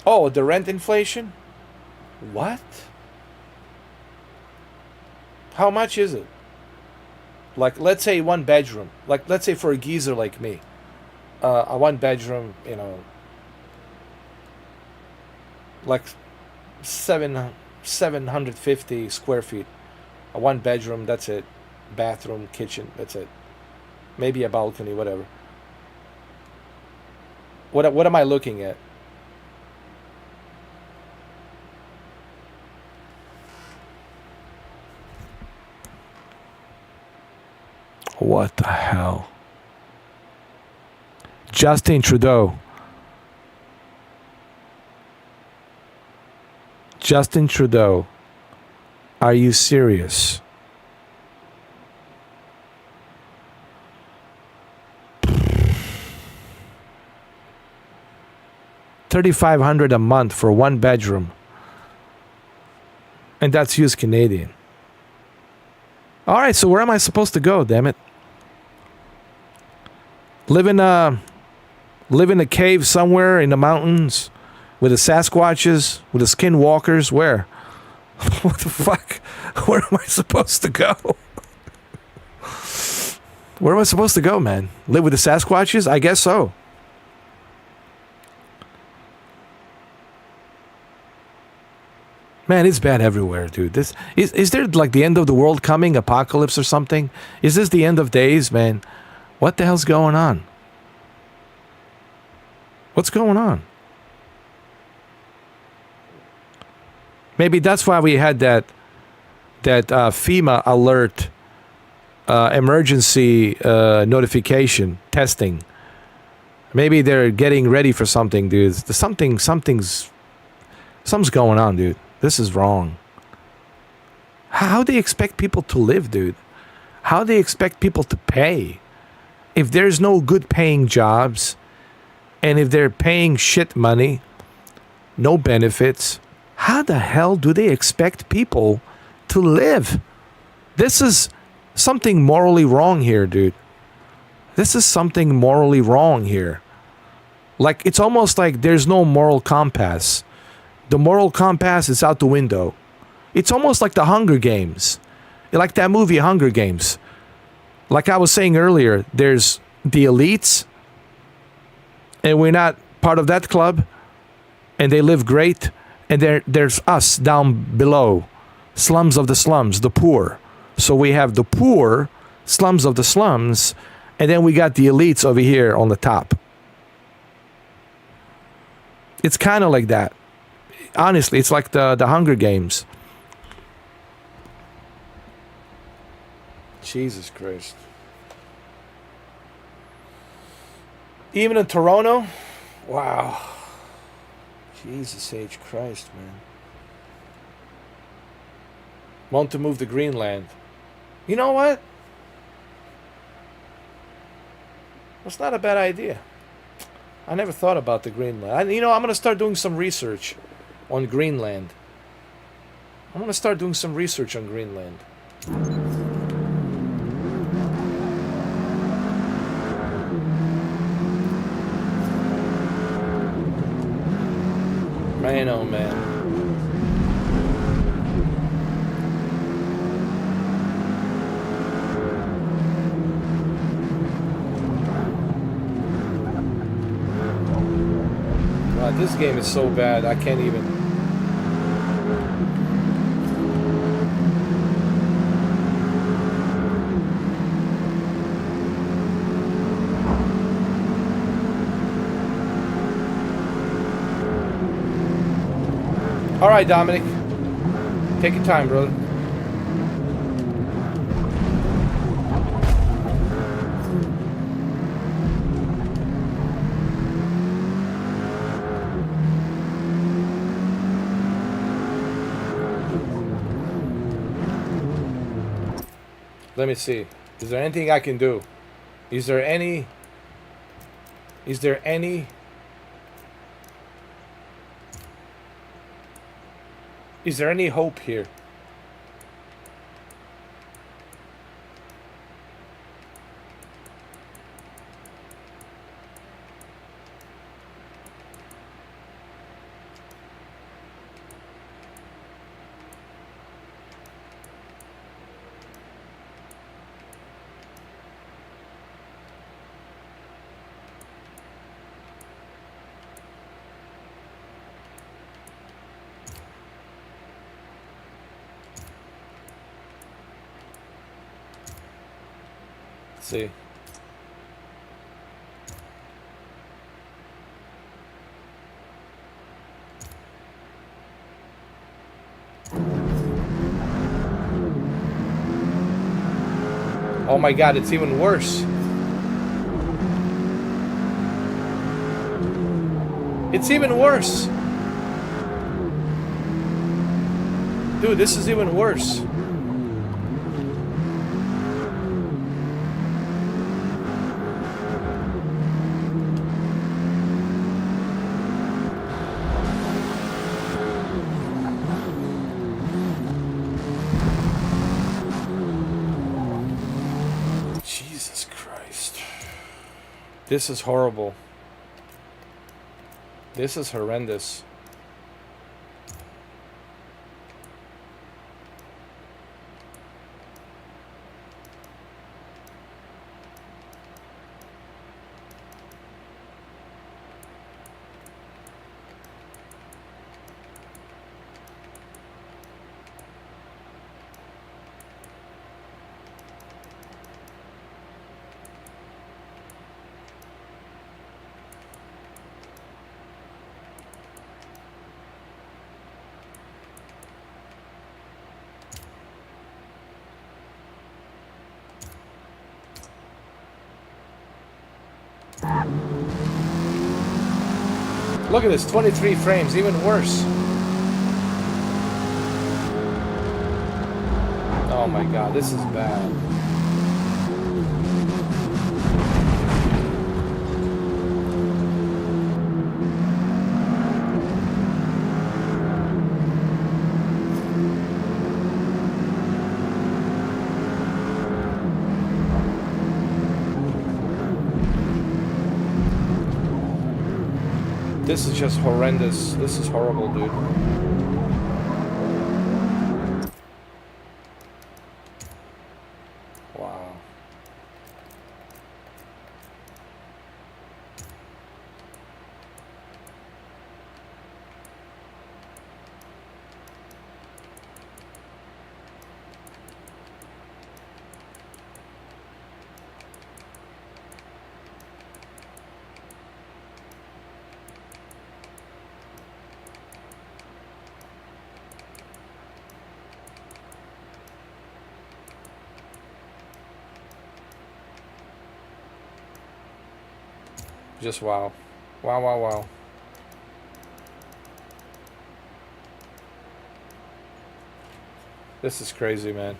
Oh, the rent inflation? What? How much is it? Like, let's say one bedroom. Like, let's say for a geezer like me, a one bedroom, you know, like 750 square feet. A one bedroom, that's it. Bathroom, kitchen, that's it. Maybe a balcony, whatever. What am I looking at? What the hell? Justin Trudeau. Justin Trudeau. Are you serious? $3,500 a month for one bedroom. And that's US Canadian. All right, so where am I supposed to go, damn it? Live in a cave somewhere in the mountains with the Sasquatches, with the skinwalkers. Where? What the fuck? Where am I supposed to go? Where am I supposed to go, man? Live with the Sasquatches? I guess so. Man, it's bad everywhere, dude. This is there like the end of the world coming, apocalypse or something? Is this the end of days, man? What the hell's going on? What's going on? Maybe that's why we had that FEMA alert, emergency notification testing. Maybe they're getting ready for something, dude. Something's going on, dude. This is wrong. How do they expect people to live, dude? How do they expect people to pay? If there's no good paying jobs, and if they're paying shit money, no benefits, how the hell do they expect people to live? This is something morally wrong here, dude. This is something morally wrong here. Like, it's almost like there's no moral compass. The moral compass is out the window. It's almost like the Hunger Games. Like that movie Hunger Games. Like I was saying earlier, there's the elites, and we're not part of that club, and they live great, and there's us down below, slums of the slums, the poor. So we have the poor, slums of the slums, and then we got the elites over here on the top. It's kind of like that. honestly, it's like the Hunger Games. Jesus Christ. Even in Toronto? Wow. Jesus H. Christ, man. Want to move to Greenland. You know what? That's not a bad idea. I never thought about the Greenland. I'm going to start doing some research on Greenland. I'm going to start doing some research on Greenland. Man, oh man. God, this game is so bad, I can't even. All right, Dominic. Take your time, brother. Let me see. Is there anything I can do? Is there any hope here? Let's see. Oh my God, it's even worse. It's even worse. Dude, this is even worse. Jesus Christ. This is horrible. This is horrendous. Look at this, 23 frames, even worse. Oh my God, this is bad. This is just horrendous. This is horrible, dude. Wow. Just wow. Wow, wow, wow. This is crazy, man.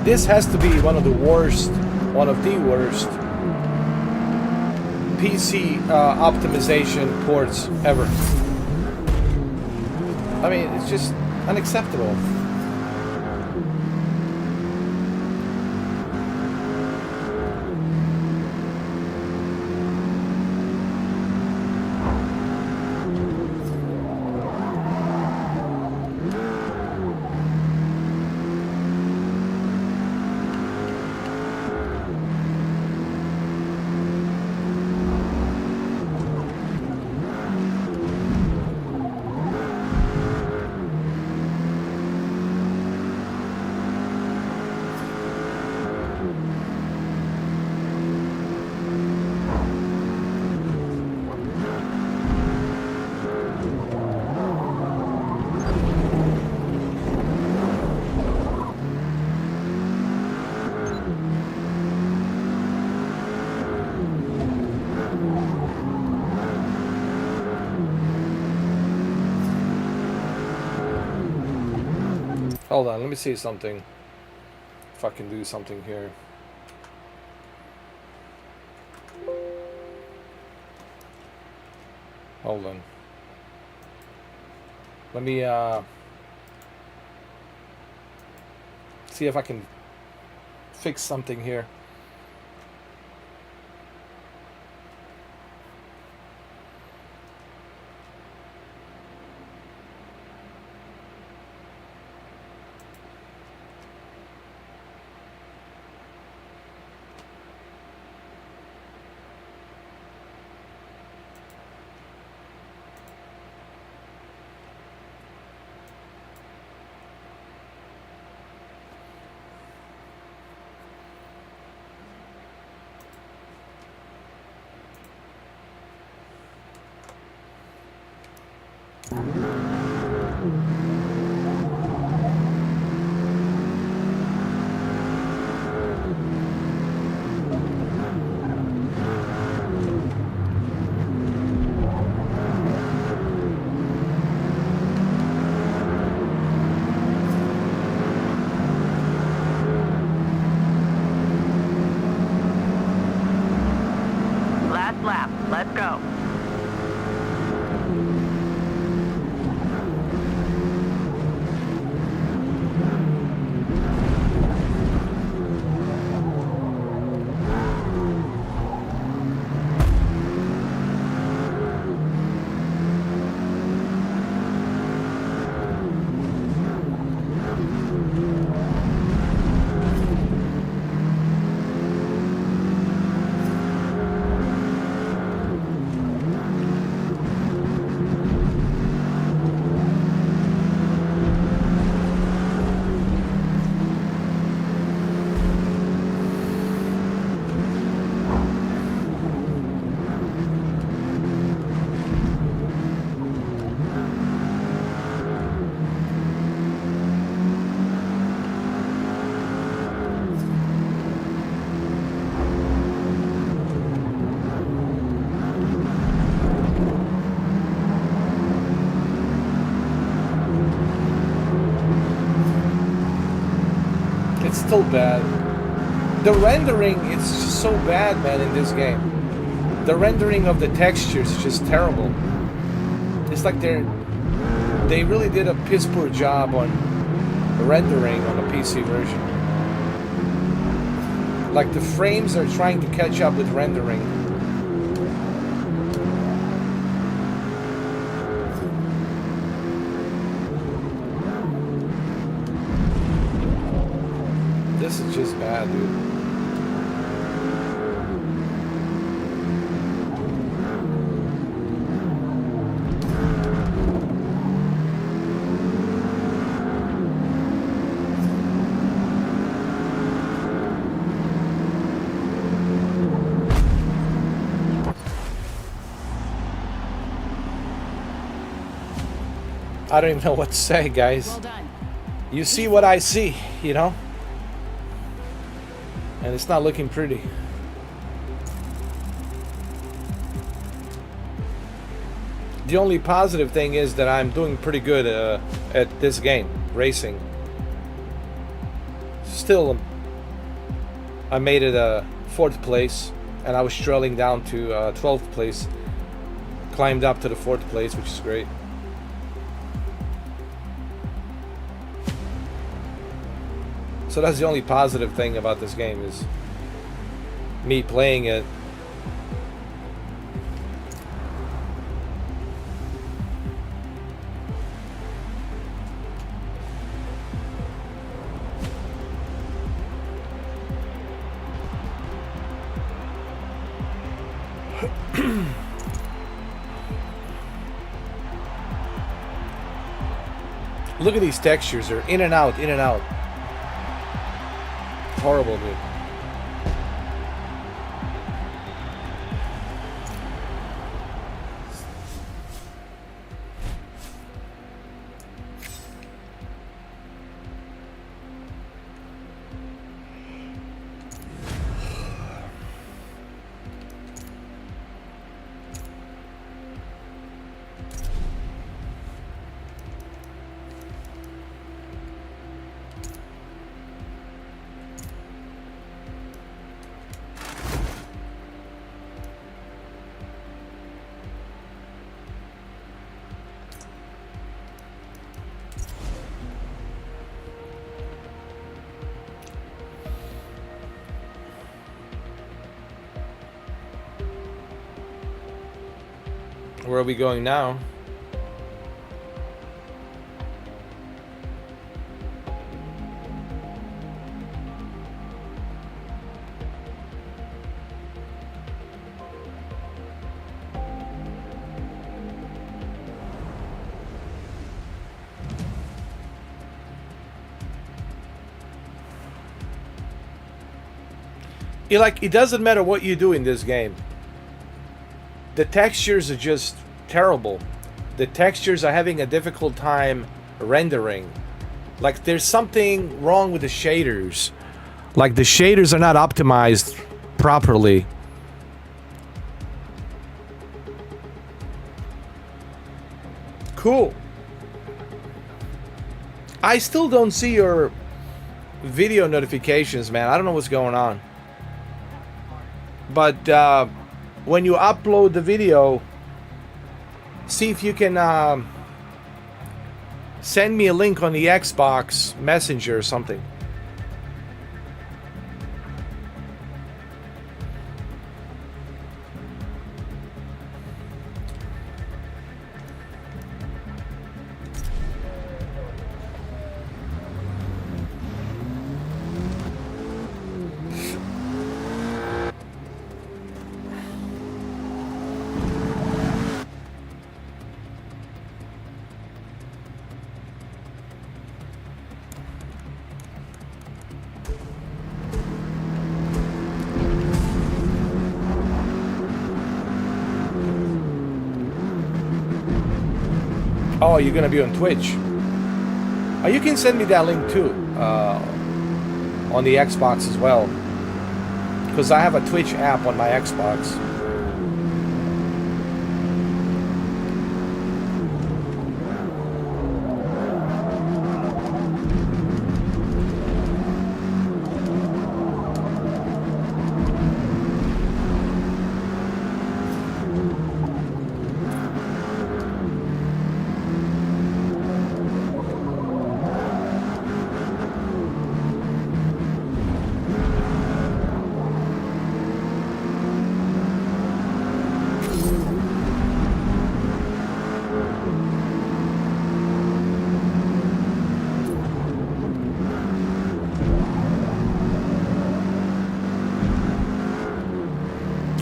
This has to be one of the worst PC optimization ports ever. I mean, it's just unacceptable. Hold on, let me see something. If I can do something here. Hold on. Let me see if I can fix something here. It's still bad. The rendering, it's just so bad, man, in this game. The rendering of the textures is just terrible. It's like they really did a piss poor job on rendering on the PC version. Like the frames are trying to catch up with rendering. This is just bad, dude. I don't even know what to say, guys. Well done. You see what I see, you know? And it's not looking pretty. The only positive thing is that I'm doing pretty good at this game, racing. Still, I made it 4th place, and I was trailing down to 12th place. Climbed up to the 4th place, which is great. So that's the only positive thing about this game, is me playing it. Look at these textures, they're in and out, in and out. Horrible, dude. Where are we going now? It doesn't matter what you do in this game. The textures are just terrible. The textures are having a difficult time rendering. Like there's something wrong with the shaders. Like the shaders are not optimized properly. Cool. I still don't see your video notifications, man. I don't know what's going on. But when you upload the video, see if you can send me a link on the Xbox Messenger or something. Oh, you're gonna be on Twitch. Oh, you can send me that link too, on the Xbox as well, because I have a Twitch app on my Xbox.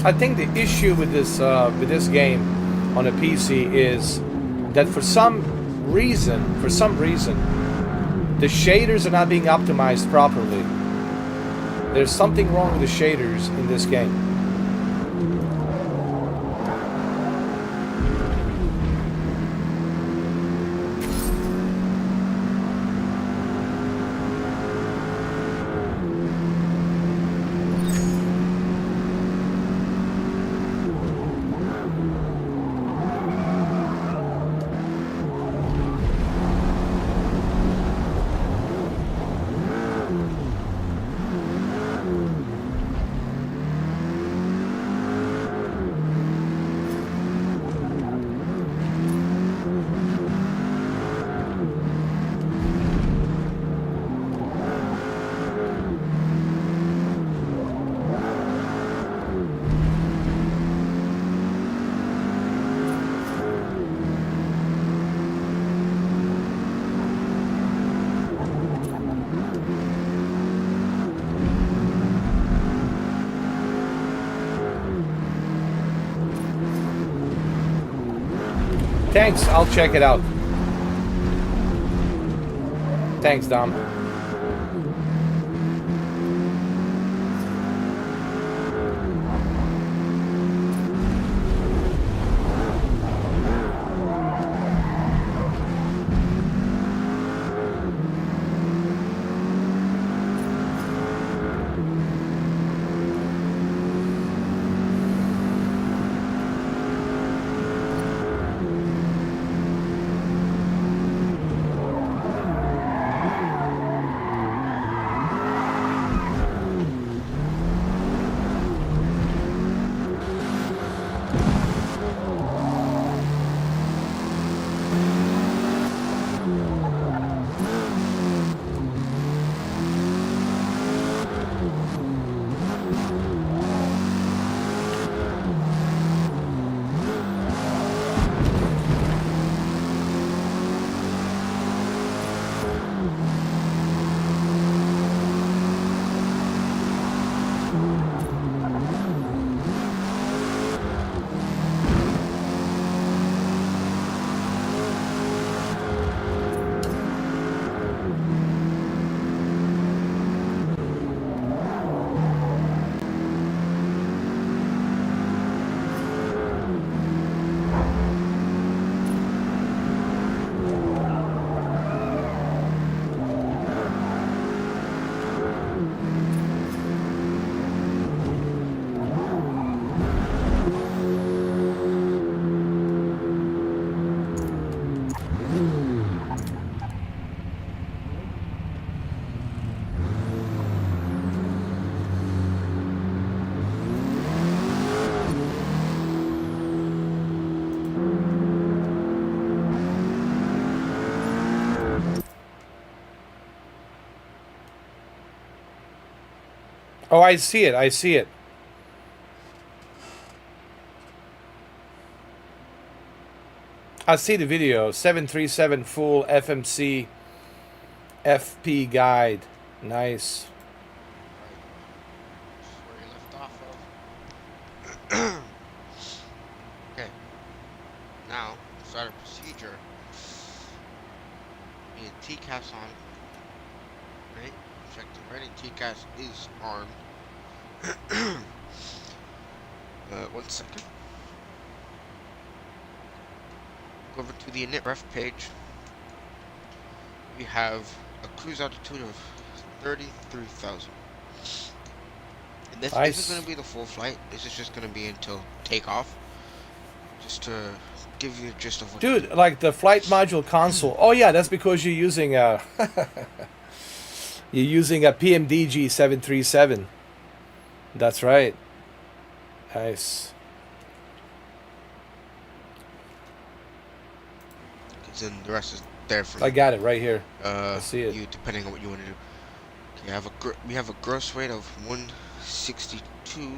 I think the issue with this game on a PC is that for some reason, the shaders are not being optimized properly. There's something wrong with the shaders in this game. Thanks, I'll check it out. Thanks, Dom. Oh, I see it. I see it. I see the video. 737 full FMC FP guide. Nice. Where you left off of. Okay. Now, start a procedure. Need TCAS on. Right? Check the ready. TCAS is on. 1 second. Go over to the init ref page. We have a cruise altitude of 33,000. And this isn't going to be the full flight. This is just going to be until takeoff. Just to give you a gist of what. Dude, like the flight module console. Oh yeah, that's because you're using a PMDG 737. That's right. Nice. Then the rest is there for you. I got it right here. I see it. You, depending on what you want to do. Okay, we have a gross rate of 162.4.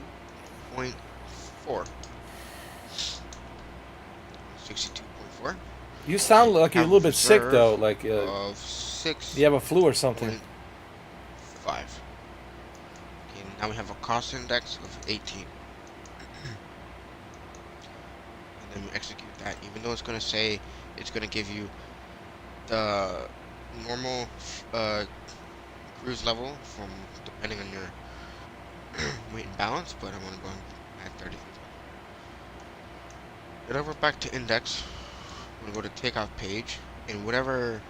62.4. You sound like you're a little bit sick though, like of 6. you have a flu or something. 5. Okay, now we have a cost index of 18. then we execute that. Even though it's gonna say it's gonna give you the normal cruise level from depending on your weight and balance, but I'm gonna go at 30. Head over back to index. I'm gonna go to takeoff page, and whatever,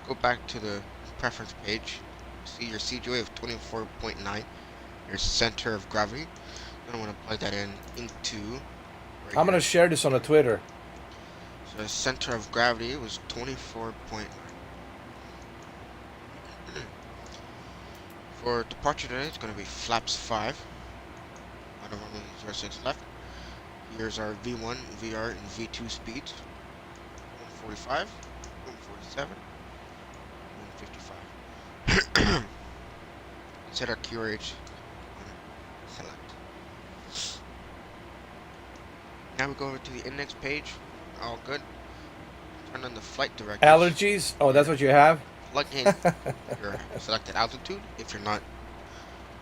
go back to the preference page. See your CGA of 24.9, your center of gravity. Then I'm gonna plug that into. Right I'm gonna here. share this on the Twitter. So the center of gravity was 24.9. For departure today, it's gonna be flaps 5. Out of only 06 left. Here's our V1, VR, and V2 speeds. 145, 147, 155. Set our QRH on select. Now we go over to the index page. All good. Turn on the flight directives. Allergies? Oh, that's what you have? Plug in your selected altitude if you're not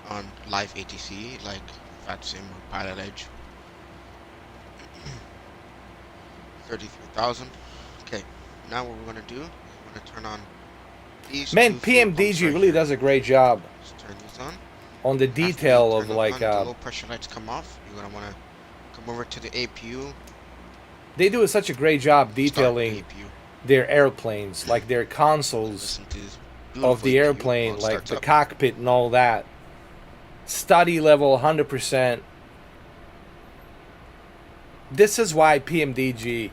on live ATC like FatSim or Pilot Edge. 33,000. Okay, now what we're gonna do is we're gonna turn on these. Man, two fuel pumps PMDG right really here. does a great job Let's turn these on. on the After you detail of turn like on the low pressure lights come off, you're gonna wanna come over to the APU. they do such a great job Start detailing APU. their airplanes, like their consoles Listen to this of the beautiful APU airplane, while it like starts the up. cockpit and all that. Study level 100%. This is why PMDG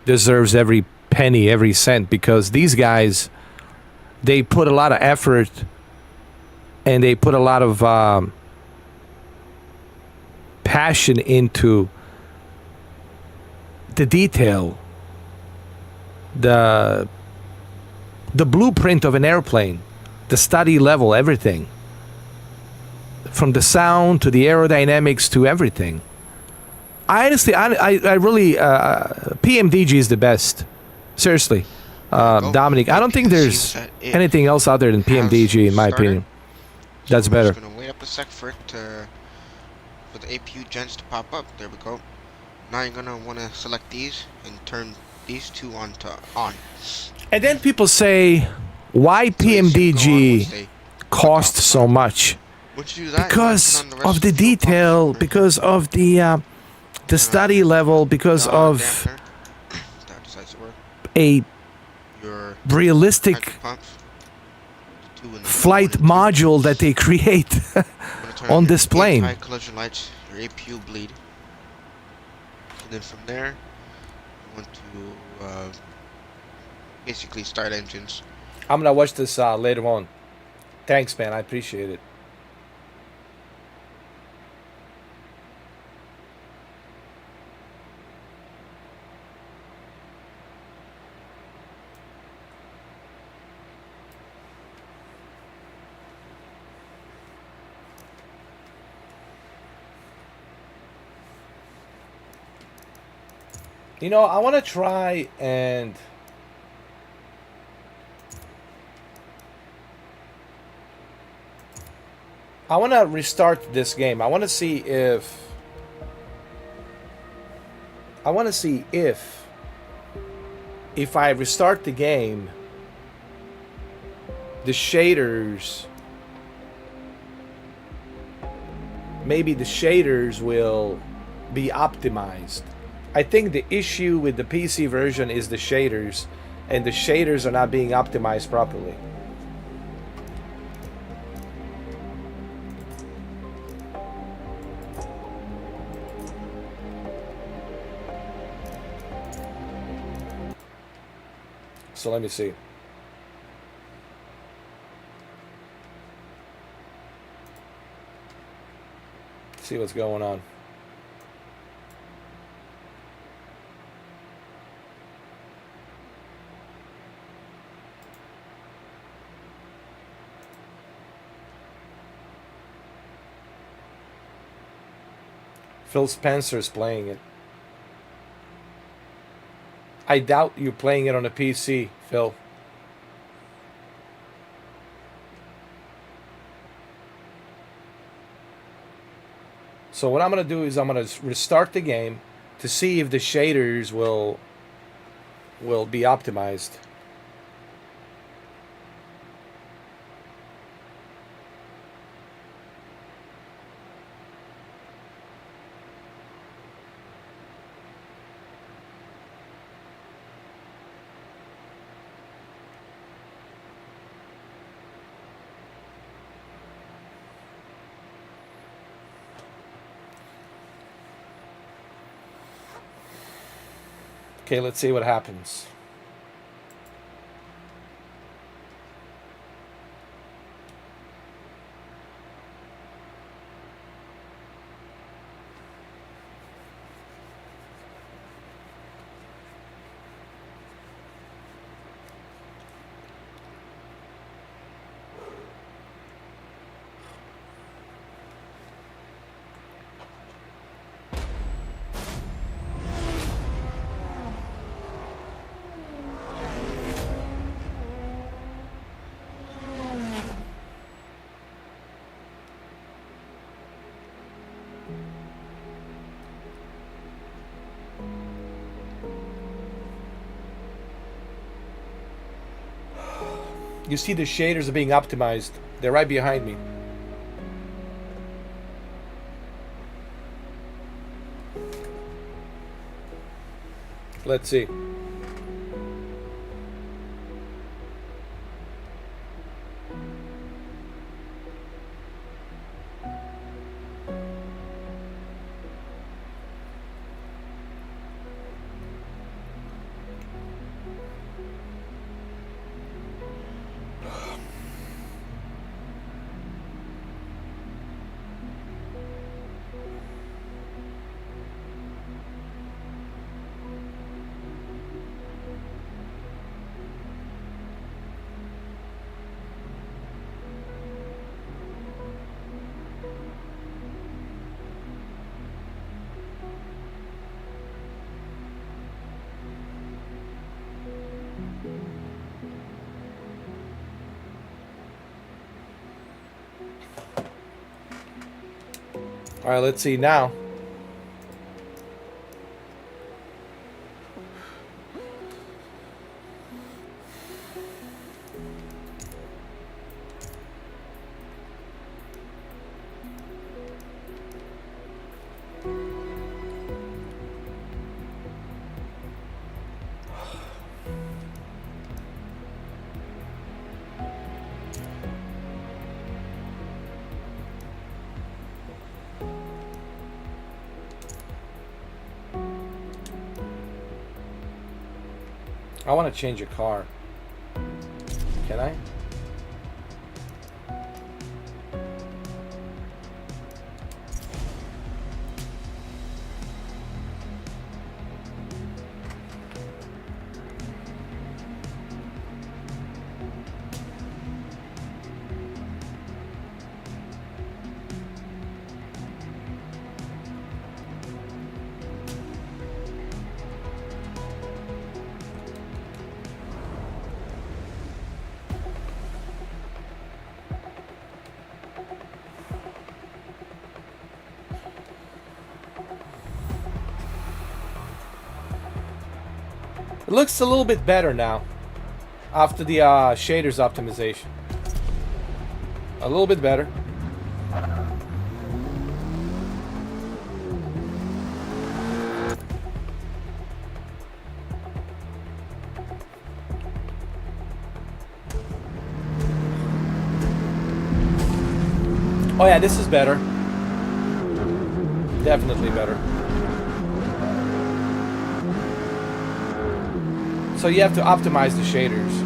deserves every penny, every cent, because these guys, they put a lot of effort and they put a lot of passion into the detail, the blueprint of an airplane, the study level, everything, from the sound to the aerodynamics to everything. I honestly, I really, PMDG is the best. Seriously, There we go. Dominic, I don't think You can there's see that it anything else other than has PMDG, in my started. opinion. So That's we're better. just gonna wait up a sec for the APU gens to pop up. There we go. Now you're gonna want to select these and turn these two on to on. And then people say, why So these should go on once PMDG they costs so much? Once you do that, you Because wanna turn on the rest of the fuel pumps detail, right because here. of the study level, because of Dampener. That decides to work. a Your realistic hydro pumps. The two and the flight one and two. module that they create. I'm gonna turn on your this plane. Anti-collision lights, your APU bleed, and then from there, you want to basically start engines. I'm gonna watch this later on. Thanks, man. I appreciate it. You know, I want to try and I want to restart this game. I want to see if if I restart the game, the shaders, maybe the shaders will be optimized. I think the issue with the PC version is the shaders, and the shaders are not being optimized properly. So let me see. See what's going on. Phil Spencer's playing it. I doubt you're playing it on a PC, Phil. So what I'm going to do is I'm going to restart the game. to see if the shaders will be optimized. Okay, let's see what happens. You see the shaders are being optimized. They're right behind me. Let's see. All right, let's see now. I want to change a car. Can I? It looks a little bit better now after the shaders optimization. A little bit better. Oh yeah, this is better. Definitely better. So you have to optimize the shaders.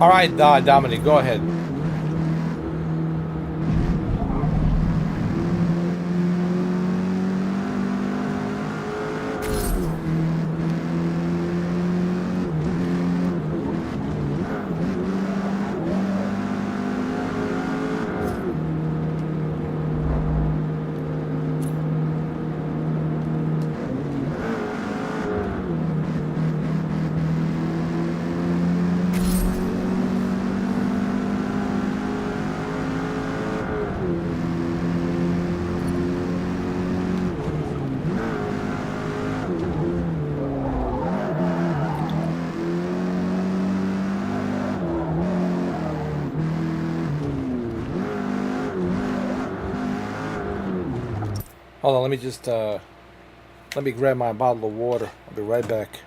All right, Dominic, go ahead. Hold on, let me just let me grab my bottle of water. I'll be right back.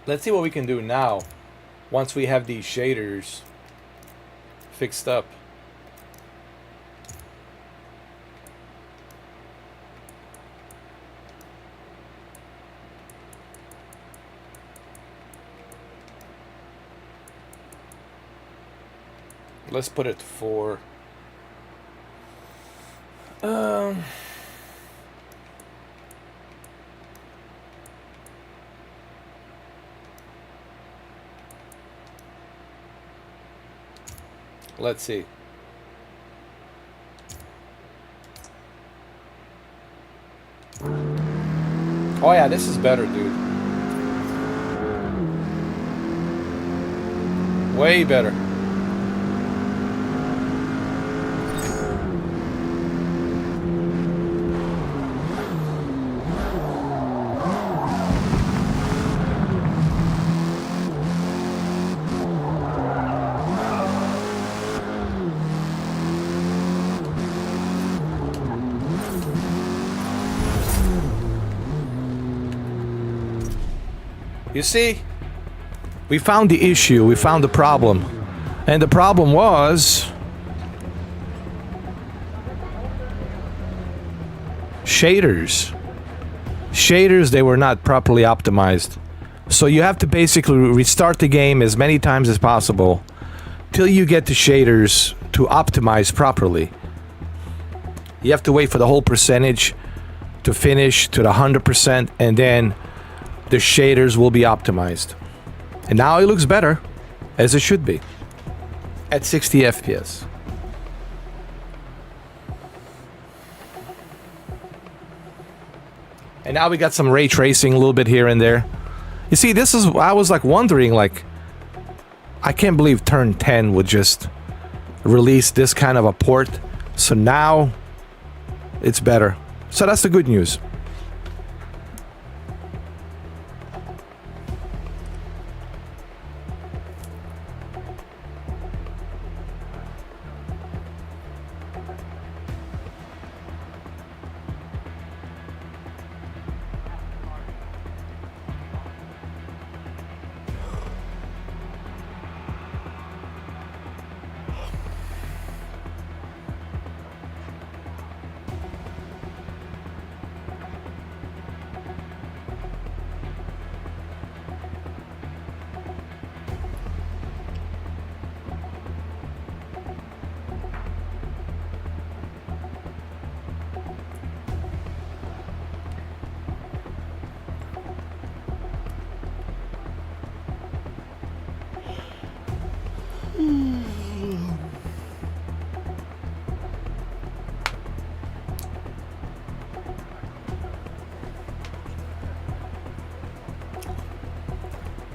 Let's see what we can do now once we have these shaders fixed up. Let's put it to 4. Let's see. Oh yeah, this is better, dude. Way better. You see, we found the issue, we found the problem. And the problem was shaders. Shaders, they were not properly optimized. So you have to basically restart the game as many times as possible till you get the shaders to optimize properly. You have to wait for the whole percentage to finish to the 100%, and then the shaders will be optimized. And now it looks better, as it should be, at 60 FPS. And now we got some ray tracing a little bit here and there. You see, this is, I was like wondering, like, I can't believe Turn 10 would just release this kind of a port. So now it's better. So that's the good news.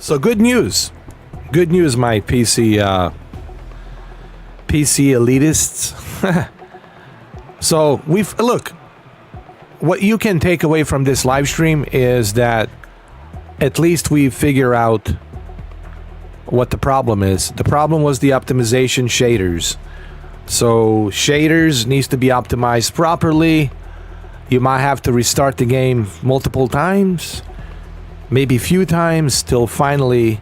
So good news. Good news, my PC elitists. So look. What you can take away from this live stream is that at least we figure out what the problem is. The problem was the optimization shaders. So shaders needs to be optimized properly. You might have to restart the game multiple times, maybe a few times, till finally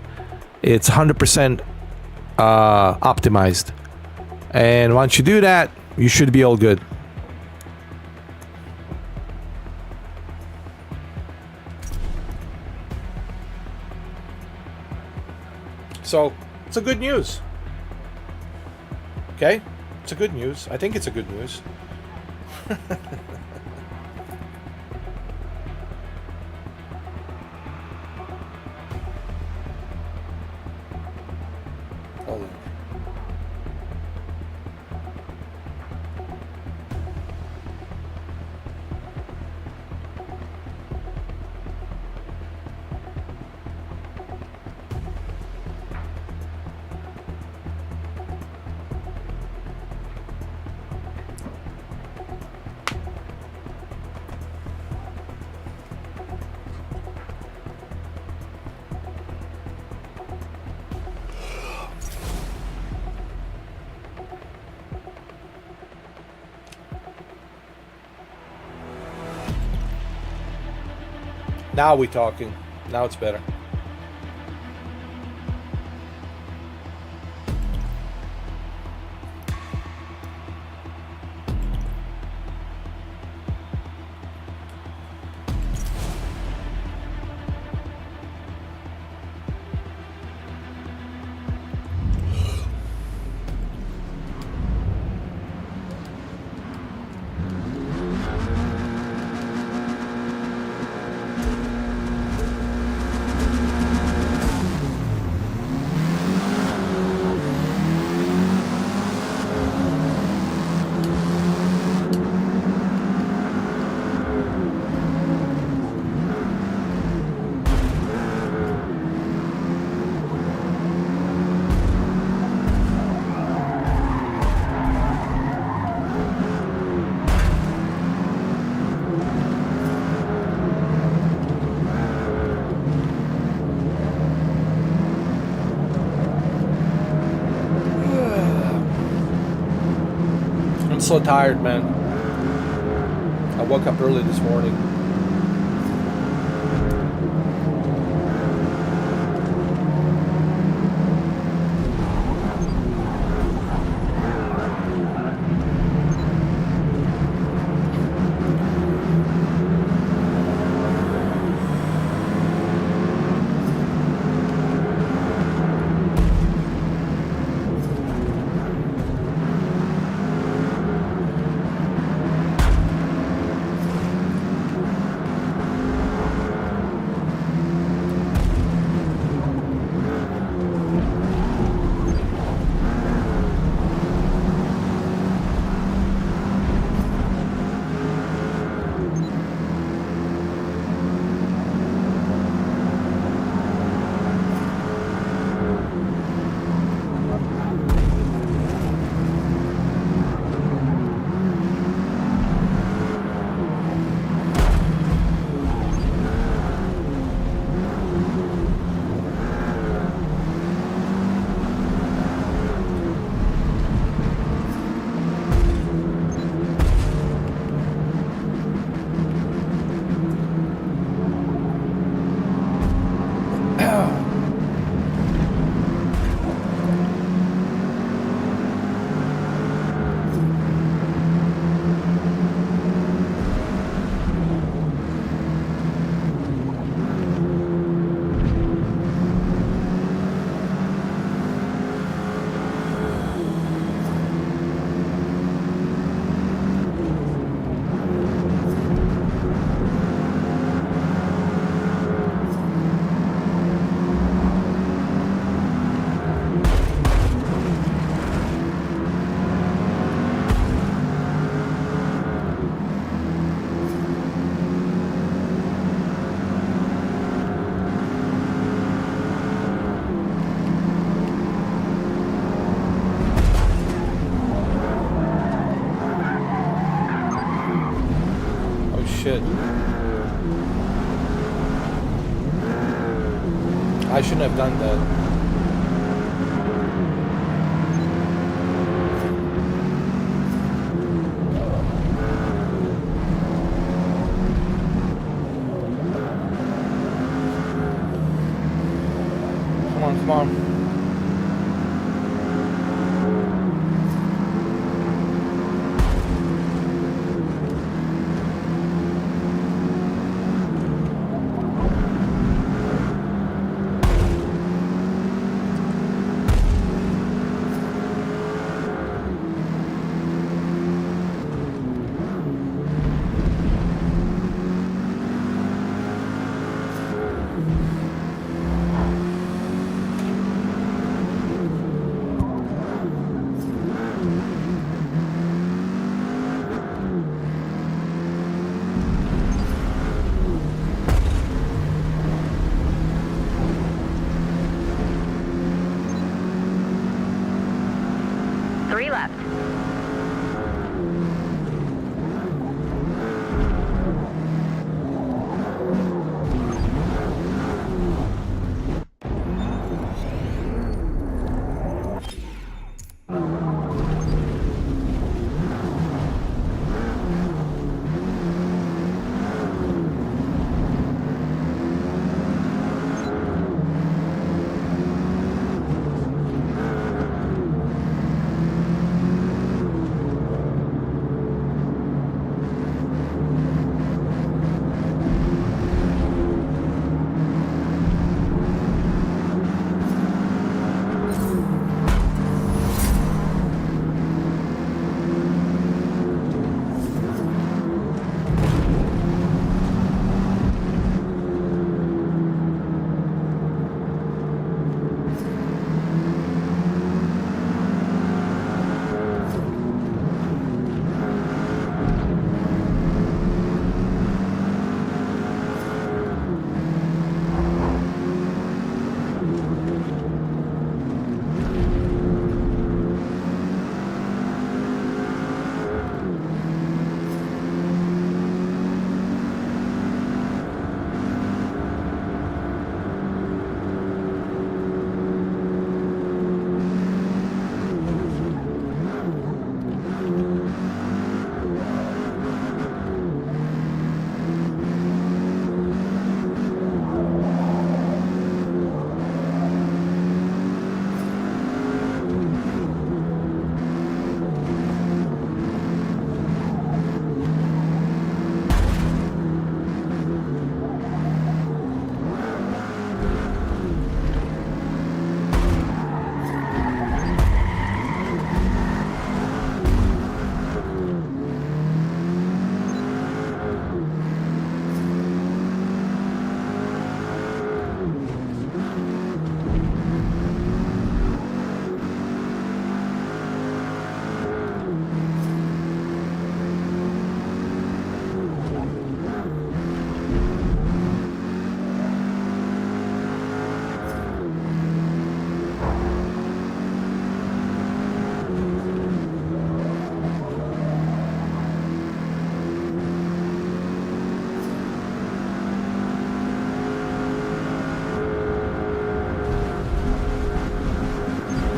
it's 100% optimized. And once you do that, you should be all good. So, it's a good news. Okay? It's a good news. I think it's a good news. Hold on. Now we're talking. Now it's better. I'm so tired, man. I woke up early this morning. I shouldn't have done that. Come on, come on. Three left.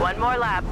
One more lap.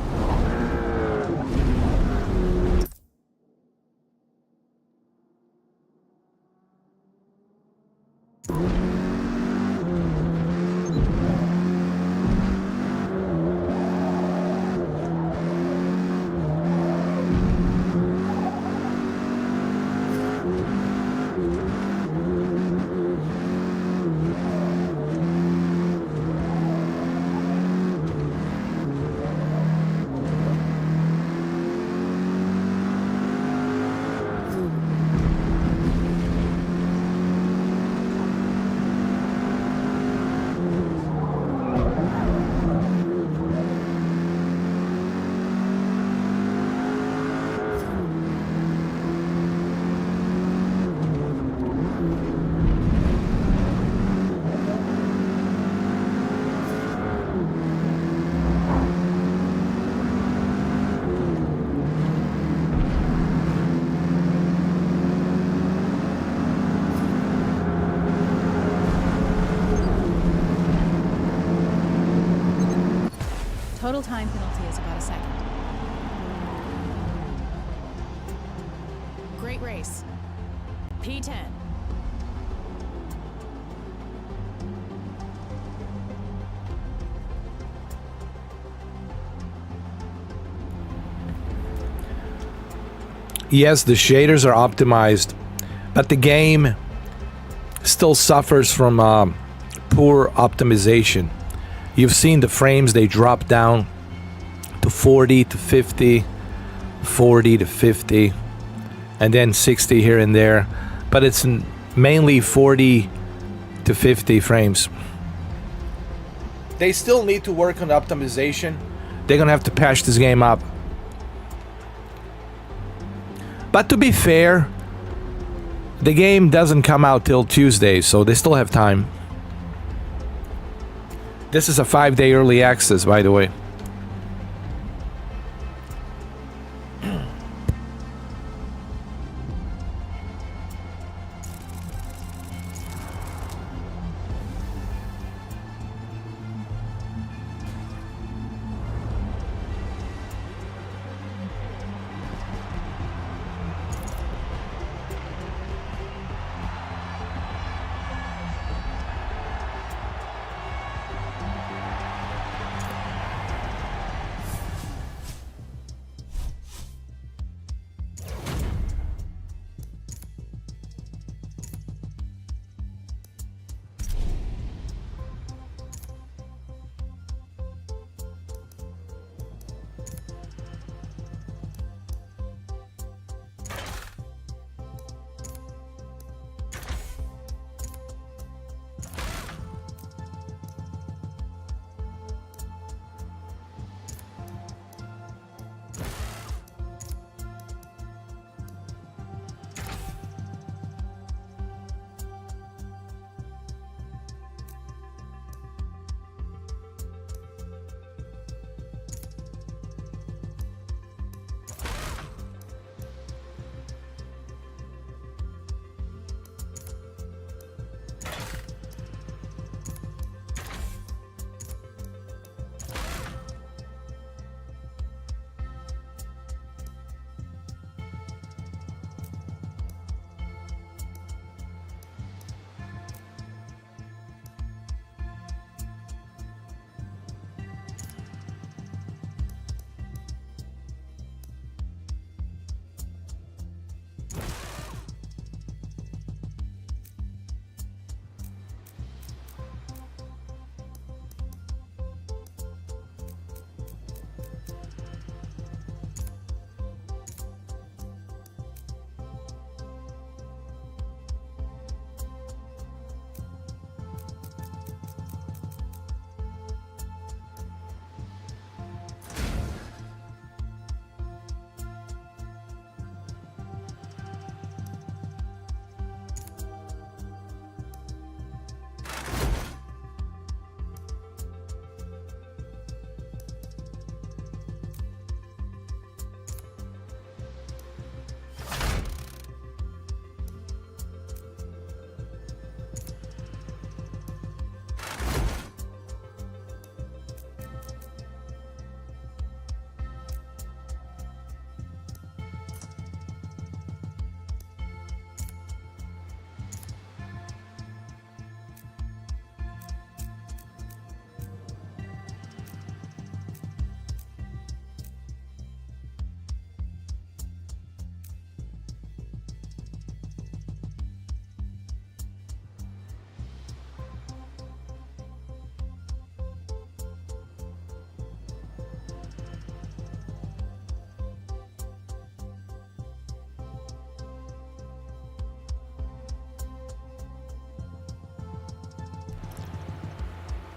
Total time penalty is about a second. Great race. P10. Yes, the shaders are optimized, but the game still suffers from poor optimization. You've seen the frames, they drop down to 40 to 50, 40 to 50, and then 60 here and there, but it's mainly 40 to 50 frames. They still need to work on optimization. They're gonna have to patch this game up. But to be fair, the game doesn't come out till Tuesday, so they still have time. This is a 5-day early access, by the way.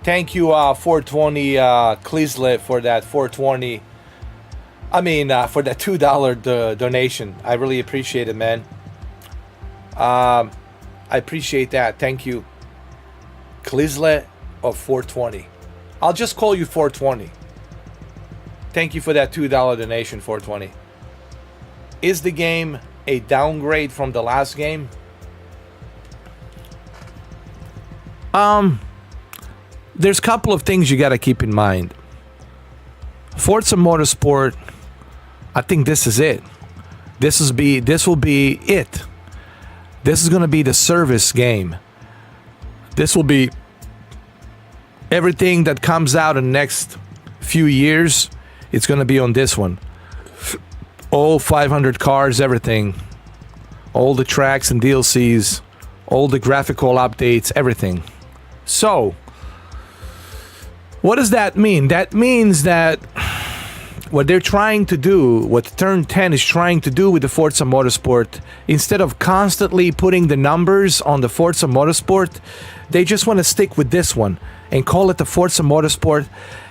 Thank you, 420 Clislet, for that 420. For that $2 donation. I really appreciate it, man. I appreciate that. Thank you, Clislet of 420. I'll just call you 420. Thank you for that $2 donation, 420. Is the game a downgrade from the last game? There's a couple of things you got to keep in mind. Forza Motorsport, I think this is it. This will be it. This is going to be the service game. This will be everything that comes out in the next few years. It's going to be on this one. All 500 cars, everything. All the tracks and DLCs, all the graphical updates, everything. So, what does that mean? That means that what they're trying to do, what Turn 10 is trying to do with the Forza Motorsport, instead of constantly putting the numbers on the Forza Motorsport, they just want to stick with this one and call it the Forza Motorsport.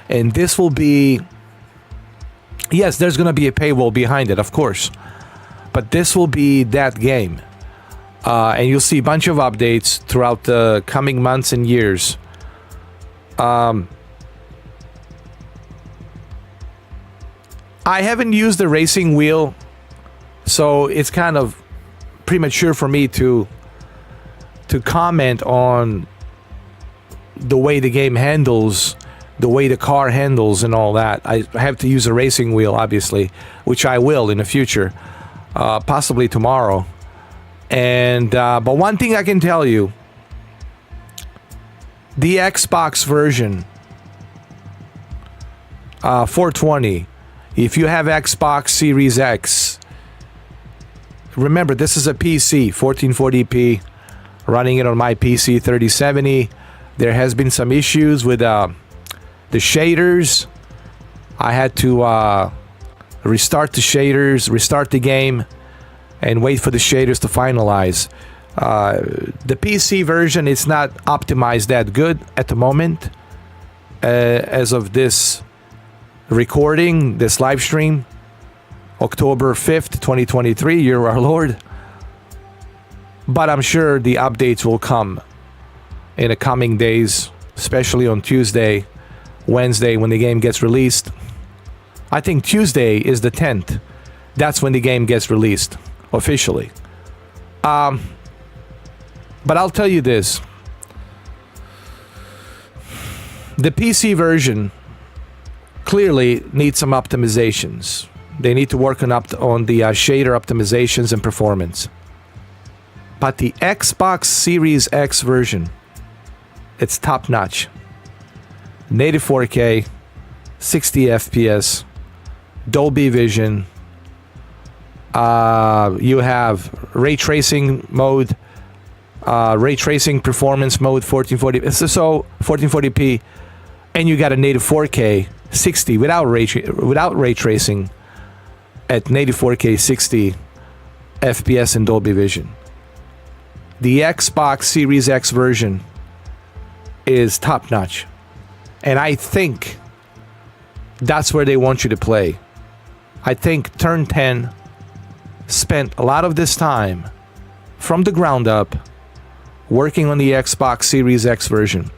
And this will be, yes, there's going to be a paywall behind it, of course. But this will be that game. And you'll see a bunch of updates throughout the coming months and years. I haven't used the racing wheel, so it's kind of premature for me to comment on the way the game handles, the way the car handles and all that. I have to use a racing wheel, obviously, which I will in the future, possibly tomorrow. And but one thing I can tell you, the Xbox version, 420, if you have Xbox Series X, remember this is a PC, 1440p, running it on my PC 3070. There has been some issues with the shaders. I had to restart the shaders, restart the game, and wait for the shaders to finalize. The PC version is not optimized that good at the moment. As of this recording, this live stream, October 5th, 2023, year of our Lord. But I'm sure the updates will come in the coming days, especially on Tuesday, Wednesday, when the game gets released. I think Tuesday is the 10th. That's when the game gets released officially. But I'll tell you this. The PC version clearly needs some optimizations. They need to work on the shader optimizations and performance. But the Xbox Series X version, it's top notch. Native 4K, 60 FPS, Dolby Vision. You have ray tracing mode, ray tracing performance mode, 1440. So 1440p, and you got a native 4K 60 without ray tracing at native 4K 60 FPS and Dolby Vision. The Xbox Series X version is top notch, and I think that's where they want you to play. I think Turn 10 spent a lot of this time from the ground up working on the Xbox Series X version.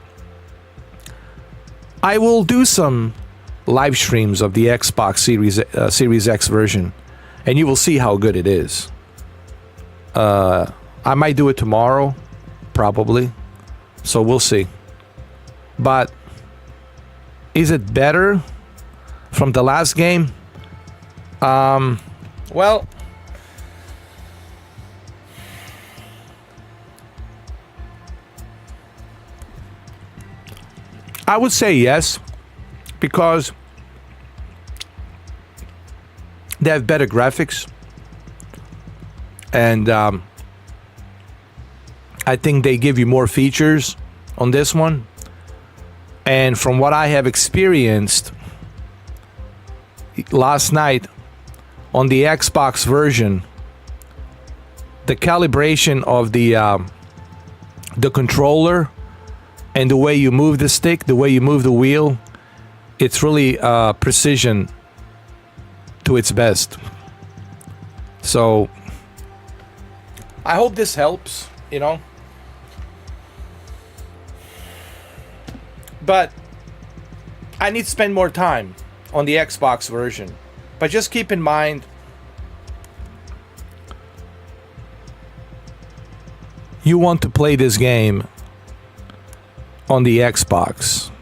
I will do some live streams of the Xbox Series X version, and you will see how good it is. I might do it tomorrow, probably. So we'll see. But is it better from the last game? Well, I would say yes, because they have better graphics, and I think they give you more features on this one. And from what I have experienced last night on the Xbox version, the calibration of the controller and the way you move the stick, the way you move the wheel, it's really precision to its best. So I hope this helps, you know. But I need to spend more time on the Xbox version. But just keep in mind, you want to play this game on the Xbox.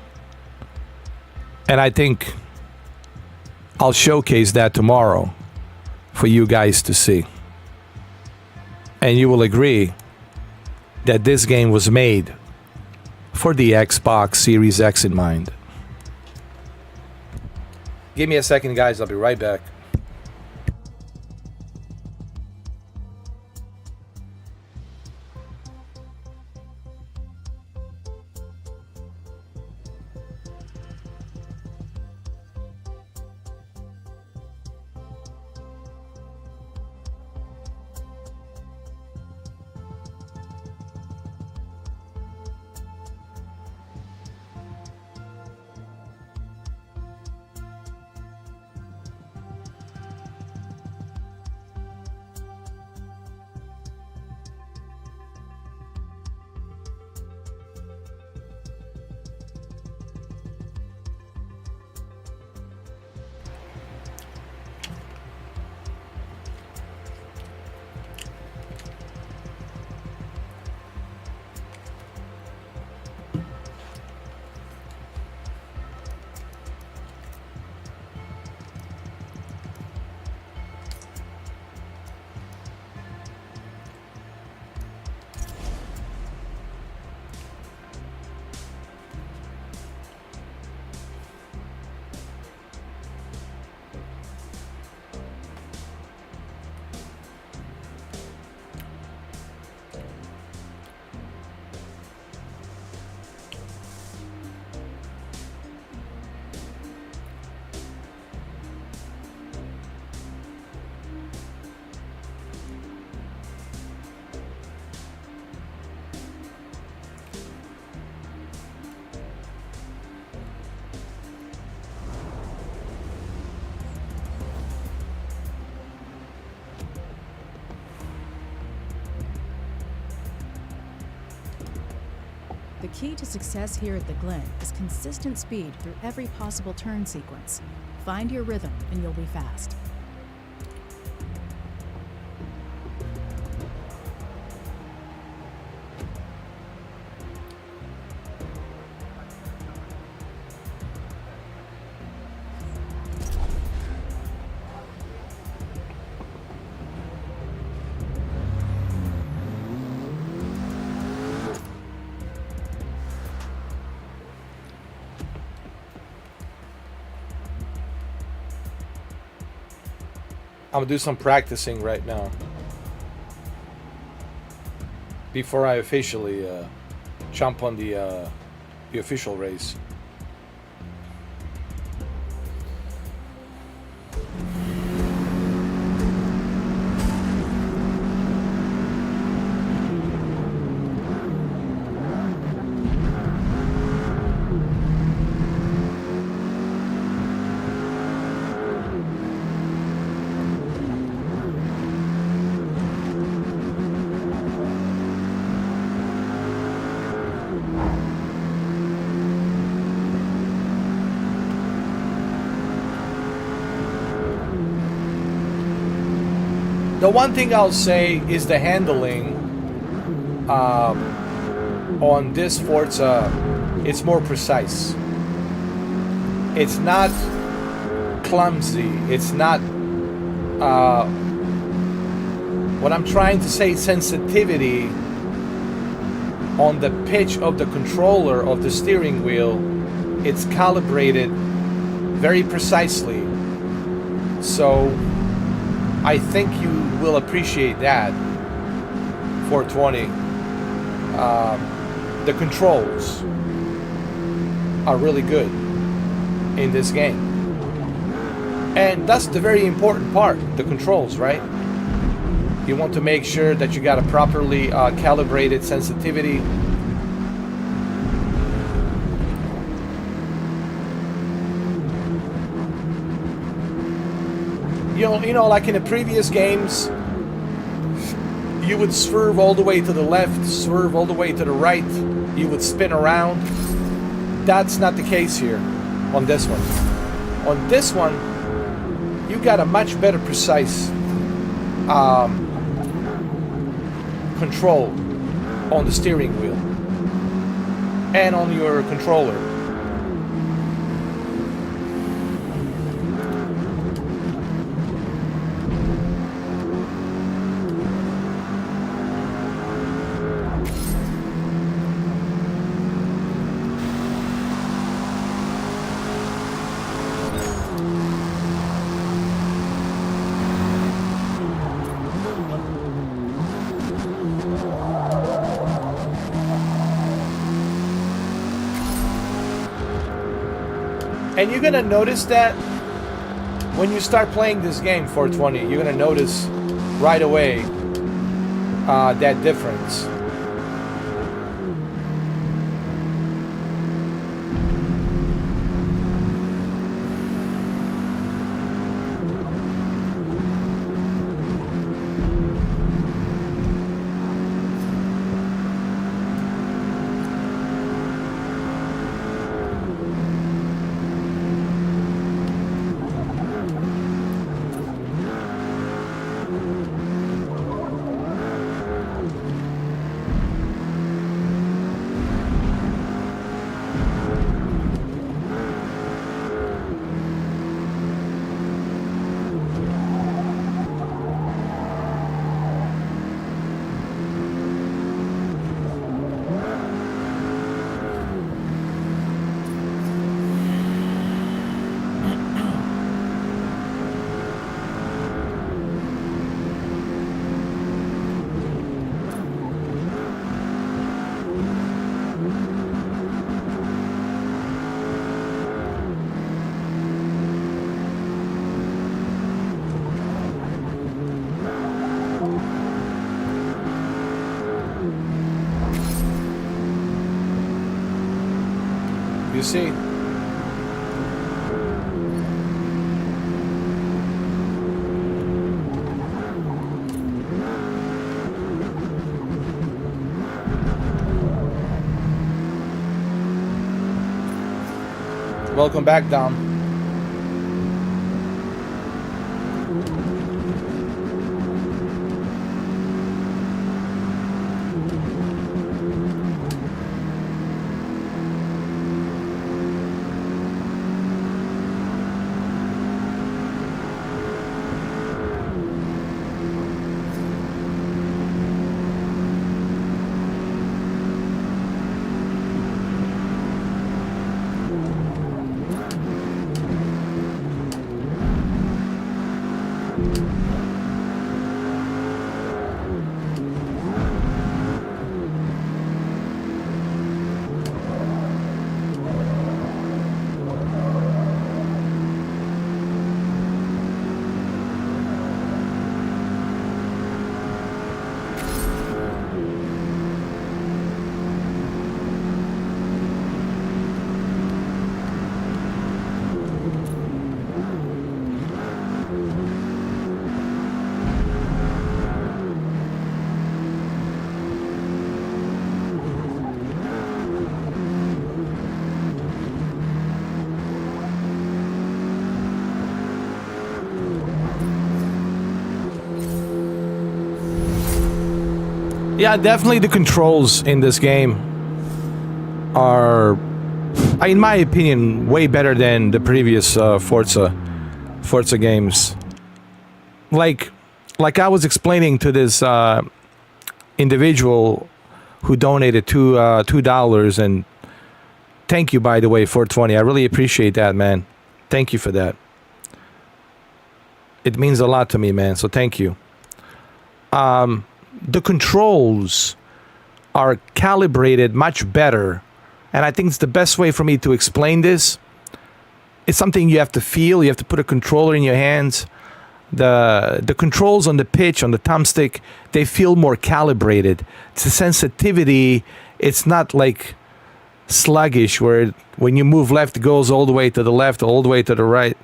And I think I'll showcase that tomorrow for you guys to see. And you will agree that this game was made for the Xbox Series X in mind. Give me a second, guys. I'll be right back. The key to success here at the Glen is consistent speed through every possible turn sequence. Find your rhythm and you'll be fast. I'm gonna do some practicing right now before I officially jump on the official race. The one thing I'll say is the handling on this Forza, it's more precise. It's not clumsy. It's not what I'm trying to say, sensitivity on the pitch of the controller of the steering wheel. It's calibrated very precisely. So I think you will appreciate that. 420. The controls are really good in this game. And that's the very important part, the controls, right? You want to make sure that you got a properly calibrated sensitivity. You know, like in the previous games, you would swerve all the way to the left, swerve all the way to the right, you would spin around. That's not the case here on this one. On this one, you got a much better precise control on the steering wheel and on your controller. And you're gonna notice that when you start playing this game, 420, you're gonna notice right away that difference. You see? Welcome back, Dom. Yeah, definitely the controls in this game are, in my opinion, way better than the previous Forza games. Like I was explaining to this individual who donated $2, and thank you, by the way, 420. I really appreciate that, man. Thank you for that. It means a lot to me, man. So thank you. The controls are calibrated much better, and I think it's the best way for me to explain this. It's something you have to feel. You have to put a controller in your hands. The controls on the pitch, on the thumbstick, they feel more calibrated. It's a sensitivity. It's not like sluggish, where when you move left, it goes all the way to the left, all the way to the right.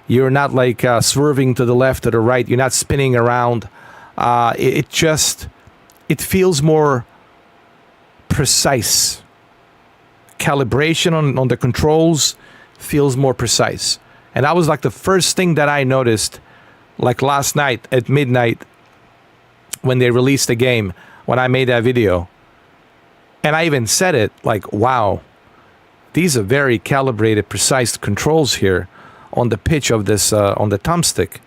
You're not like swerving to the left or the right. You're not spinning around. It feels more precise. Calibration on the controls feels more precise. And that was like the first thing that I noticed, like last night at midnight when they released the game, when I made that video. And I even said it, like, wow, these are very calibrated, precise controls here on the pitch of this, on the thumbstick.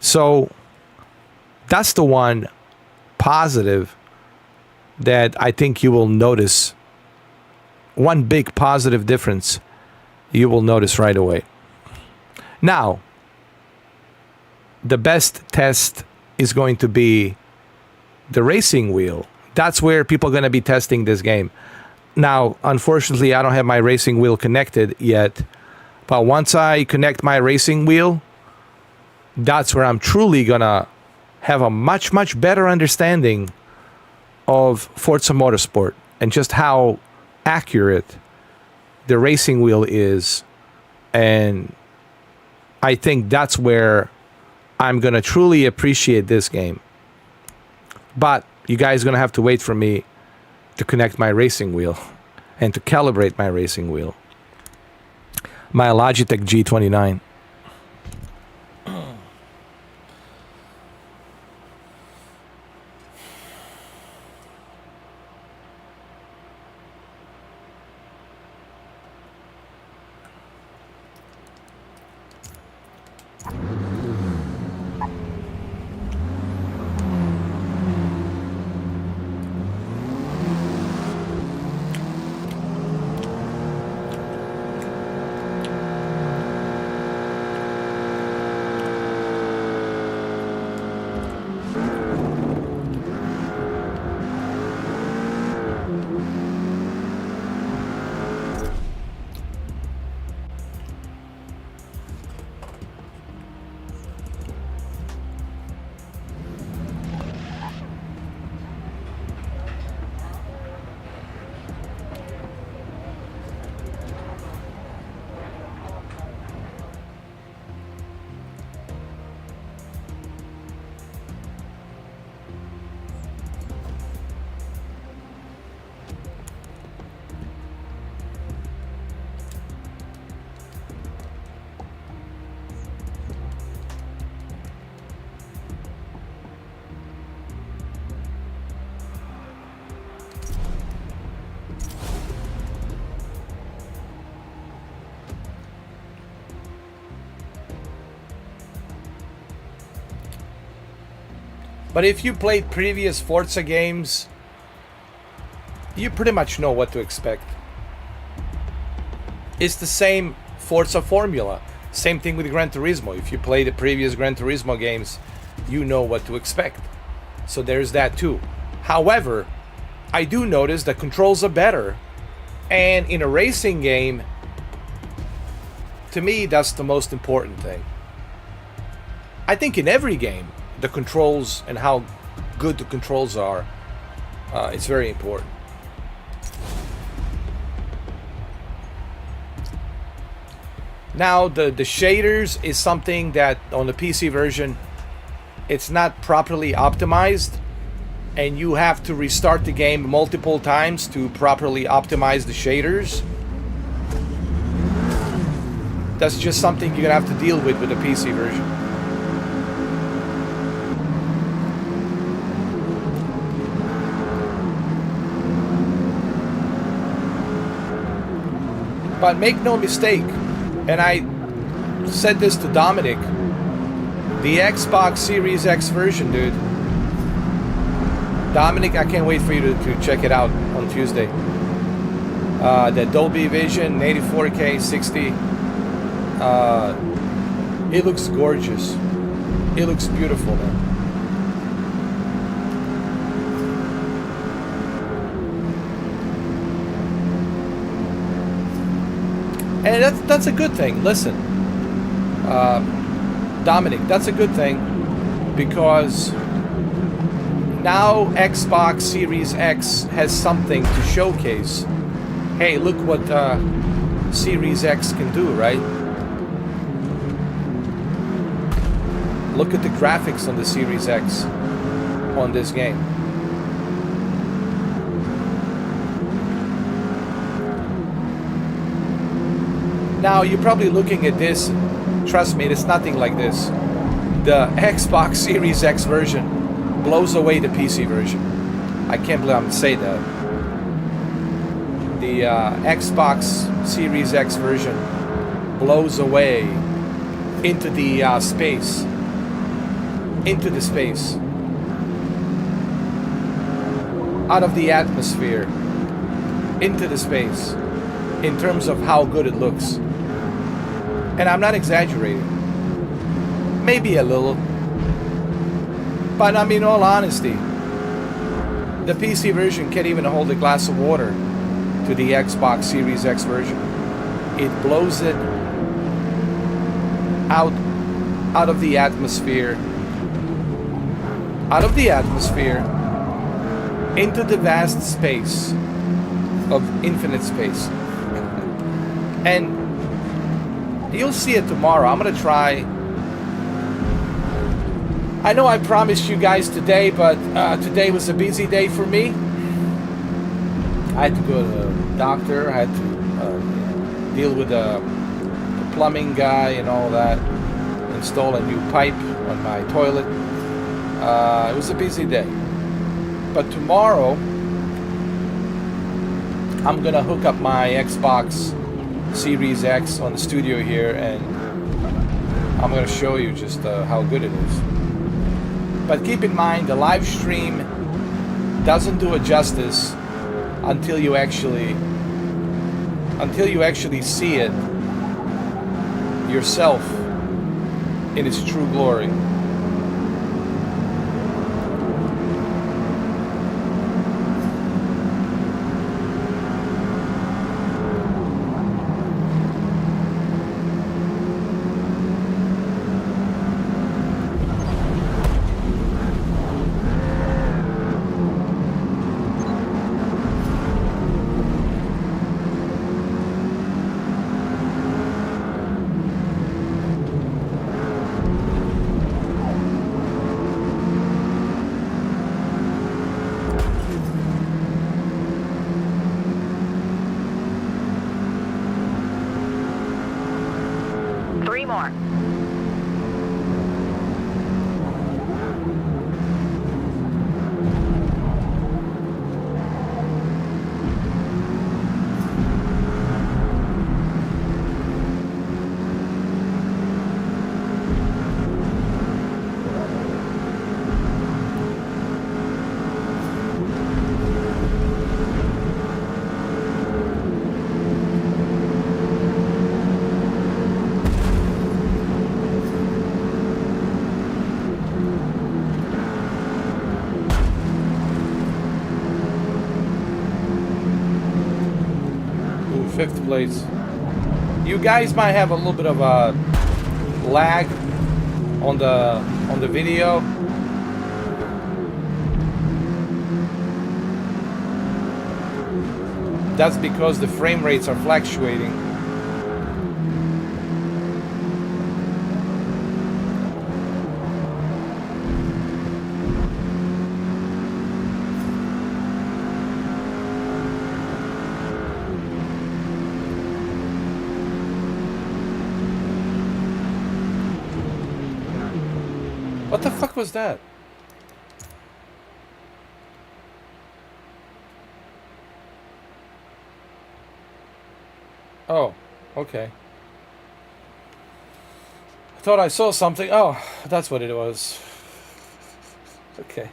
So that's the one positive that I think you will notice. One big positive difference you will notice right away. Now, the best test is going to be the racing wheel. That's where people are going to be testing this game. Now, unfortunately, I don't have my racing wheel connected yet. But once I connect my racing wheel, that's where I'm truly gonna have a much, much better understanding of Forza Motorsport and just how accurate the racing wheel is. And I think that's where I'm gonna truly appreciate this game. But you guys are gonna have to wait for me to connect my racing wheel and to calibrate my racing wheel. My Logitech G29. But if you played previous Forza games, you pretty much know what to expect. It's the same Forza formula. Same thing with Gran Turismo. If you play the previous Gran Turismo games, you know what to expect. So there's that too. However, I do notice the controls are better. And in a racing game, to me, that's the most important thing. I think in every game, the controls and how good the controls are, it's very important. Now, the shaders is something that on the PC version, it's not properly optimized, and you have to restart the game multiple times to properly optimize the shaders. That's just something you're gonna have to deal with the PC version. But make no mistake, and I said this to Dominic, the Xbox Series X version, dude. Dominic, I can't wait for you to check it out on Tuesday. The Dolby Vision, 84K, 60. It looks gorgeous. It looks beautiful, man. And that's a good thing. Listen, Dominic, that's a good thing, because now Xbox Series X has something to showcase. Hey, look what Series X can do, right? Look at the graphics on the Series X on this game. Now, you're probably looking at this, trust me, it's nothing like this. The Xbox Series X version blows away the PC version. I can't believe I'm saying that. The Xbox Series X version blows away into the space. Into the space. Out of the atmosphere. Into the space. In terms of how good it looks. And I'm not exaggerating. Maybe a little. But I mean, in all honesty, the PC version can't even hold a glass of water to the Xbox Series X version. It blows it out of the atmosphere, into the vast space of infinite space. And you'll see it tomorrow. I'm gonna try. I know I promised you guys today, but today was a busy day for me. I had to go to the doctor. I had to deal with the plumbing guy and all that. Install a new pipe on my toilet. It was a busy day. But tomorrow, I'm gonna hook up my Xbox Series X on the studio here, and I'm gonna show you just how good it is. But keep in mind, the live stream doesn't do it justice until you actually see it yourself in its true glory. Three more. Fifth place. You guys might have a little bit of a lag on the video. That's because the frame rates are fluctuating. What the fuck was that? Oh, okay. I thought I saw something. Oh, that's what it was. Okay.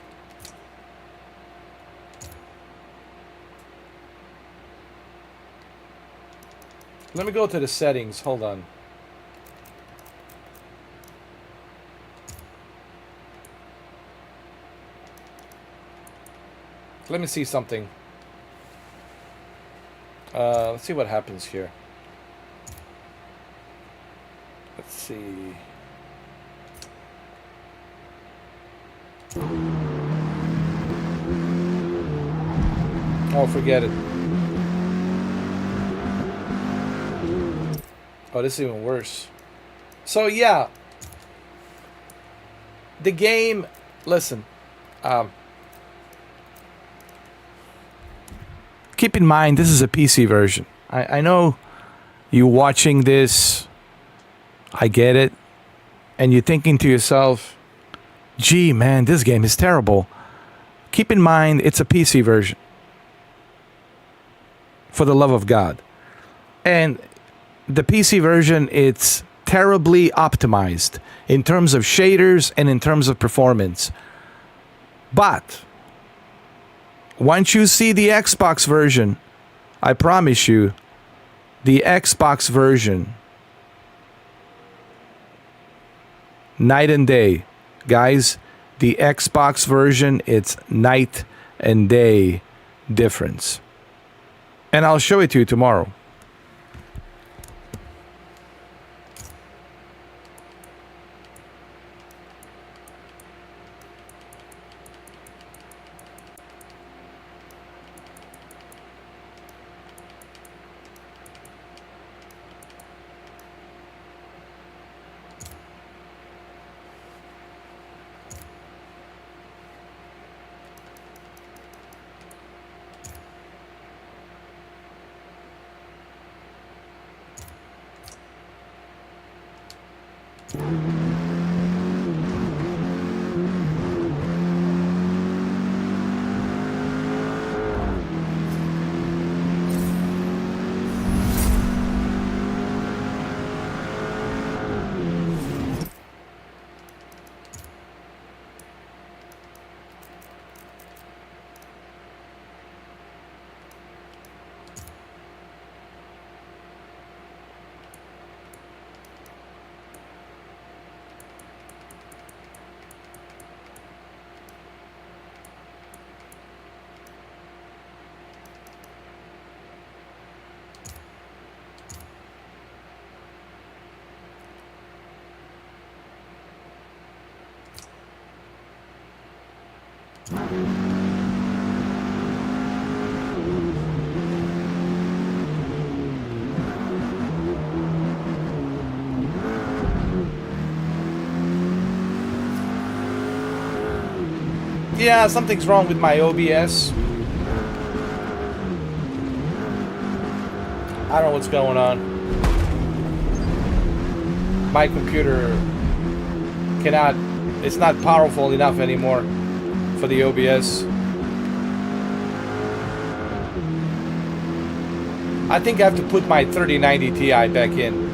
Let me go to the settings. Hold on. Let me see something. Let's see what happens here. Let's see. Oh, forget it. Oh, this is even worse. So yeah, the game. Listen. Keep in mind, this is a PC version. I know you watching this, I get it, and you're thinking to yourself, gee, man, this game is terrible. Keep in mind, it's a PC version. For the love of God. And the PC version, it's terribly optimized in terms of shaders and in terms of performance. But once you see the Xbox version, I promise you, the Xbox version, night and day. Guys, the Xbox version, it's night and day difference. And I'll show it to you tomorrow. Yeah, something's wrong with my OBS. I don't know what's going on. My computer cannot, it's not powerful enough anymore for the OBS. I think I have to put my 3090 Ti back in.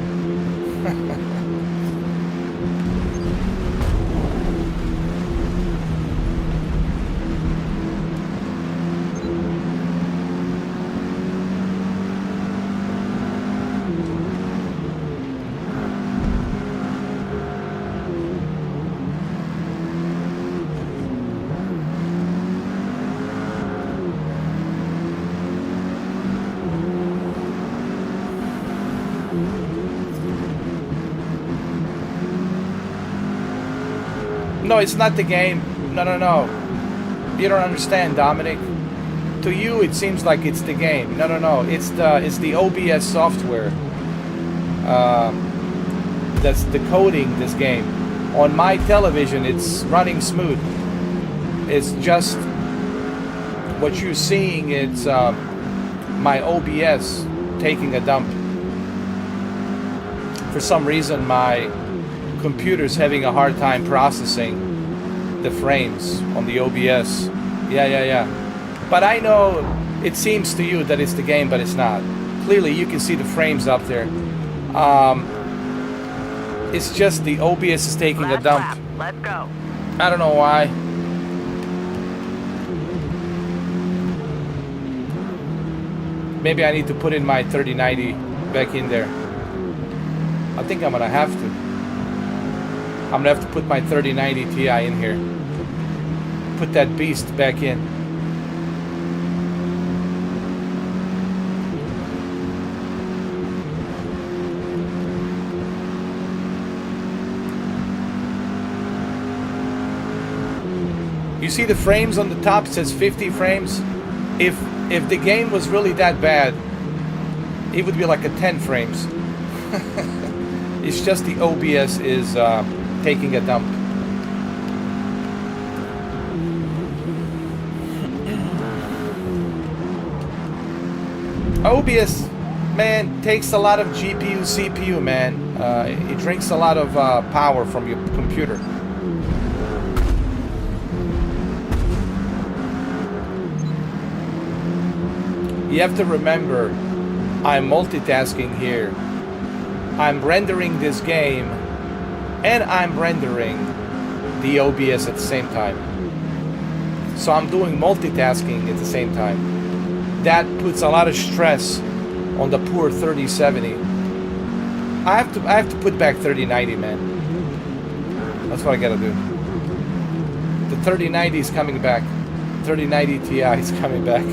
No, it's not the game. No. You don't understand, Dominic. To you, it seems like it's the game. No. It's the OBS software that's decoding this game. On my television, it's running smooth. It's just what you're seeing. It's my OBS taking a dump. For some reason, my computer's having a hard time processing the frames on the OBS. Yeah. But I know it seems to you that it's the game, but it's not. Clearly, you can see the frames up there. It's just the OBS is taking a dump. Lap. Let's go. I don't know why. Maybe I need to put in my 3090 back in there. I think I'm gonna have to. I'm gonna have to put my 3090 Ti in here. Put that beast back in. You see the frames on the top? It says 50 frames. If the game was really that bad, it would be like a 10 frames. It's just the OBS is taking a dump. OBS, man, takes a lot of GPU, CPU, man. It drinks a lot of power from your computer. You have to remember, I'm multitasking here. I'm rendering this game and I'm rendering the OBS at the same time. So I'm doing multitasking at the same time. That puts a lot of stress on the poor 3070. I have to put back 3090, man. That's what I gotta do. The 3090 is coming back. 3090 Ti is coming back.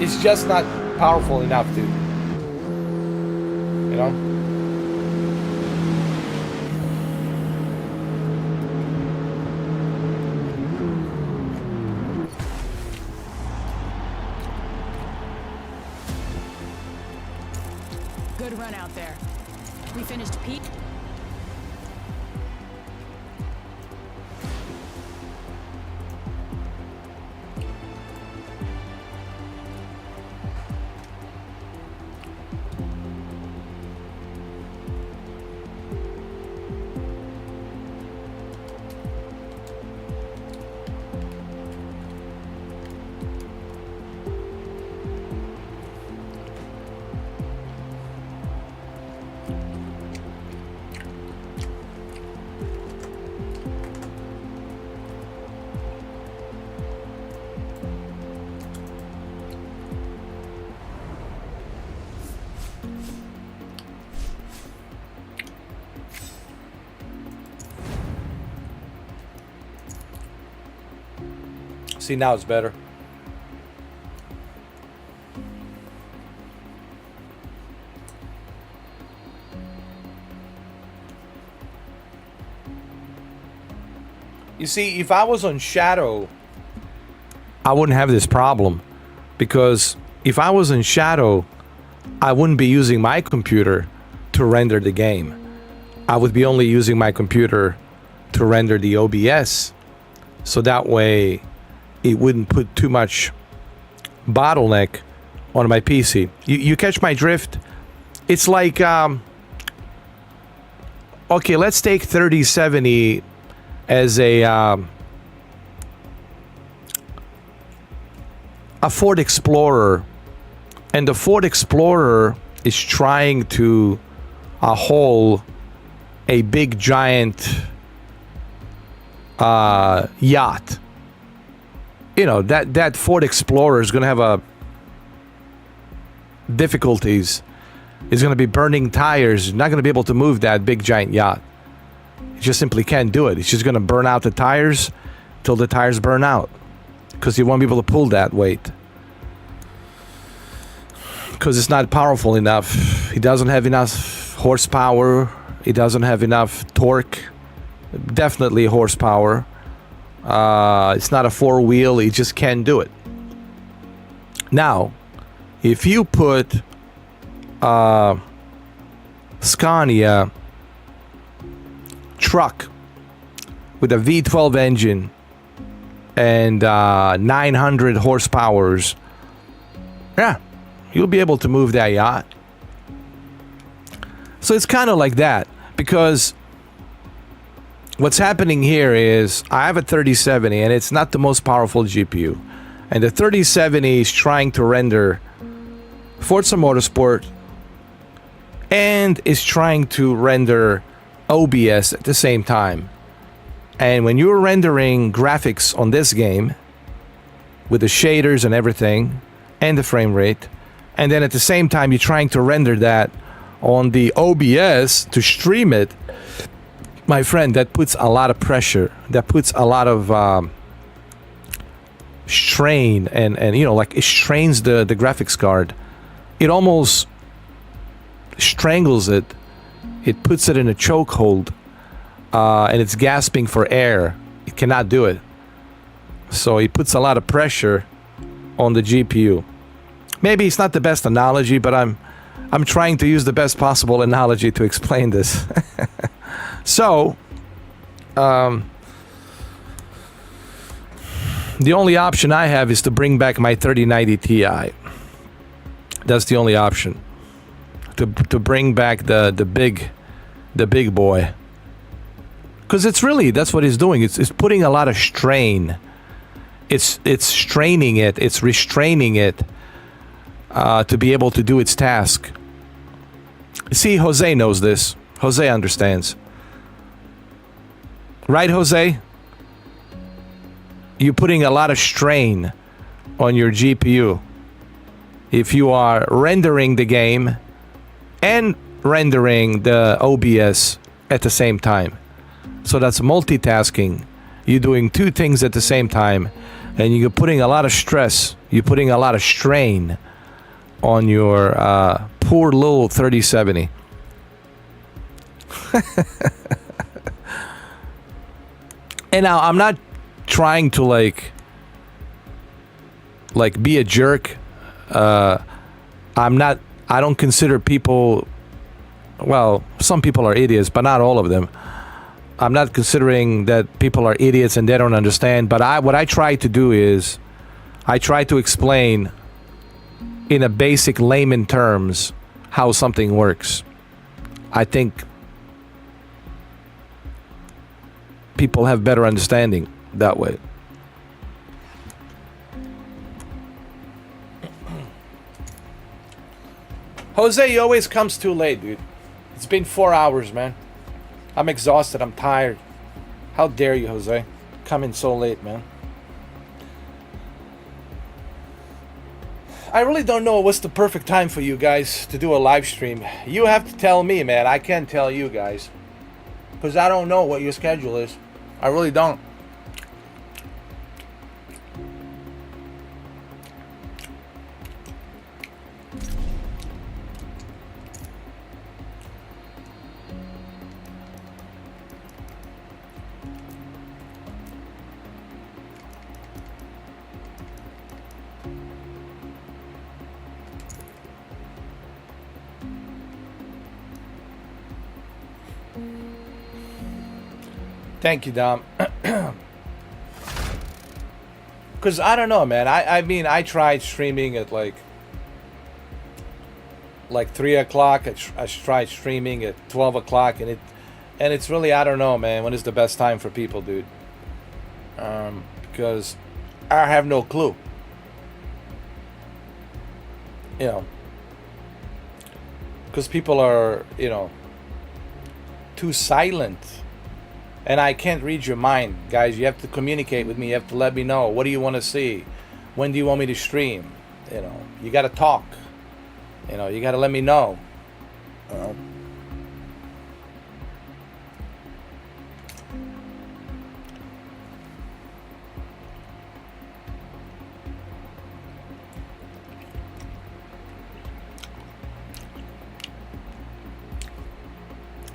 It's just not powerful enough to, you know? Good run out there. We finished Pete. See, now it's better. You see, if I was on Shadow, I wouldn't have this problem. Because if I was in Shadow, I wouldn't be using my computer to render the game. I would be only using my computer to render the OBS. So that way, it wouldn't put too much bottleneck on my PC. You catch my drift? It's like, okay, let's take 3070 as a Ford Explorer, and the Ford Explorer is trying to haul a big giant yacht. You know, that Ford Explorer is going to have a difficulties. It's going to be burning tires. Not going to be able to move that big giant yacht. It just simply can't do it. It's just going to burn out the tires till the tires burn out. Because you won't be able to pull that weight. Because it's not powerful enough. It doesn't have enough horsepower. It doesn't have enough torque. Definitely horsepower. It's not a four-wheel. It just can't do it. Now, if you put Scania truck with a V12 engine and 900 horsepowers, yeah, you'll be able to move that yacht. So it's kind of like that, because what's happening here is I have a 3070 and it's not the most powerful GPU, and the 3070 is trying to render Forza Motorsport and is trying to render OBS at the same time. And when you're rendering graphics on this game with the shaders and everything and the frame rate, and then at the same time you're trying to render that on the OBS to stream it, my friend, that puts a lot of pressure. That puts a lot of strain, and you know, like it strains the graphics card. It almost strangles it. It puts it in a chokehold, and it's gasping for air. It cannot do it. So it puts a lot of pressure on the GPU. Maybe it's not the best analogy, but I'm trying to use the best possible analogy to explain this. So, the only option I have is to bring back my 3090 Ti. That's the only option. To bring back the big boy. Because it's really, that's what it's doing. It's putting a lot of strain. It's straining it. It's restraining it to be able to do its task. See, Jose knows this. Jose understands. Right, Jose? You're putting a lot of strain on your GPU if you are rendering the game and rendering the OBS at the same time. So that's multitasking. You're doing two things at the same time, and you're putting a lot of stress, you're putting a lot of strain on your poor little 3070. And now I'm not trying to like be a jerk. I don't consider people, well, some people are idiots, but not all of them. I'm not considering that people are idiots and they don't understand, but what I try to do is I try to explain in a basic layman terms how something works. I think people have better understanding that way. Jose, he always comes too late, dude. It's been 4 hours, man. I'm exhausted. I'm tired. How dare you, Jose? Come in so late, man. I really don't know what's the perfect time for you guys to do a live stream. You have to tell me, man. I can't tell you guys. Because I don't know what your schedule is. I really don't. Thank you, Dom. Because I don't know, man. I mean, I tried streaming at like 3 o'clock. I tried streaming at 12 o'clock, and it's really, I don't know, man, when is the best time for people, dude. Because I have no clue. You know, because people are, too silent. And I can't read your mind, guys. You have to communicate with me. You have to let me know. What do you want to see? When do you want me to stream? You got to talk. You got to let me know.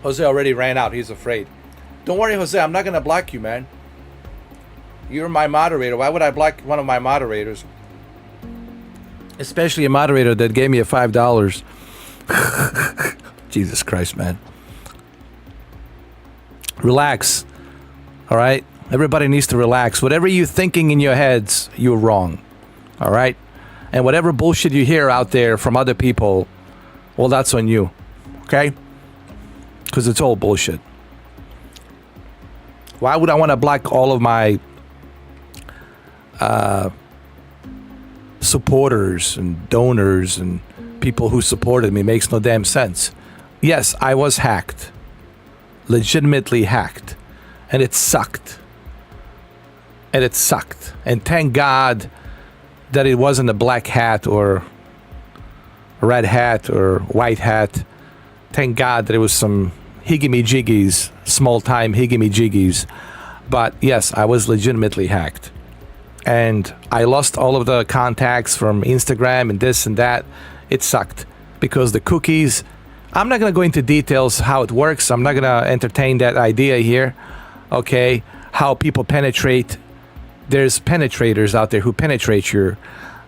Jose already ran out. He's afraid. Don't worry, Jose. I'm not going to block you, man. You're my moderator. Why would I block one of my moderators? Especially a moderator that gave me a $5. Jesus Christ, man. Relax. All right? Everybody needs to relax. Whatever you're thinking in your heads, you're wrong. All right? And whatever bullshit you hear out there from other people, well, that's on you. Okay? Because it's all bullshit. Why would I want to block all of my supporters and donors and people who supported me? Makes no damn sense. Yes, I was hacked. Legitimately hacked. And it sucked. And thank God that it wasn't a black hat or a red hat or white hat. Thank God that it was some higgy-me-jiggies, small-time higgy-me-jiggies. But yes, I was legitimately hacked. And I lost all of the contacts from Instagram and this and that. It sucked. Because the cookies... I'm not going to go into details how it works. I'm not going to entertain that idea here. Okay? How people penetrate. There's penetrators out there who penetrate your,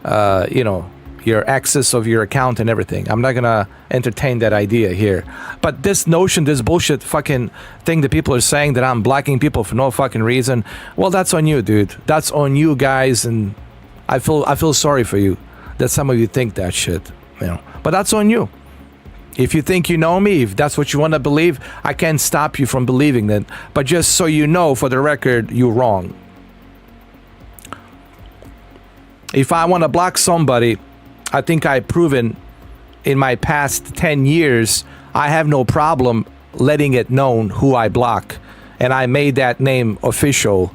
your access of your account and everything. I'm not going to entertain that idea here. But this notion, this bullshit fucking thing that people are saying that I'm blocking people for no fucking reason, well, that's on you, dude. That's on you guys, and I feel sorry for you that some of you think that shit, But that's on you. If you think you know me, if that's what you want to believe, I can't stop you from believing that. But just so you know, for the record, you're wrong. If I want to block somebody, I think I've proven in my past 10 years, I have no problem letting it known who I block. And I made that name official.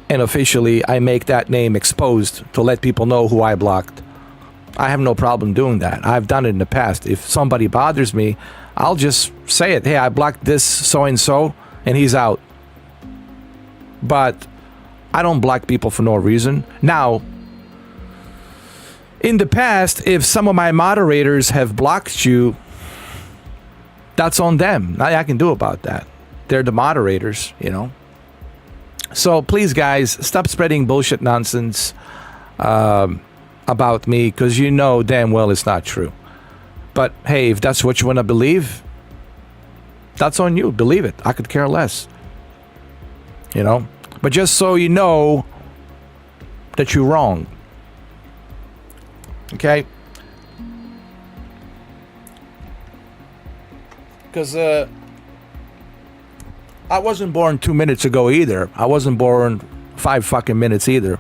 And officially, I make that name exposed to let people know who I blocked. I have no problem doing that. I've done it in the past. If somebody bothers me, I'll just say it. Hey, I blocked this so-and-so, and he's out. But I don't block people for no reason. Now, in the past, if some of my moderators have blocked you, that's on them. Nothing I can do about that. They're the moderators, So please, guys, stop spreading bullshit nonsense about me, because you know damn well it's not true. But hey, if that's what you want to believe, that's on you. Believe it. I could care less. But just so you know that you're wrong. Okay? Because I wasn't born 2 minutes ago either. I wasn't born 5 fucking minutes either.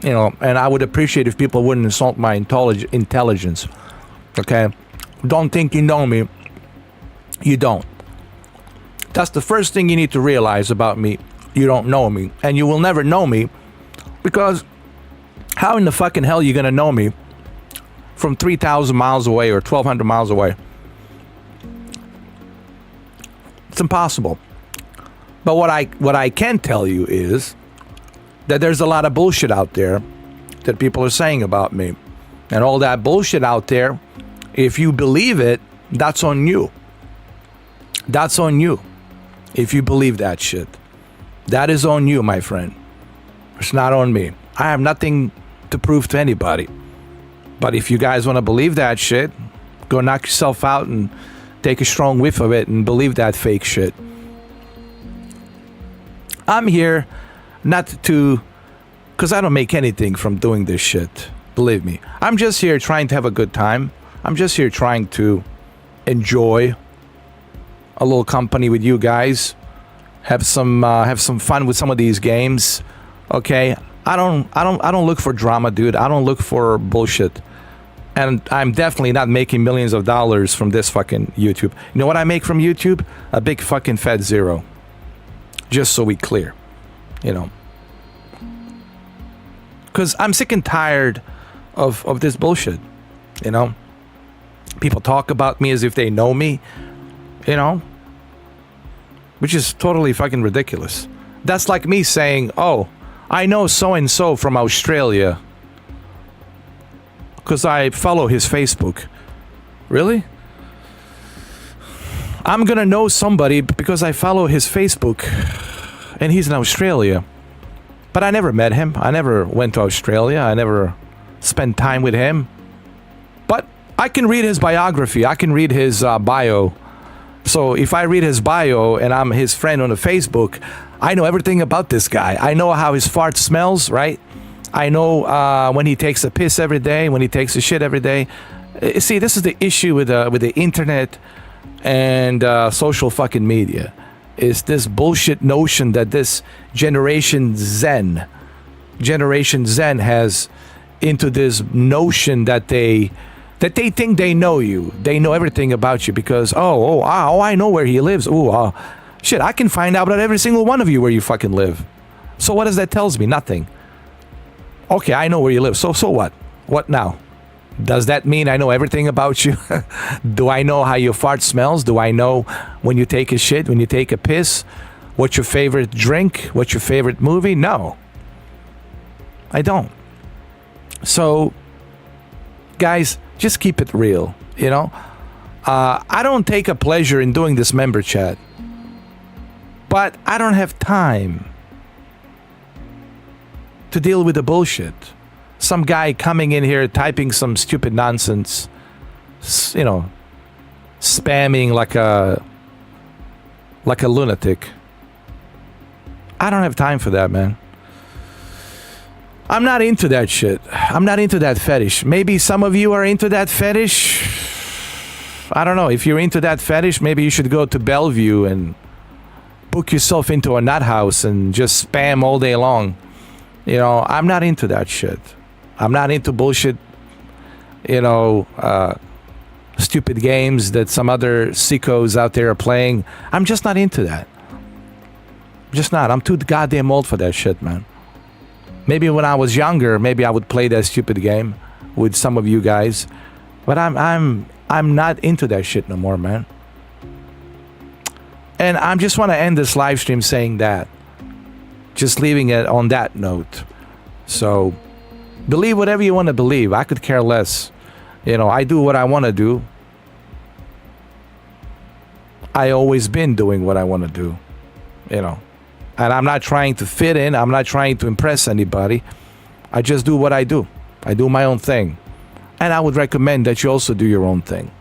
And I would appreciate if people wouldn't insult my intelligence. Okay? Don't think you know me. You don't. That's the first thing you need to realize about me. You don't know me. And you will never know me, because how in the fucking hell are you going to know me from 3,000 miles away or 1,200 miles away? It's impossible. But what I can tell you is that there's a lot of bullshit out there that people are saying about me. And all that bullshit out there, if you believe it, that's on you. That's on you. If you believe that shit. That is on you, my friend. It's not on me. I have nothing to prove to anybody. But if you guys want to believe that shit, go knock yourself out and take a strong whiff of it and believe that fake shit. I'm here not to, because I don't make anything from doing this shit. Believe me. I'm just here trying to have a good time. I'm just here trying to enjoy a little company with you guys. Have some fun with some of these games. Okay? I don't look for drama, dude. I don't look for bullshit. And I'm definitely not making millions of dollars from this fucking YouTube. You know what I make from YouTube? A big fucking fat zero. Just so we clear. You know. Because I'm sick and tired of this bullshit. You know. People talk about me as if they know me. You know. Which is totally fucking ridiculous. That's like me saying, oh, I know so-and-so from Australia because I follow his Facebook. Really? I'm gonna know somebody because I follow his Facebook and he's in Australia. But I never met him. I never went to Australia. I never spent time with him. But I can read his biography. I can read his bio. So if I read his bio and I'm his friend on the Facebook, I know everything about this guy. I know how his fart smells, right? I know when he takes a piss every day, when he takes a shit every day. See, this is the issue with the internet and social fucking media. Is this bullshit notion that this Generation Zen has into this notion that they think they know you. They know everything about you because, I know where he lives. Shit, I can find out about every single one of you where you fucking live. So what does that tells me? Nothing. Okay, I know where you live. So what? What now? Does that mean I know everything about you? Do I know how your fart smells? Do I know when you take a shit, when you take a piss? What's your favorite drink? What's your favorite movie? No. I don't. So, guys, just keep it real, you know? I don't take a pleasure in doing this member chat. But I don't have time to deal with the bullshit. Some guy coming in here typing some stupid nonsense, you know, spamming like a lunatic. I don't have time for that, man. I'm not into that shit. I'm not into that fetish. Maybe some of you are into that fetish. I don't know. If you're into that fetish, maybe you should go to Bellevue and book yourself into a nut house and just spam all day long. You know, I'm not into that shit. I'm not into bullshit, you know, stupid games that some other sickos out there are playing. I'm just not into that. Just not. I'm too goddamn old for that shit, man. Maybe when I was younger, maybe I would play that stupid game with some of you guys. But I'm not into that shit no more, man. And I just want to end this live stream saying that. Just leaving it on that note. So, believe whatever you want to believe. I could care less. You know, I do what I want to do. I always been doing what I want to do. You know. And I'm not trying to fit in. I'm not trying to impress anybody. I just do what I do. I do my own thing. And I would recommend that you also do your own thing.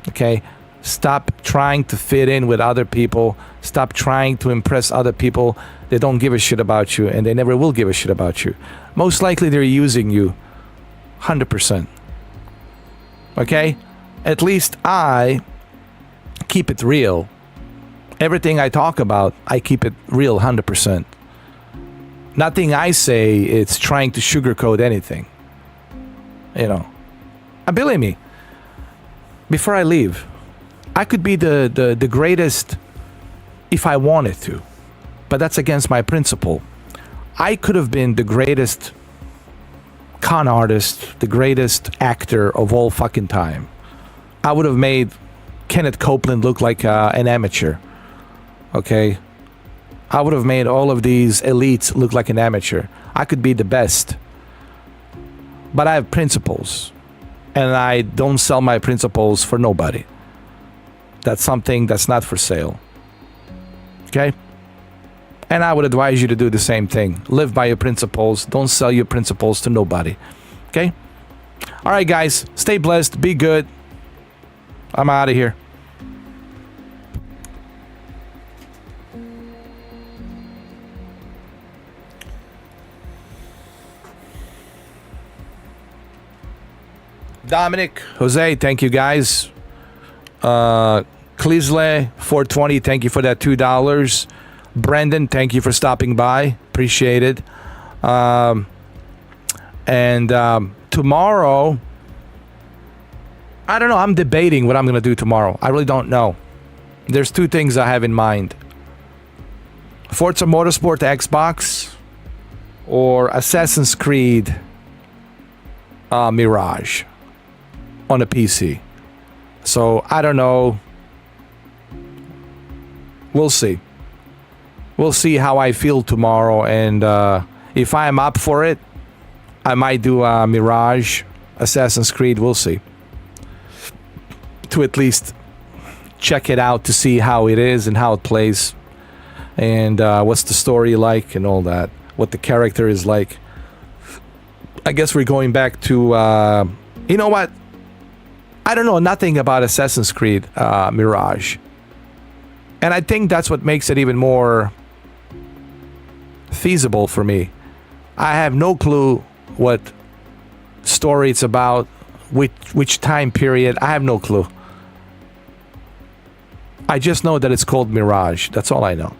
Okay? Stop trying to fit in with other people. Stop trying to impress other people. They don't give a shit about you, and they never will give a shit about you. Most likely they're using you 100%. Okay? At least I keep it real. Everything I talk about, I keep it real 100%. Nothing I say is trying to sugarcoat anything. You know. Believe me, before I leave, I could be the greatest if I wanted to. But that's against my principle. I could have been the greatest con artist, the greatest actor of all fucking time. I would have made Kenneth Copeland look like an amateur. Okay? I would have made all of these elites look like an amateur. I could be the best. But I have principles. And I don't sell my principles for nobody. That's something that's not for sale. Okay? And I would advise you to do the same thing. Live by your principles. Don't sell your principles to nobody. Okay? All right, guys. Stay blessed. Be good. I'm out of here. Dominic, Jose, thank you guys. Clisle 420, thank you for that $2. Brendan, thank you for stopping by. Appreciate it. Tomorrow, I don't know. I'm debating what I'm going to do tomorrow. I really don't know. There's two things I have in mind. Forza Motorsport Xbox or Assassin's Creed Mirage on a PC. So, I don't know. We'll see. We'll see how I feel tomorrow. And if I am up for it, I might do Mirage, Assassin's Creed. We'll see. To at least check it out to see how it is and how it plays. And what's the story like and all that. What the character is like. I guess we're going back to... you know what? I don't know nothing about Assassin's Creed Mirage. And I think that's what makes it even more feasible for me. I have no clue what story it's about, which time period. I have no clue. I just know that it's called Mirage. That's all I know.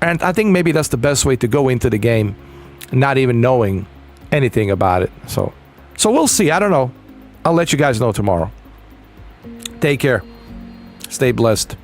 And I think maybe that's the best way to go into the game, not even knowing anything about it. So we'll see. I don't know. I'll let you guys know tomorrow. Take care. Stay blessed.